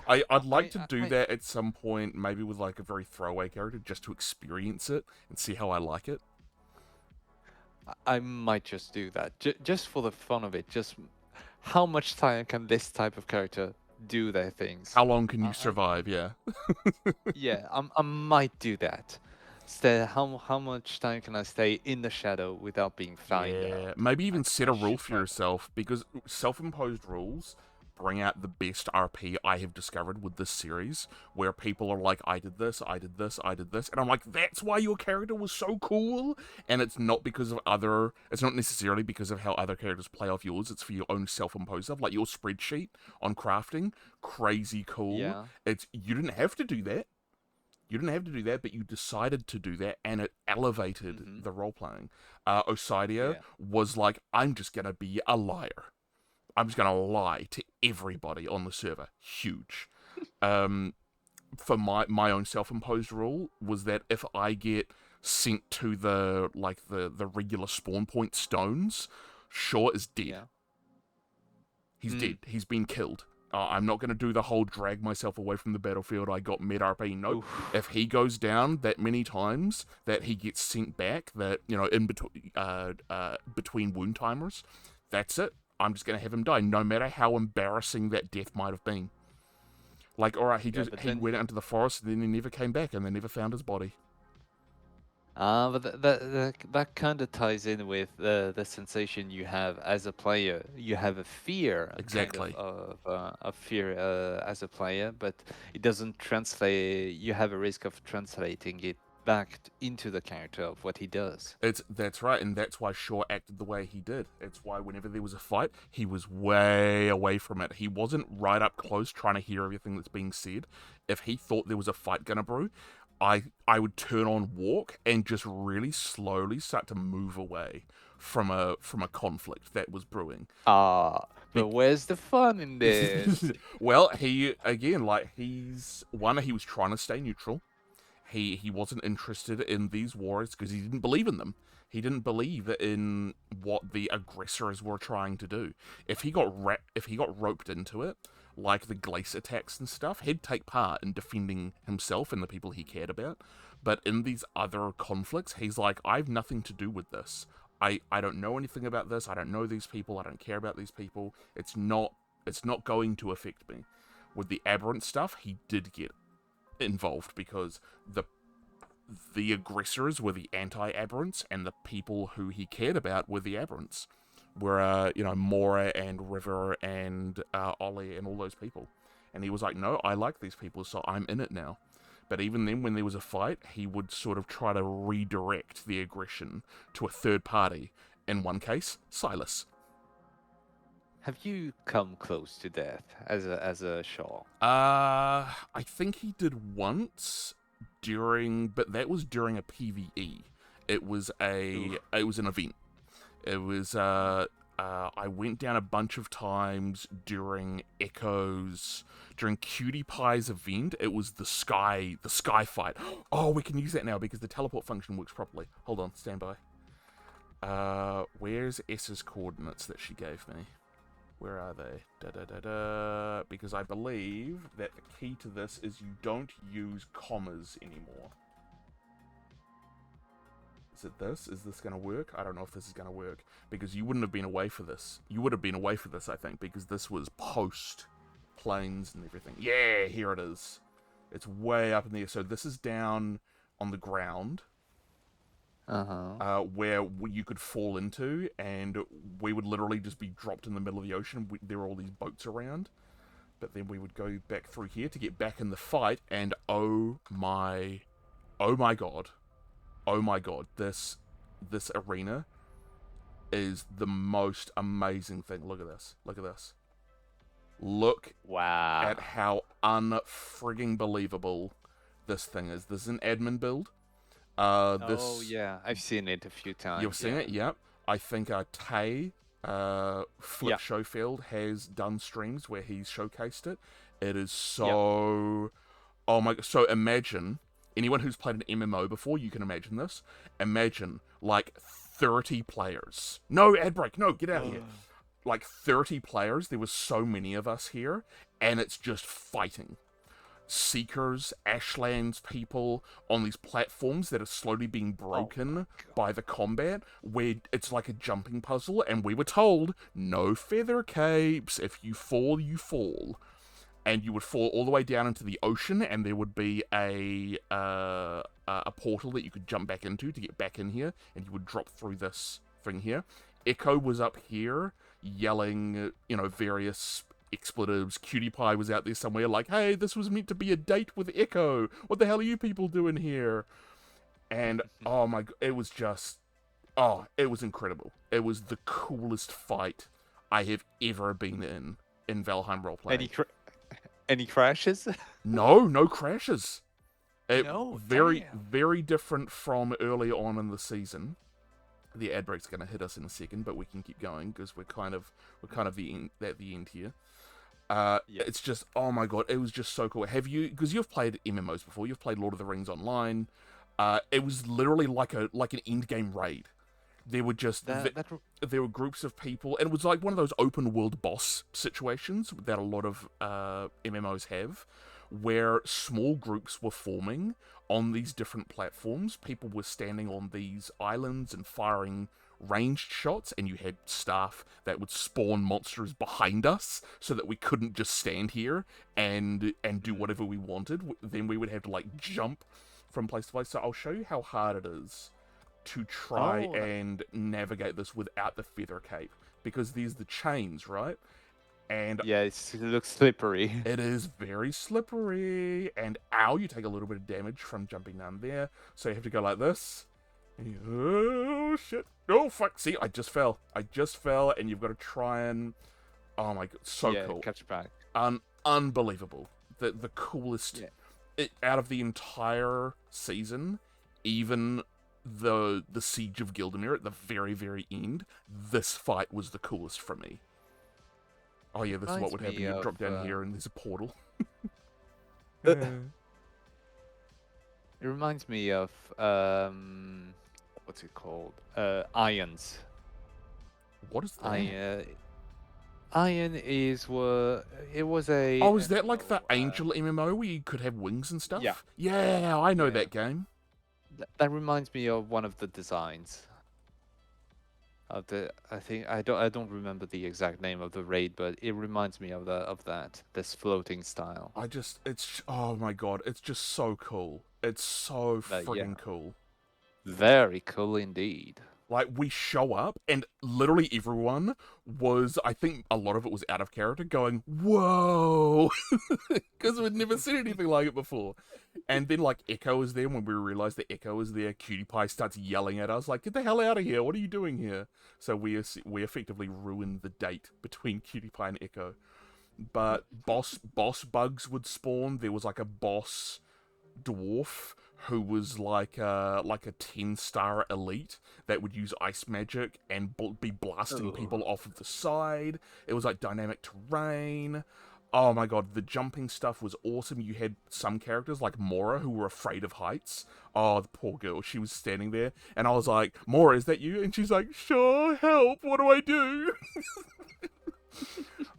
I'd like I, to I, do I that at some point, maybe with like a very throwaway character, just to experience it and see how I like it. I might just do that, just for the fun of it. Just how much time can this type of character do their things? How long can you I survive? Yeah. yeah, I might do that. Stay, how much time can I stay in the shadow without being found Yeah, out? maybe even set I a rule should for try that. yourself because self-imposed rules bring out the best RP I have discovered with this series, where people are like, I did this, I did this, I did this, and I'm like, that's why your character was so cool, and it's not because of it's not necessarily because of how other characters play off yours, it's for your own self-imposed stuff, like your spreadsheet on crafting, crazy cool. Yeah. It's, you didn't have to do that, but you decided to do that, and it elevated Mm-hmm. the role playing. Osidia Yeah. was like, I'm just gonna be a liar. I'm just gonna lie to everybody on the server. Huge. Um, for my own self imposed rule was that if I get sent to the regular spawn point stones, Shaw is dead. Yeah. He's Mm. dead. He's been killed. I'm not going to do the whole drag myself away from the battlefield. I got mid RP. Nope. Oof. If he goes down that many times that he gets sent back, that in between between wound timers, that's it. I'm just going to have him die, no matter how embarrassing that death might have been. Like, all right, Yeah, but he then went out into the forest, and then he never came back, and they never found his body. but that kind of ties in with the sensation you have as a player. You have a fear, kind Exactly. of fear as a player, but it doesn't translate. You have a risk of translating it back into the character of what he does. That's right, and that's why Shaw acted the way he did. It's why whenever there was a fight, he was way away from it. He wasn't right up close trying to hear everything that's being said. If he thought there was a fight gonna brew, I would turn on walk and just really slowly start to move away from a conflict that was brewing. Ah, but Be- where's the fun in this? well, he again, like he was trying to stay neutral. He wasn't interested in these wars because he didn't believe in them. He didn't believe in what the aggressors were trying to do. If he got roped into it, like the glacier attacks and stuff, he'd take part in defending himself and the people he cared about. But in these other conflicts, he's like, I've nothing to do with this. I don't know anything about this. I don't know these people. I don't care about these people. It's not going to affect me. With the aberrant stuff, he did get involved because the aggressors were the anti-aberrants, and the people who he cared about were the aberrants. Were Mora and River and Ollie and all those people. And he was like, no, I like these people, so I'm in it now. But even then, when there was a fight, he would sort of try to redirect the aggression to a third party. In one case, Silas. Have you come close to death as a Shaw? I think he did once but that was during a PvE. It was Oof. an event. It was I went down a bunch of times during Cutie Pie's event. It was the sky fight. Oh, we can use that now because the teleport function works properly. Hold on, stand by. Where's S's coordinates that she gave me? Where are they? Because I believe that the key to this is you don't use commas anymore. Is it this? Is this going to work? I don't know if this is going to work. Because you wouldn't have been away for this. You would have been away for this, I think, because this was post planes and everything. Yeah, here it is. It's way up in the air. So this is down on the ground. Uh-huh. Where you could fall into, and we would literally just be dropped in the middle of the ocean. There were all these boats around, but then we would go back through here to get back in the fight, and oh my god, this arena is the most amazing thing. Look at this. Look Wow. at how unfrigging believable this thing is. This is an admin build. Oh yeah, I've seen it a few times. You've seen it, yep. I think Tay Flip Yeah. Schofield has done streams where he's showcased it. It is so... Oh my... So imagine, anyone who's played an MMO before, you can imagine this. Imagine, like, 30 players. No, ad break, no, get out of here. Like, 30 players, there was so many of us here, and it's just fighting. Seekers, Ashlands people on these platforms that are slowly being broken by the combat, where it's like a jumping puzzle, and we were told, no feather capes, if you fall, you fall. And you would fall all the way down into the ocean, and there would be a portal that you could jump back into to get back in here, and you would drop through this thing here. Echo was up here, yelling, various expletives. Cutie Pie was out there somewhere like, hey, this was meant to be a date with Echo. What the hell are you people doing here? And, oh my god, it was just... Oh, it was incredible. It was the coolest fight I have ever been in Valheim roleplaying. Any crashes? No crashes. No, very, damn. very different from early on in the season. The ad break's going to hit us in a second, but we can keep going because we're kind of at the end here. It's just, oh my god, it was just so cool. Have you, because you've played MMOs before, you've played Lord of the Rings Online. It was literally like an end game raid. There were just there were groups of people, and it was like one of those open world boss situations that a lot of MMOs have, where small groups were forming on these different platforms. People were standing on these islands and firing ranged shots, and you had staff that would spawn monsters behind us so that we couldn't just stand here and do whatever we wanted. Then we would have to like jump from place to place. So I'll show you how hard it is to try and navigate this without the feather cape, because there's the chains, right? And yeah, it looks slippery. It is very slippery, and ow, you take a little bit of damage from jumping down there, so you have to go like this. And oh shit! Oh fuck! See, I just fell, and you've got to try and... Oh my god, so cool! Catch back. Unbelievable. The coolest out of the entire season, even the Siege of Gildemir at the very, very end, this fight was the coolest for me. Oh yeah, this is what would happen. You drop down here and there's a portal. It reminds me of what's it called? Ions. What is that? Ion is it was a... Oh, is that like the Angel MMO where you could have wings and stuff? Yeah. Yeah, I know that game. That reminds me of one of the designs. Of the, I think I don't remember the exact name of the raid, but it reminds me of this floating style. It's oh my god, it's just so cool. It's so freaking cool. Very cool indeed. Like, we show up, and literally everyone was, I think a lot of it was out of character, going, whoa! Because we'd never seen anything like it before. And then, like, Echo is there. When we realize that Echo is there, Cutie Pie starts yelling at us, like, get the hell out of here! What are you doing here? So we effectively ruined the date between Cutie Pie and Echo. But boss bugs would spawn. There was, like, a boss dwarf who was like a 10-star elite that would use ice magic and be blasting Oh. people off of the side. It was like dynamic terrain. Oh my god, the jumping stuff was awesome. You had some characters like Mora who were afraid of heights. Oh, the poor girl. She was standing there, and I was like, Mora, is that you? And she's like, sure, help, what do I do?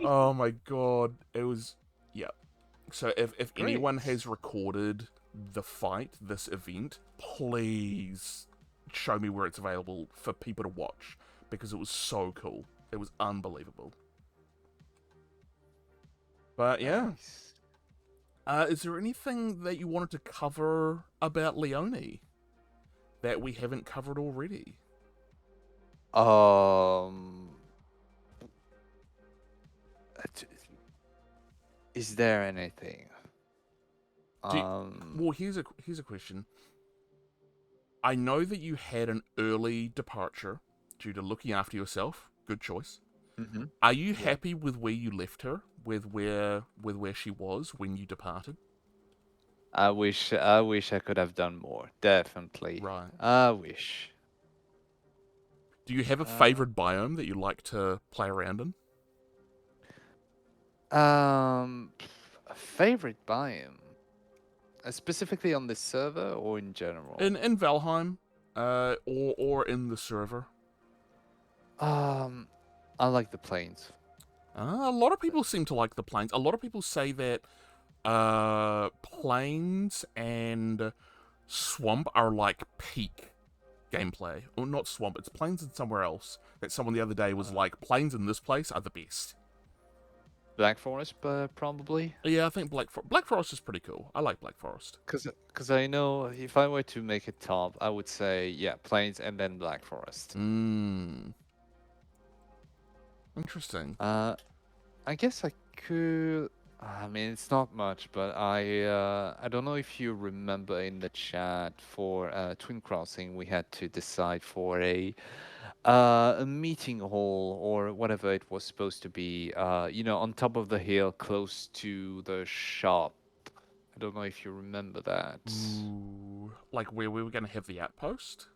Oh my god. It was, yeah. So if Great. anyone has recorded the fight, this event, please show me where it's available for people to watch, because it was so cool. It was unbelievable. But yeah, Nice. is there anything that you wanted to cover about Leonie that we haven't covered already? Um, t- is there anything? Do you, Um, well, here's a question. I know that you had an early departure due to looking after yourself. Good choice. mhm. Are you Yeah. happy with where you left her, with where she was when you departed? I wish I could have done more. Definitely. Right. I wish. Do you have a Uh, favorite biome that you like to play around in? um, a favorite biome, specifically on this server or in general? In Valheim, or in the server. Um, I like the plains. A lot of people seem to like the plains. A lot of people say that plains and swamp are like peak gameplay. Or not swamp, it's plains and somewhere else. That someone the other day was Uh, like, plains in this place are the best. Black Forest, probably. Yeah, I think Black Forest is pretty cool. I like Black Forest. Cause I know if I were to make a top, I would say yeah, plains and then Black Forest. Mmm. Interesting. I guess I could. I mean, it's not much, but I don't know if you remember in the chat for Twin Crossing, we had to decide for a meeting hall or whatever it was supposed to be. On top of the hill, close to the shop. I don't know if you remember that. Ooh. Like where we were going to have the outpost?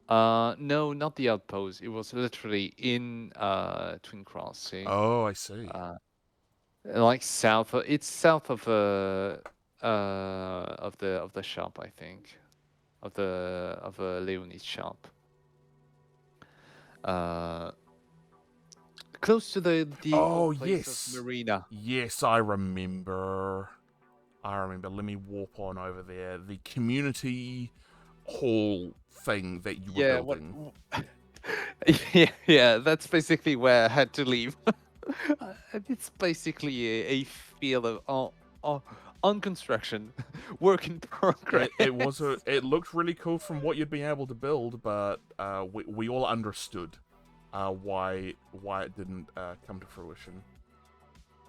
No, not the outpost. It was literally in Twin Crossing. Oh, I see. Uh, like south of, it's south of the shop, I think, of Leonie's shop. Uh, Close to the Oh, old place of yes. Marina. Yes, I remember. Let me warp on over there. The community hall thing that you were Yeah, what? building. Yeah, that's basically where I had to leave. It's basically a field of on construction, work in progress. It looked really cool from what you'd been able to build, but we all understood why it didn't come to fruition.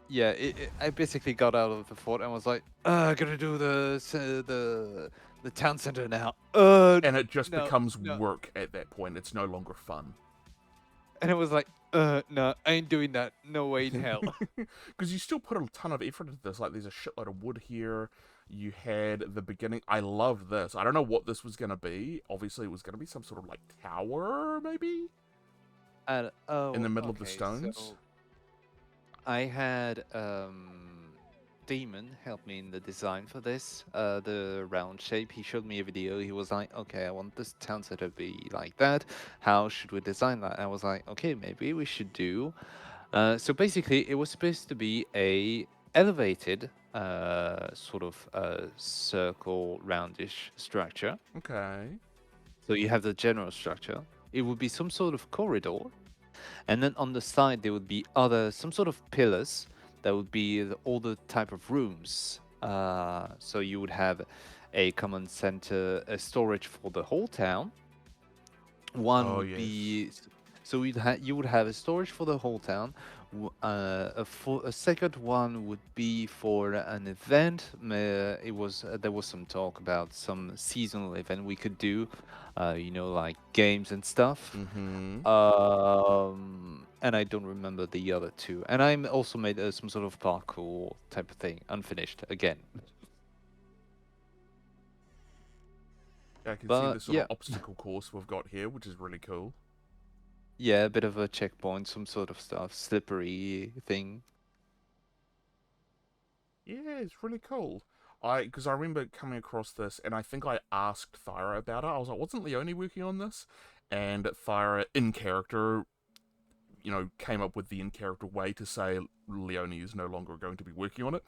Yeah, I basically got out of the fort and was like, I gotta do the town center now. And it just No, becomes no. work at that point. It's no longer fun. And it was like, no, I ain't doing that. No way in hell. Because you still put a ton of effort into this. Like, there's a shitload of wood here. You had the beginning. I love this. I don't know what this was going to be. Obviously, it was going to be some sort of, like, tower, maybe? And In the middle of the okay, stones? so I had Demon help me in the design for this, the round shape. He showed me a video. He was like, okay, I want this town center to be like that. How should we design that? I was like, okay, maybe we should do. So basically, it was supposed to be a elevated sort of circle roundish structure. Okay. So you have the general structure. It would be some sort of corridor, and then on the side there would be some sort of pillars that would be all the type of rooms. So you would have a common center, a storage for the whole town, One Oh, would yes. be so you would have a storage for the whole town. A second one would be for an event. It was there was some talk about some seasonal event we could do, like games and stuff. Mm-hmm. And I don't remember the other two. And I also made some sort of parkour type of thing, unfinished again. I can see the But sort of yeah, obstacle course we've got here, which is really cool. yeah, a bit of a checkpoint, some sort of stuff, slippery thing. Yeah, it's really cool. Because I remember coming across this, and I think I asked Thyra about it. I was like, wasn't Leonie working on this? And Thyra, in character, came up with the in character way to say Leonie is no longer going to be working on it.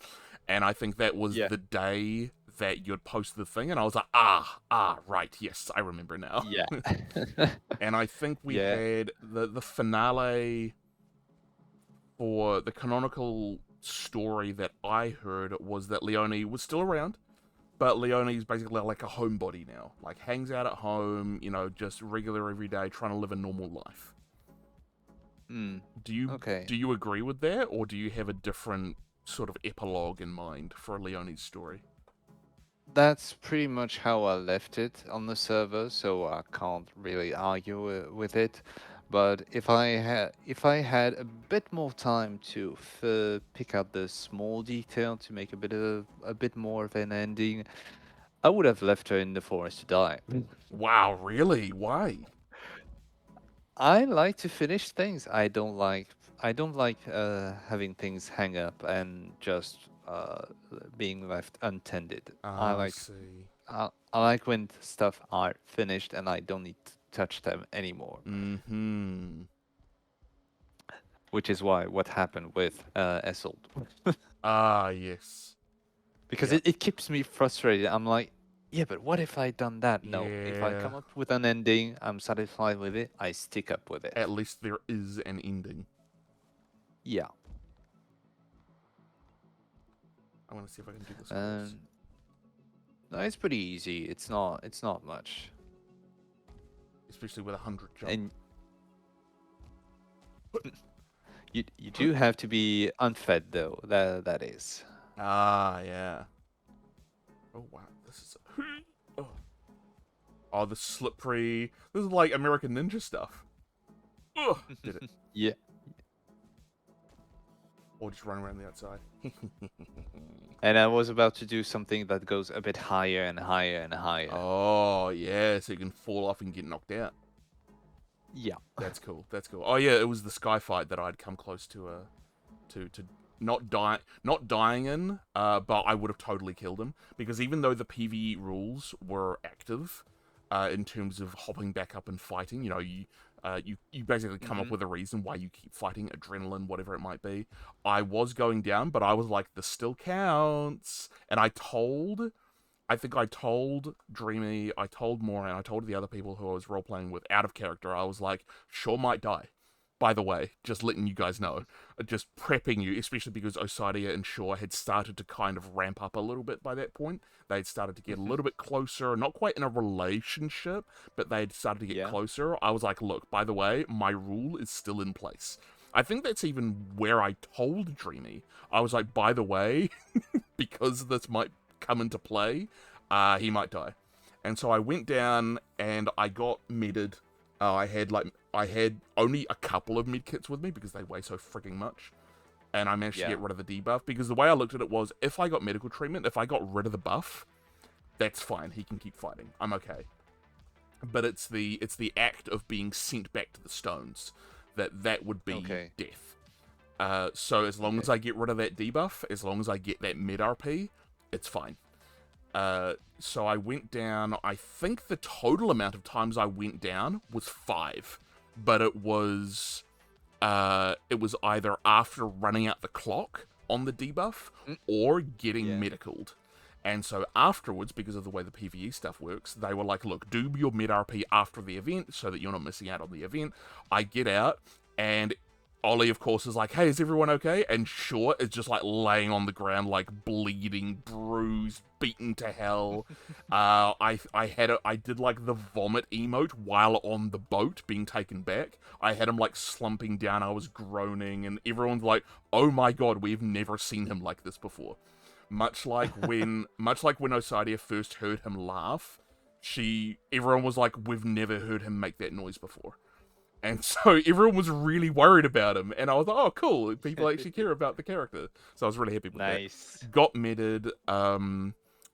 And I think that was Yeah. the day that you'd posted the thing, and I was like, right, yes, I remember now. Yeah. And I think we Yeah. had the finale for the canonical story that I heard was that Leonie was still around, but Leonie's basically like a homebody now. Like, hangs out at home, just regular everyday, trying to live a normal life. Hmm. Do you Okay. do you agree with that, or do you have a different sort of epilogue in mind for Leonie's story? That's pretty much how I left it on the server, so I can't really argue with it. But if I had a bit more time to pick out the small detail to make a bit more of an ending, I would have left her in the forest to die. Wow, really? Why? I like to finish things. I don't like having things hang up and just being left untended. I I like see. I like when stuff are finished and I don't need to touch them anymore. Mm-hmm. Which is why what happened with Esselt. Ah, yes. Because Yeah. it keeps me frustrated. I'm like, yeah, but what if I done that? No. If I Yeah. come up with an ending, I'm satisfied with it, I stick up with it. At least there is an ending. Yeah. I want to see if I can do this course. And no, it's pretty easy. It's not much. Especially with 100 jump. And you do have to be unfed though. That is. Ah, yeah. Oh, wow. This is... Oh, the slippery... This is like American Ninja stuff. Ugh, did it. Yeah. Or just run around the outside. And I was about to do something that goes a bit higher and higher and higher. Oh, yeah, so you can fall off and get knocked out. Yeah. That's cool. That's cool. Oh, yeah, it was the sky fight that I'd come close to not dying in, but I would have totally killed him, because even though the PvE rules were active, in terms of hopping back up and fighting, you basically come up Hmm. with a reason why you keep fighting, adrenaline, whatever it might be. I was going down, but I was like, this still counts, and I think I told Dreamy, I told Moran, I told the other people who I was role-playing with out of character, I was like, sure might die. By the way, just letting you guys know. Just prepping you, especially because Osadia and Shaw had started to kind of ramp up a little bit by that point. They'd started to get a Hmm. little bit closer, not quite in a relationship, but they'd started to get Yeah. closer. I was like, look, by the way, my rule is still in place. I think that's even where I told Dreamy. I was like, by the way, because this might come into play, he might die. And so I went down and I got medded. I had only a couple of medkits with me because they weigh so freaking much. And I managed to Yeah. get rid of the debuff, because the way I looked at it was, if I got medical treatment, if I got rid of the buff, that's fine. He can keep fighting. I'm okay. But it's the act of being sent back to the stones that would be Okay. death. So as long as Okay. I get rid of that debuff, as long as I get that med RP, it's fine. So I went down, I think the total amount of times I went down was 5. But it was either after running out the clock on the debuff Mm. or getting Yeah. medicaled. And so afterwards, because of the way the PvE stuff works, they were like, look, do your mid RP after the event so that you're not missing out on the event. I get out, and Ollie, of course, is like, hey, is everyone okay? And Shaw is just like laying on the ground, like bleeding bruised, beaten to hell. I did like the vomit emote while on the boat being taken back. I had him like slumping down. I was groaning, and everyone's like, "Oh my god, we've never seen him like this before." Much like when Osadia first heard him laugh, everyone was like, "We've never heard him make that noise before." And so everyone was really worried about him, and I was like, "Oh, cool! People actually care about the character." So I was really happy with Nice. that. Got meted, and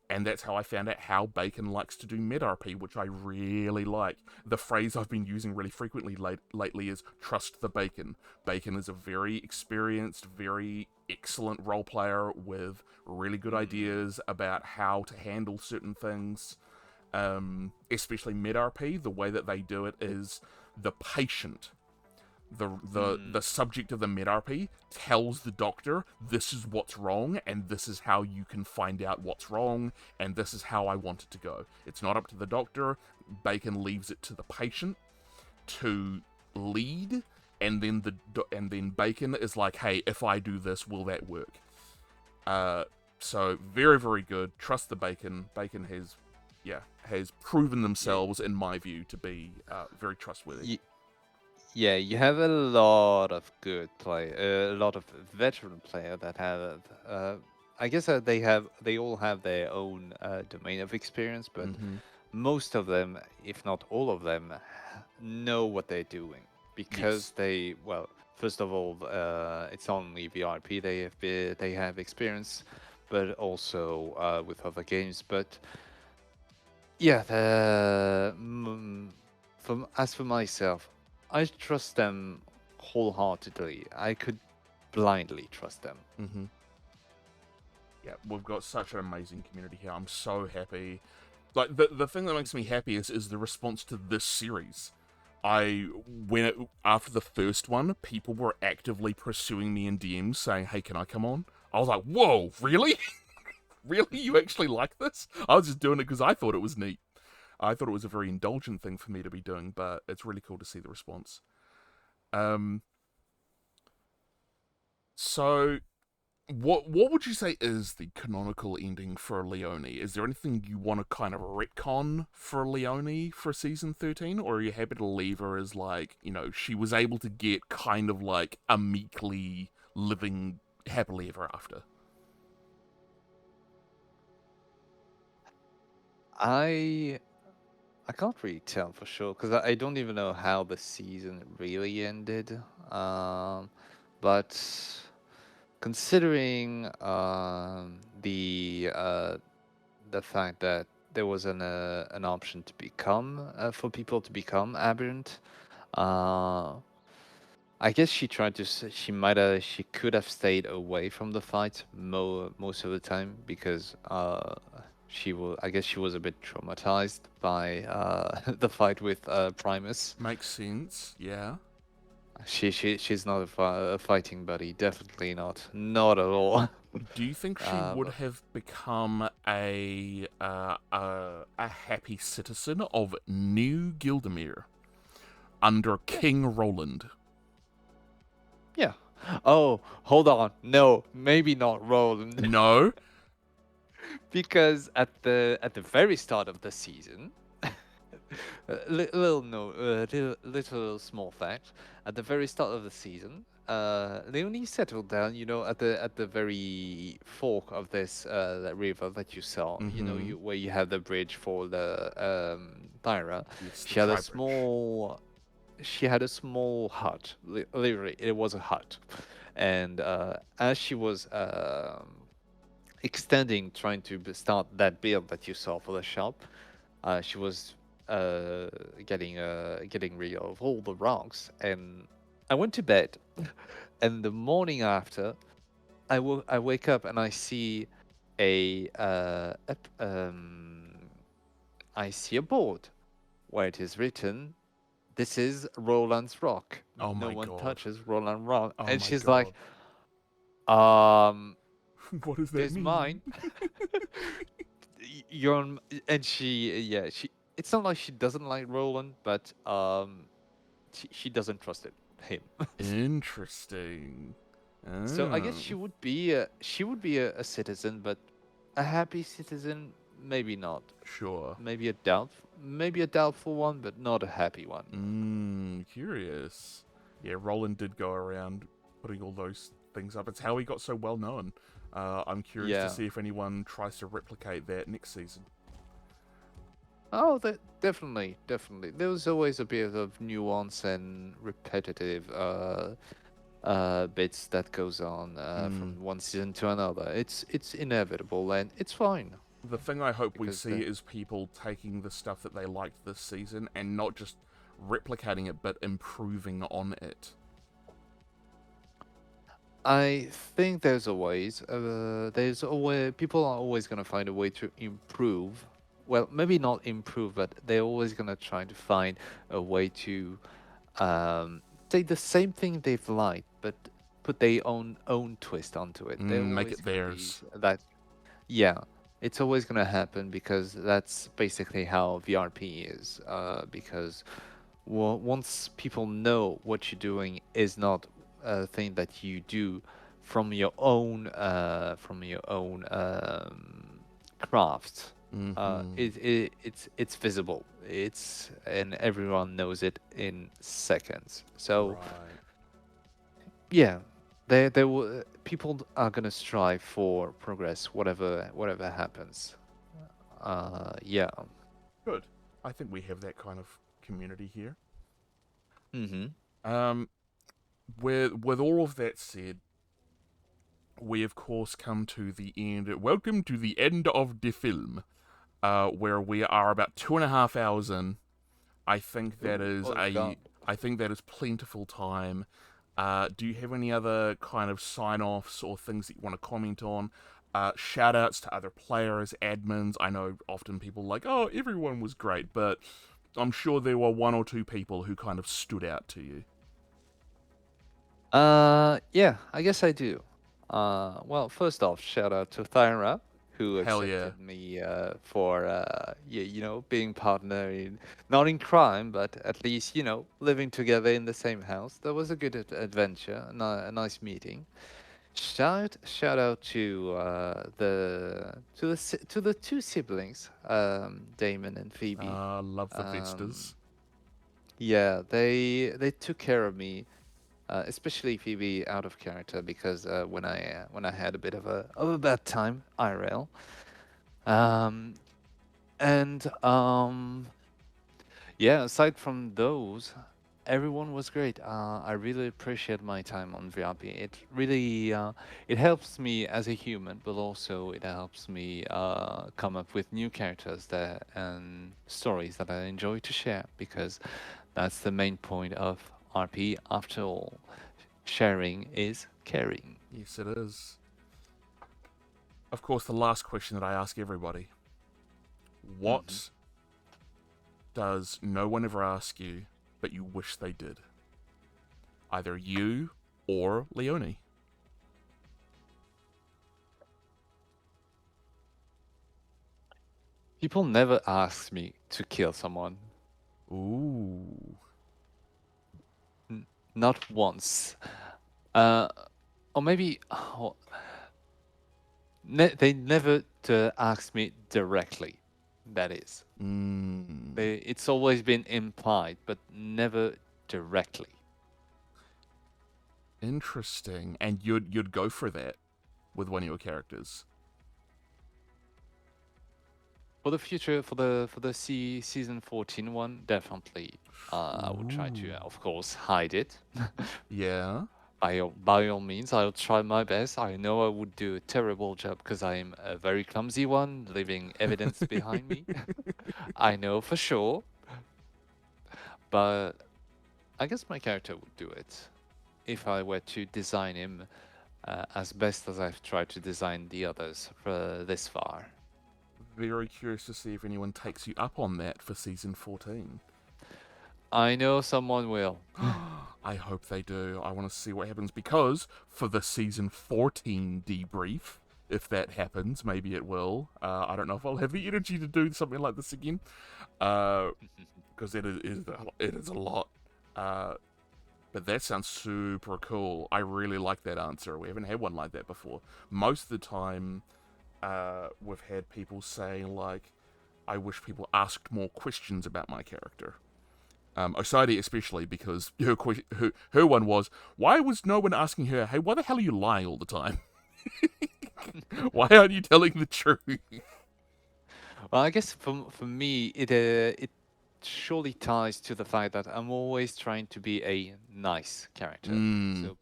that's how I found out how Bacon likes to do med RP, which I really like. The phrase I've been using really frequently lately is "trust the Bacon." Bacon is a very experienced, very excellent role player with really good ideas about how to handle certain things, especially med RP. The way that they do it is the patient, the subject of the med RP, tells the doctor, "This is what's wrong, and this is how you can find out what's wrong, and this is how I want it to go." It's not up to the doctor. Bacon leaves it to the patient to lead, and then Bacon is like, "Hey, if I do this, will that work?" So very, very good. Trust the Bacon. Bacon has proven themselves, in my view, to be very trustworthy. Yeah, you have a lot of good play, a lot of veteran player that have. I guess they all have their own domain of experience, but most of them, if not all of them, know what they're doing because well, first of all, it's only VRP they have experience, but also with other games. But yeah, as for myself, I trust them wholeheartedly. I could blindly trust them. Mm-hmm. Yeah, we've got such an amazing community here. I'm so happy. Like the thing that makes me happy is the response to this series. After the first one, people were actively pursuing me in DMs saying, "Hey, can I come on?" I was like, "Whoa, really? Really? You actually like this?" I was just doing it because I thought it was neat. I thought it was a very indulgent thing for me to be doing, but it's really cool to see the response. So what would you say is the canonical ending for Leonie? Is there anything you want to kind of retcon for Leonie for season 13, or are you happy to leave her as like, she was able to get kind of like a meekly living happily ever after? I can't really tell for sure because I don't even know how the season really ended. But considering the fact that there was an option to become for people to become aberrant, uh, I guess she tried to. She could have stayed away from the fight most of the time because I guess she was a bit traumatized by the fight with Primus. Makes sense, yeah. She's not a fighting buddy. Definitely not at all. Do you think she would have become a happy citizen of New Gildemere under King Roland? Yeah. Oh, hold on. No, maybe not Roland. No? Because at the very start of the season, little small fact. At the very start of the season, Leonie settled down. At the very fork of this that river that you saw. Where you have the bridge for the Thyra. Yes, She had a small. She had a small hut. Literally, it was a hut, and as she was extending, trying to start that build that you saw for the shop, she was getting rid of all the rocks, and I went to bed. And the morning after, I wake up and I see I see a board where it is written, "This is Roland's rock. Oh No my one god. touches Roland rock." Oh And my she's god. like, What does that "There's mean? mine." You're on, and she. It's not like she doesn't like Roland, but she doesn't trust him. Interesting. So I guess Oh. she would be a citizen, but A happy citizen, maybe not. Sure. Maybe a doubtful one, but not a happy one. Curious. Yeah, Roland did go around putting all those things up. It's how he got so well known. I'm curious to Yeah. see if anyone tries to replicate that next season. Oh, that definitely, definitely. There's always a bit of nuance and repetitive bits that goes on Mm. from one season to another. It's inevitable and it's fine The thing I hope we because see is people taking the stuff that they liked this season and not just replicating it, but improving on it. I think there's a ways. There's a way. People are always gonna find a way to improve. Well, maybe not improve, but they're always gonna try to find a way to take the same thing they've liked, but put their own twist onto it. They're Make always it gonna be theirs. that. Yeah, it's always gonna happen because that's basically how VRP is. Because once people know what you're doing is not a thing that you do from your own craft. Mm-hmm. It's visible. It's and everyone knows it in seconds. So Right. yeah, they will. People are gonna strive for progress, whatever happens. Yeah. Good. I think we have that kind of community here. Mm-hmm. Um, with all of that said, we of course come to the end. Welcome to the end of the film, where we are about 2.5 hours in. I think that Ooh, is oh God. I think that is plentiful time. Do you have any other kind of sign-offs or things that you want to comment on? Shout outs to other players, admins. I know often people like, oh, everyone was great, but I'm sure there were one or two people who kind of stood out to you. Yeah, I guess I do. Well, first off, shout out to Thyra, who Hell yeah. accepted me for, being partner in, not in crime, but at least, living together in the same house. That was a good adventure, a nice meeting. Shout out to to the two siblings, Damon and Phoebe. Love the Um, Vestas. yeah, they took care of me, especially Phoebe out of character because when I had a bit of a bad time IRL, um, and yeah, aside from those, everyone was great. I really appreciate my time on VRP. It really it helps me as a human, but also it helps me come up with new characters that and stories that I enjoy to share because that's the main point of RP after all. Sharing is caring. Yes, it is. Of course, the last question that I ask everybody: Hmm. what does no one ever ask you, but you wish they did? Either you or Leonie. People never ask me to kill someone. Ooh. Not once. Uh, or maybe they never ask me directly. That is, Mm. it's always been implied, but never directly. Interesting. And you'd go for that with one of your characters. For the future, for the season 14 one, definitely. I will try Ooh. to, of course, hide it. Yeah. By all means, I'll try my best. I know I would do a terrible job because I'm a very clumsy one, leaving evidence behind me. I know for sure, but I guess my character would do it if I were to design him as best as I've tried to design the others for this far. Very curious to see if anyone takes you up on that for season 14. I know someone will. I hope they do. I want to see what happens because for the season 14 debrief, if that happens, maybe it will. I don't know if I'll have the energy to do something like this again, because it is a lot. Uh, but that sounds super cool. I really like that answer. We haven't had one like that before. Most of the time, we've had people say, like, I wish people asked more questions about my character. Osadi especially, because her one was, why was no one asking her, hey, why the hell are you lying all the time? Why aren't you telling the truth? Well, I guess for me, it surely ties to the fact that I'm always trying to be a nice character. So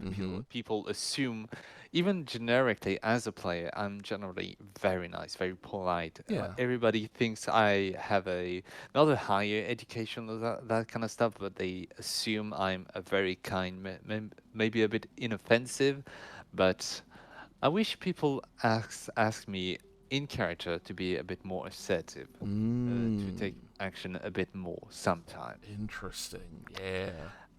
people assume, even generically as a player, I'm generally very nice, very polite. Yeah. Everybody thinks I have not a higher education or that kind of stuff, but they assume I'm a very kind, maybe a bit inoffensive, but I wish people ask me in character to be a bit more assertive, to take action a bit more sometimes, Interesting. Yeah.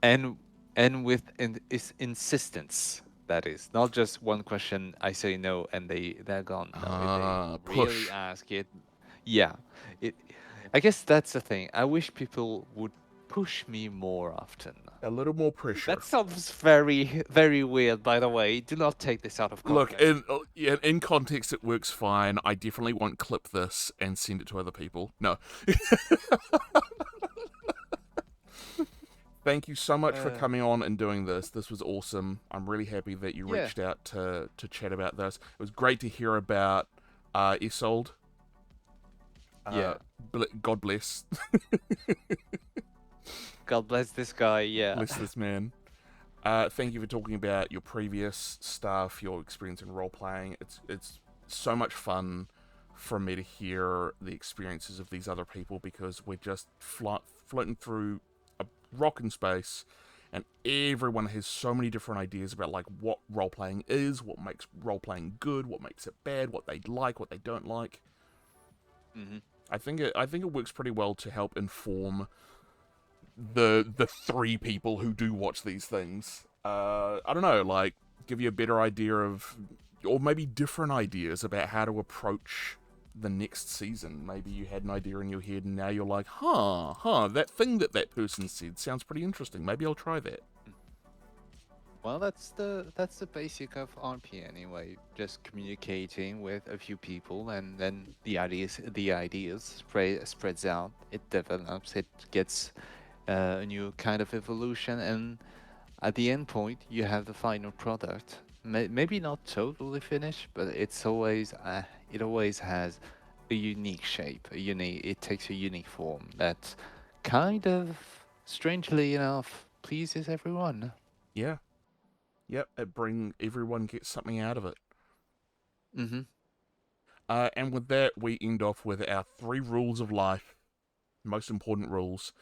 and with is insistence. That is not just one question. I say no, and they're gone. No, if they really Push. ask it, yeah, it. I guess that's the thing. I wish people would push me more often. A little more pressure. That sounds very, very weird, by the way. Do not take this out of Look, context. in context, it works fine. I definitely won't clip this and send it to other people. No. Thank you so much for coming on and doing this. This was awesome. I'm really happy that you reached out to chat about this. It was great to hear about Isolde. God bless. God bless this guy, yeah. Bless this man. Thank you for talking about your previous stuff, your experience in role-playing. It's so much fun for me to hear the experiences of these other people, because we're just floating through a rock in space, and everyone has so many different ideas about like what role-playing is, what makes role-playing good, what makes it bad, what they like, what they don't like. I think it works pretty well to help inform the three people who do watch these things. I don't know, like, give you a better idea of, or maybe different ideas about how to approach the next season. Maybe you had an idea in your head and now you're like, that thing that person said sounds pretty interesting. Maybe I'll try that. Well, that's the basic of RP anyway. Just communicating with a few people, and then the ideas spreads out. It develops. It gets a new kind of evolution, and at the end point, you have the final product. Maybe not totally finished, but it always has a unique shape. It takes a unique form that kind of, strangely enough, pleases everyone. Yeah. Yep, everyone gets something out of it. And with that, we end off with our 3 rules of life. Most important rules.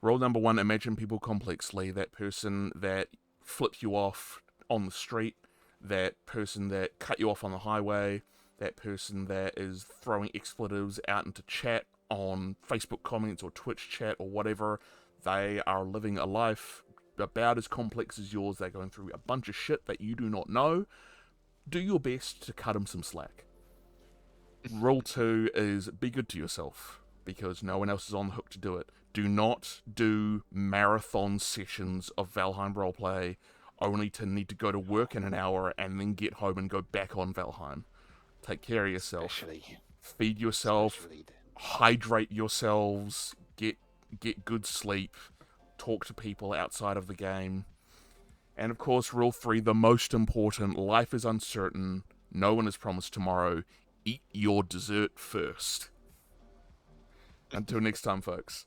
Rule number 1, imagine people complexly. That person that flipped you off on the street, that person that cut you off on the highway, that person that is throwing expletives out into chat on Facebook comments or Twitch chat or whatever. They are living a life about as complex as yours. They're going through a bunch of shit that you do not know. Do your best to cut them some slack. Rule 2 is be good to yourself, because no one else is on the hook to do it. Do not do marathon sessions of Valheim roleplay only to need to go to work in an hour and then get home and go back on Valheim. Take care of yourself. Feed yourself. Hydrate yourselves. Get good sleep. Talk to people outside of the game. And of course, rule 3, the most important: life is uncertain. No one is promised tomorrow. Eat your dessert first. Until next time, folks.